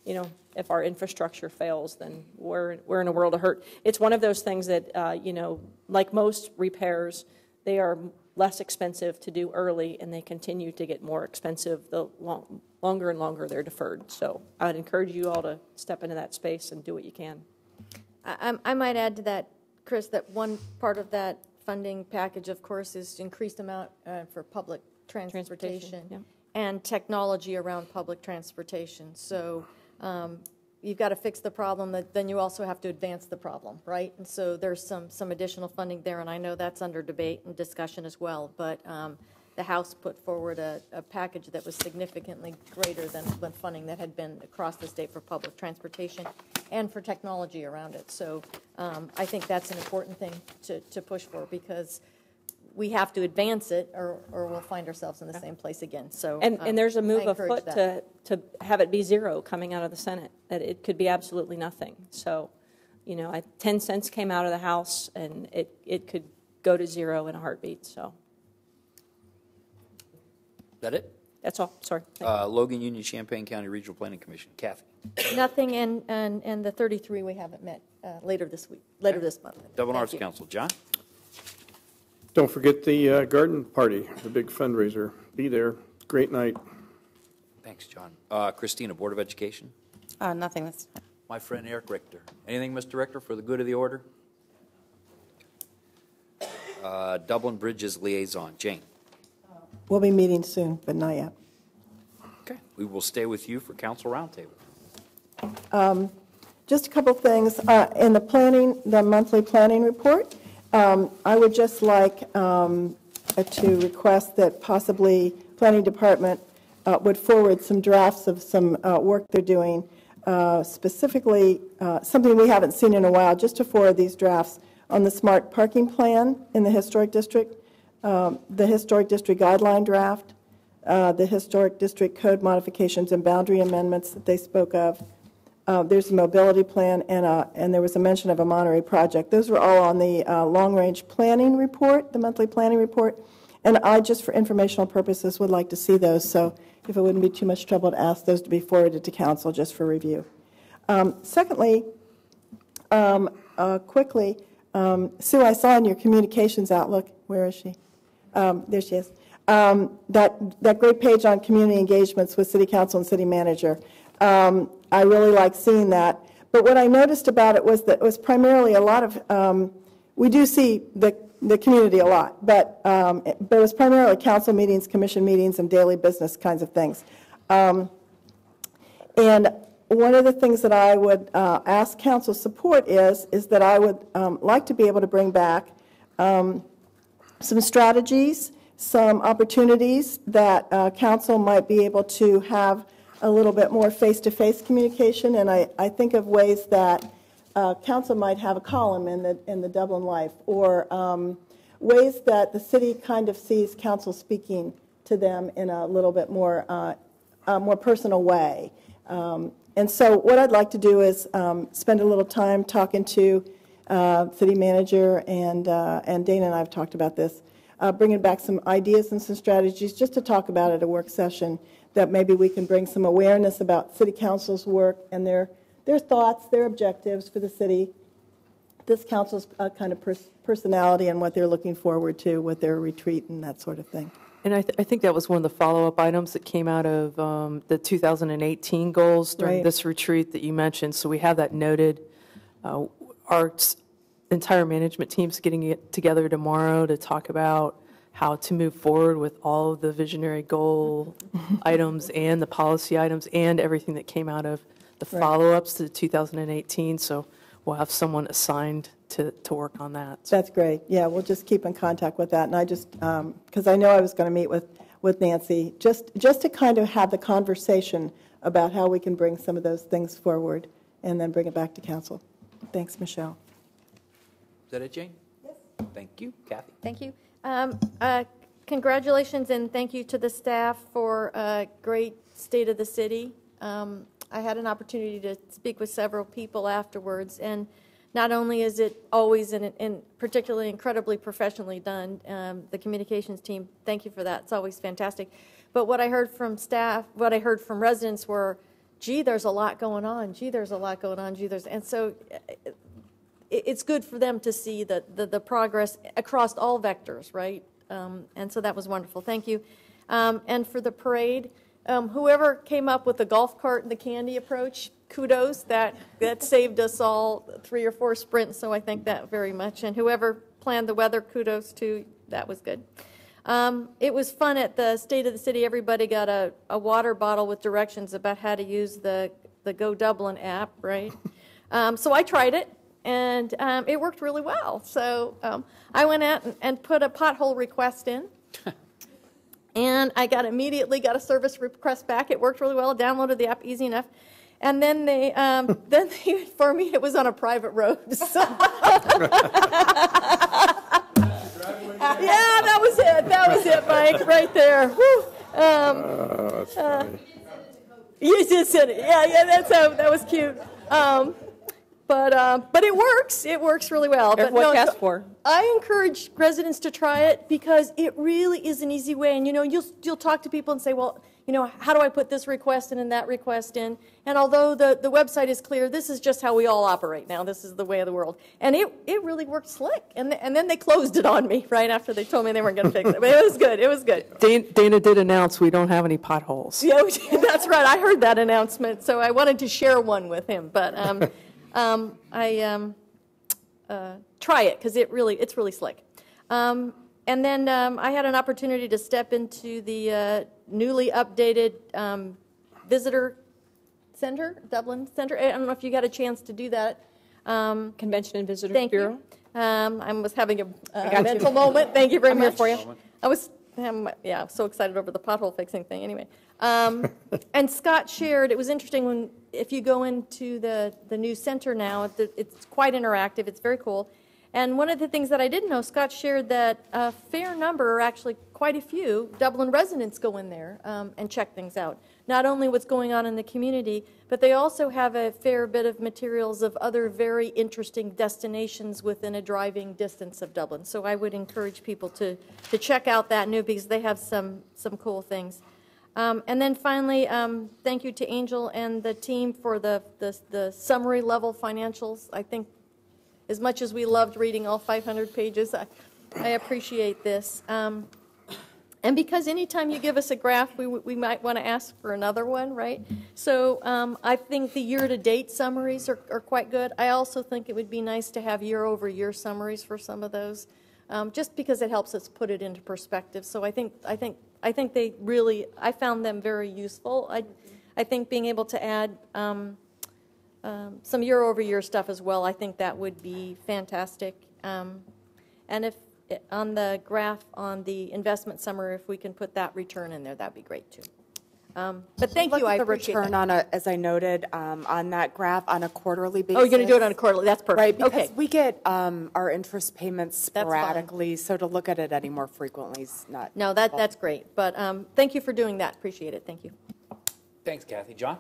if our infrastructure fails, then we're in a world of hurt. It's one of those things that like most repairs, they are less expensive to do early, and they continue to get more expensive the longer and longer they're deferred. So I would encourage you all to step into that space and do what you can. I might add to that, Chris, that one part of that funding package, of course, is increased amount for public transportation and technology around public transportation. So you've got to fix the problem, then you also have to advance the problem, right? And so there's some additional funding there, and I know that's under debate and discussion as well. But the House put forward a package that was significantly greater than funding that had been across the state for public transportation and for technology around it. So I think that's an important thing to push for because we have to advance it or we'll find ourselves in the same place again. So and there's a move afoot to have it be zero coming out of the Senate, that it could be absolutely nothing. So 10 cents came out of the House and it could go to zero in a heartbeat. So that it? That's all. Sorry. Logan Union Champaign County Regional Planning Commission. Kathy. Nothing, and the 33 we haven't met later this month. Dublin Arts Council. John? Don't forget the garden party, the big fundraiser. Be there. Great night. Thanks, John. Christina, Board of Education? Nothing this time. My friend Eric Richter. Anything, Mr. Richter, for the good of the order? Dublin Bridges Liaison. Jane? We'll be meeting soon, but not yet. Okay. We will stay with you for Council Roundtable. Just a couple things. In the monthly planning report, I would just like to request that possibly Planning Department would forward some drafts of some work they're doing, specifically something we haven't seen in a while, just to forward these drafts on the smart parking plan in the Historic District, the Historic District Guideline draft, the Historic District Code modifications and boundary amendments that they spoke of. There's a mobility plan, and there was a mention of a Monterey project. Those were all on the long-range planning report, the monthly planning report, and I, just for informational purposes, would like to see those, so if it wouldn't be too much trouble to ask those to be forwarded to council just for review. Secondly, quickly, Sue, I saw in your communications outlook, where is she? There she is. That great page on community engagements with city council and city manager. I really like seeing that. But what I noticed about it was that it was primarily a lot of, we do see the community a lot, but it was primarily council meetings, commission meetings, and daily business kinds of things. And one of the things that I would ask council support is that I would like to be able to bring back some strategies, some opportunities that council might be able to have a little bit more face-to-face communication, and I think of ways that council might have a column in the Dublin Life, or ways that the city kind of sees council speaking to them in a little bit more personal way. And so what I'd like to do is spend a little time talking to city manager, and Dana and I have talked about this, bringing back some ideas and some strategies just to talk about at a work session, that maybe we can bring some awareness about city council's work and their thoughts, their objectives for the city, this council's kind of personality and what they're looking forward to with their retreat and that sort of thing. And I think that was one of the follow-up items that came out of the 2018 goals during this retreat that you mentioned. So we have that noted. Our entire management team's getting together tomorrow to talk about how to move forward with all of the visionary goal items and the policy items and everything that came out of the follow-ups to 2018. So we'll have someone assigned to work on that. That's great. Yeah, we'll just keep in contact with that. And I just, because I know I was going to meet with Nancy, just to kind of have the conversation about how we can bring some of those things forward and then bring it back to council. Thanks, Michelle. Is that it, Jane? Yes. Thank you. Kathy? Thank you. Congratulations and thank you to the staff for a great state of the city. I had an opportunity to speak with several people afterwards, and not only is it always particularly incredibly professionally done, the communications team, thank you for that. It's always fantastic. But what I heard from staff, what I heard from residents were, gee, there's a lot going on. Gee, there's a lot going on. Gee, there's, and so it's good for them to see the progress across all vectors, right? And so that was wonderful. Thank you. And for the parade, whoever came up with the golf cart and the candy approach, kudos. That saved us all 3 or 4 sprints, so I thank that very much. And whoever planned the weather, kudos to. That was good. It was fun at the State of the City. Everybody got a water bottle with directions about how to use the Go Dublin app, right? So I tried it, and it worked really well. So I went out and put a pothole request in. And I immediately got a service request back. It worked really well. Downloaded the app, easy enough. And then they informed me it was on a private road. So yeah, that was it. That was it, Mike, right there. Woo. That's funny. You just said it. Yeah, that was cute. But it works. It works really well. But what asked for? I encourage residents to try it because it really is an easy way. And you'll talk to people and say, well, how do I put this request in and that request in? And although the website is clear, this is just how we all operate now. This is the way of the world. And it really worked slick. And then they closed it on me right after they told me they weren't going to fix it. But it was good. It was good. Dana did announce we don't have any potholes. Yeah, that's right. I heard that announcement, so I wanted to share one with him. But try it because it's really slick. And then I had an opportunity to step into the newly updated visitor center, Dublin Center. I don't know if you got a chance to do that. Convention and Visitor Bureau. I was having a mental moment. Thank you very much. For you. I was so excited over the pothole fixing thing. Anyway, and Scott shared. It was interesting if you go into the new center now. It's quite interactive. It's very cool. And one of the things that I didn't know, Scott shared that a fair number, actually quite a few, Dublin residents go in there and check things out. Not only what's going on in the community, but they also have a fair bit of materials of other very interesting destinations within a driving distance of Dublin. So I would encourage people to check out that new because they have some cool things. And then finally, thank you to Angel and the team for the summary level financials. I think as much as we loved reading all 500 pages, I appreciate this. And because anytime you give us a graph, we might want to ask for another one, right? So I think the year-to-date summaries are quite good. I also think it would be nice to have year-over-year summaries for some of those, just because it helps us put it into perspective. So I think they really, I found them very useful. I think being able to add some year-over-year stuff as well, I think that would be fantastic. And if on the graph on the investment summary, if we can put that return in there, that'd be great too. But thank you. I appreciate the return that. as I noted on that graph on a quarterly basis. Oh, you're going to do it on a quarterly. That's perfect. Right, because okay. we get our interest payments sporadically, so to look at it any more frequently is not. No, that's great. But thank you for doing that. Appreciate it. Thank you. Thanks, Kathy. John?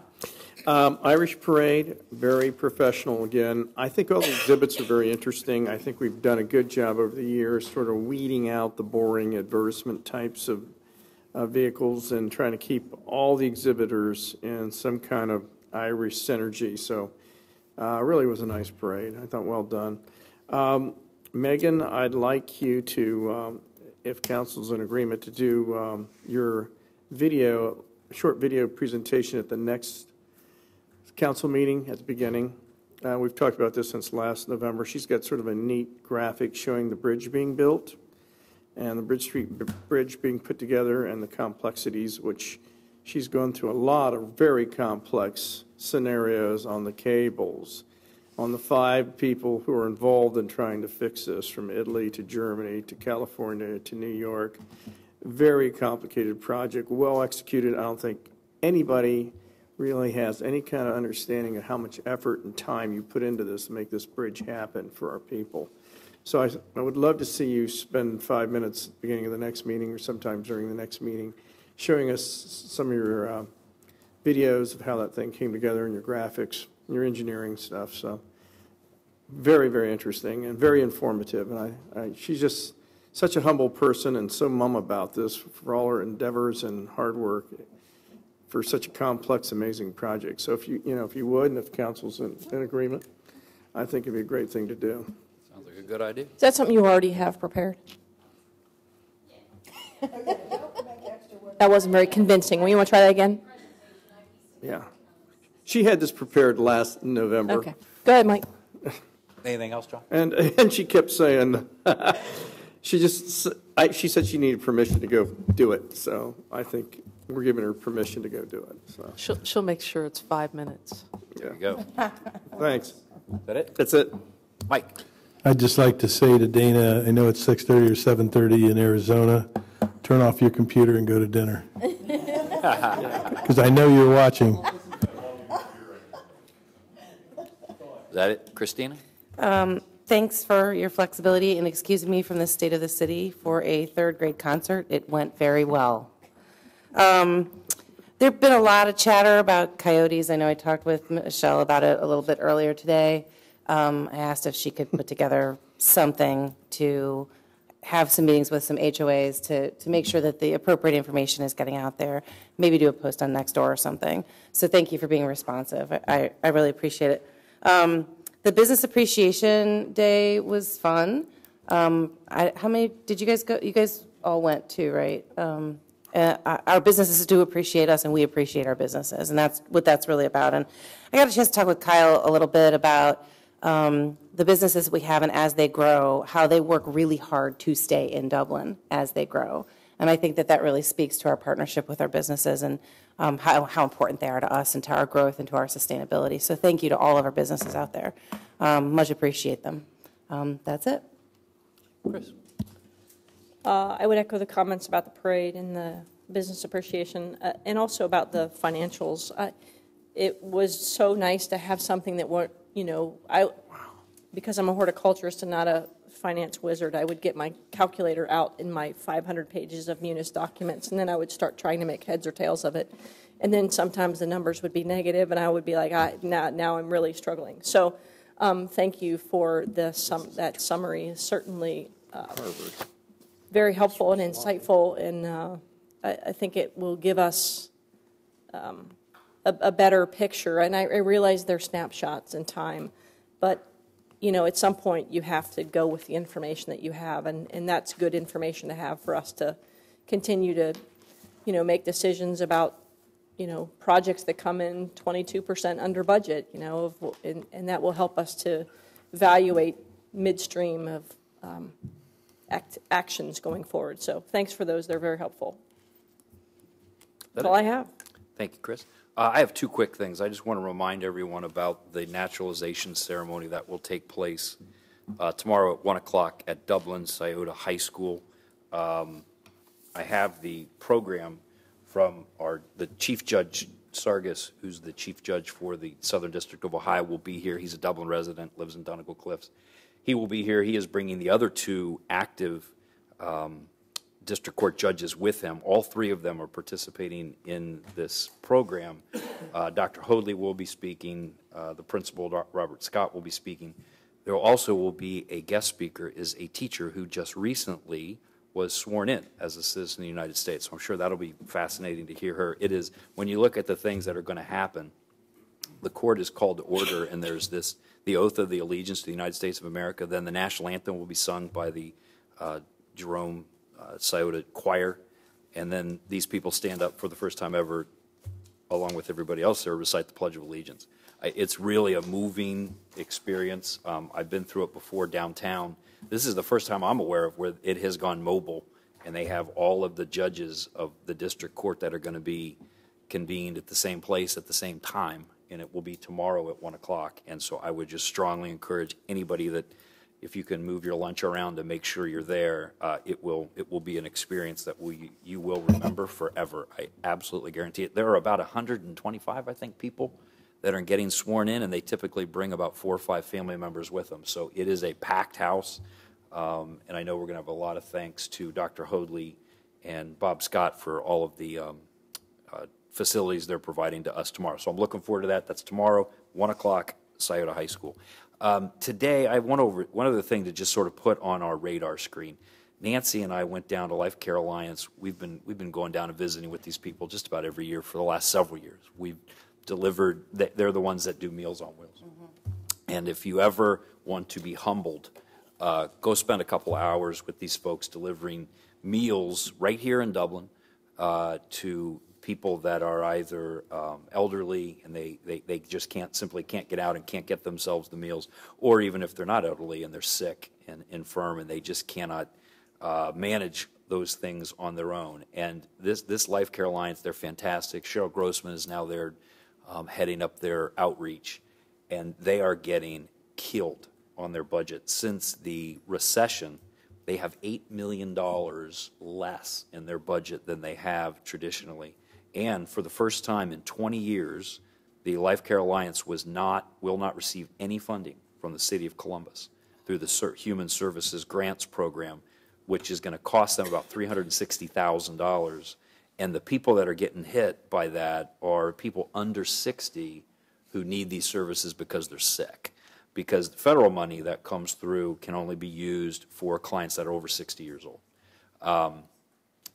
Irish Parade, very professional again. I think all the exhibits are very interesting. I think we've done a good job over the years sort of weeding out the boring advertisement types of vehicles and trying to keep all the exhibitors in some kind of Irish synergy. So it really was a nice parade. I thought well done. Megan, I'd like you to, if council's in agreement, to do your short video presentation at the next council meeting at the beginning. We've talked about this since last November. She's got sort of a neat graphic showing the bridge being built and the bridge being put together and the complexities, which she's gone through a lot of very complex scenarios on the cables on the 5 people who are involved in trying to fix this, from Italy to Germany to California to New York. Very complicated project, well executed. I don't think anybody really has any kind of understanding of how much effort and time you put into this to make this bridge happen for our people. So I would love to see you spend 5 minutes at the beginning of the next meeting or sometime during the next meeting showing us some of your videos of how that thing came together and your graphics, and your engineering stuff. So very, very interesting and very informative. And she's just such a humble person and so mum about this for all her endeavors and hard work for such a complex, amazing project. So if you would, and if council's in agreement, I think it'd be a great thing to do. Sounds like a good idea. Is that something you already have prepared? That wasn't very convincing. You want to try that again? Yeah. She had this prepared last November. Okay. Go ahead, Mike. Anything else, John? And she kept saying, she said she needed permission to go do it. So I think we're giving her permission to go do it. So. She'll make sure it's 5 minutes. There you go. Thanks. Is that it? That's it. Mike. I'd just like to say to Dana, I know it's 6:30 or 7:30 in Arizona. Turn off your computer and go to dinner. Because I know you're watching. Is that it, Christina? Thanks for your flexibility and excusing me from the state of the city for a 3rd grade concert. It went very well. There've been a lot of chatter about coyotes. I know I talked with Michelle about it a little bit earlier today. I asked if she could put together something to have some meetings with some HOAs to make sure that the appropriate information is getting out there. Maybe do a post on Nextdoor or something. So thank you for being responsive. I really appreciate it. The Business Appreciation Day was fun. How many did you guys go? You guys all went too, right? Our businesses do appreciate us, and we appreciate our businesses, and that's what that's really about. And I got a chance to talk with Kyle a little bit about the businesses we have, and as they grow, how they work really hard to stay in Dublin as they grow. And I think that that really speaks to our partnership with our businesses and how important they are to us and to our growth and to our sustainability. So thank you to all of our businesses out there. Much appreciate them. That's it. Chris. I would echo the comments about the parade and the business appreciation, and also about the financials. It was so nice to have something that weren't, because I'm a horticulturist and not a finance wizard, I would get my calculator out in my 500 pages of Munis documents, and then I would start trying to make heads or tails of it. And then sometimes the numbers would be negative, and I would be like, now I'm really struggling. So thank you for that summary. Certainly very helpful and insightful, and I think it will give us a better picture. And I realize they're snapshots in time, but at some point you have to go with the information that you have, and that's good information to have for us to continue to, make decisions about, projects that come in 22% under budget, and that will help us to evaluate midstream of actions going forward. So thanks for those. They're very helpful. That's all I have. Thank you, Chris. I have 2 quick things. I just want to remind everyone about the naturalization ceremony that will take place tomorrow at 1 o'clock at Dublin Scioto High School. I have the program from the Chief Judge Sargis, who's the Chief Judge for the Southern District of Ohio, will be here. He's a Dublin resident, lives in Donegal Cliffs. He will be here. He is bringing the other 2 active district court judges with him. All 3 of them are participating in this program. Dr. Hoadley will be speaking. The principal, Robert Scott, will be speaking. There also will be a guest speaker, is a teacher who just recently was sworn in as a citizen of the United States. So I'm sure that'll be fascinating to hear her. It is, when you look at the things that are going to happen, the court is called to order, and there's the oath of the allegiance to the United States of America. Then the national anthem will be sung by the Jerome Scioto Choir, and then these people stand up for the first time ever, along with everybody else there, recite the Pledge of Allegiance. It's really a moving experience. I've been through it before downtown. This is the first time I'm aware of where it has gone mobile, and they have all of the judges of the district court that are going to be convened at the same place at the same time. and it will be tomorrow at 1 o'clock. And so I would just strongly encourage anybody that, if you can move your lunch around to make sure you're there, it will be an experience that you will remember forever. I absolutely guarantee it. There are about 125, I think, people that are getting sworn in, and they typically bring about 4 or 5 family members with them. So it is a packed house, and I know we're going to have a lot of thanks to Dr. Hoadley and Bob Scott for all of the facilities they're providing to us tomorrow. So I'm looking forward to that. That's tomorrow, 1 o'clock, Scioto High School. Today, I went over one other thing to just sort of put on our radar screen. Nancy and I went down to Life Care Alliance. We've been going down and visiting with these people just about every year for the last several years. We've delivered. They're the ones that do Meals on Wheels. And if you ever want to be humbled, go spend a couple hours with these folks delivering meals right here in Dublin to people that are either elderly and they just simply can't get out and can't get themselves the meals, or even if they're not elderly and they're sick and infirm and they just cannot manage those things on their own. And this Life Care Alliance, they're fantastic. Cheryl Grossman is now there heading up their outreach, and they are getting killed on their budget. Since the recession, they have $8 million less in their budget than they have traditionally. And for the first time in 20 years, the Life Care Alliance will not receive any funding from the City of Columbus through the Human Services Grants Program, which is going to cost them about $360,000. And the people that are getting hit by that are people under 60 who need these services because they're sick. Because the federal money that comes through can only be used for clients that are over 60 years old.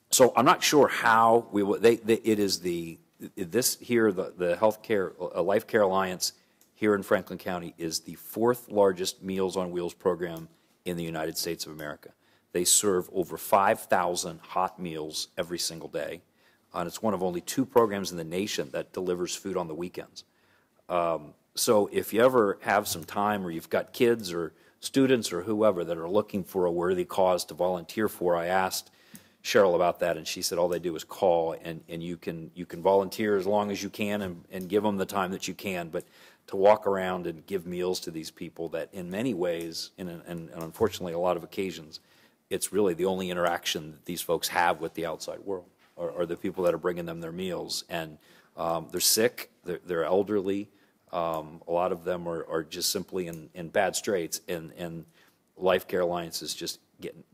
So I'm not sure how we will. It is the healthcare Life Care Alliance here in Franklin County is the 4th largest Meals on Wheels program in the United States of America. They serve over 5,000 hot meals every single day, and it's one of only 2 programs in the nation that delivers food on the weekends. So if you ever have some time, or you've got kids or students or whoever that are looking for a worthy cause to volunteer for, I asked Cheryl about that, and she said all they do is call, and you can volunteer as long as you can and give them the time that you can, but to walk around and give meals to these people that in many ways, and unfortunately a lot of occasions, it's really the only interaction that these folks have with the outside world, or the people that are bringing them their meals. And they're sick, they're elderly, a lot of them are just simply in bad straits, and Life Care Alliance is just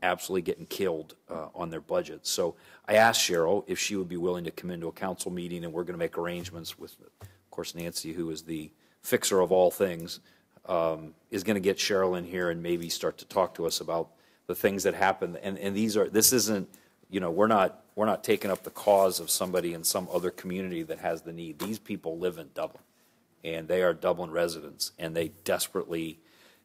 absolutely getting killed on their budget. So I asked Cheryl if she would be willing to come into a council meeting, and we're going to make arrangements with, of course, Nancy, who is the fixer of all things, is going to get Cheryl in here and maybe start to talk to us about the things that happen. And this isn't, we're not taking up the cause of somebody in some other community that has the need. These people live in Dublin, and they are Dublin residents, and they desperately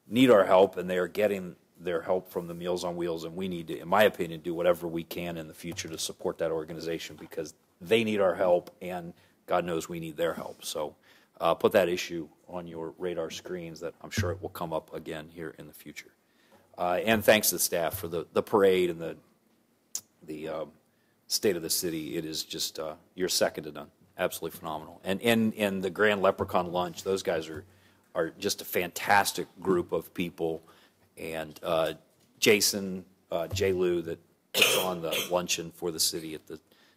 need our help, and they are getting their help from the Meals on Wheels, and we need to, in my opinion, do whatever we can in the future to support that organization, because they need our help, and God knows we need their help. So put that issue on your radar screens, that I'm sure it will come up again here in the future. And thanks to the staff for the parade and the state of the city. It is just, you're second to none. Absolutely phenomenal. And the Grand Leprechaun Lunch, those guys are just a fantastic group of people. And Jason, J. Lou, that puts on the luncheon for the city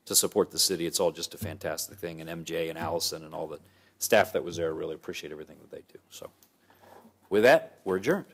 to support the city. It's all just a fantastic thing. And MJ and Allison and all the staff that was there really appreciate everything that they do. So with that, we're adjourned.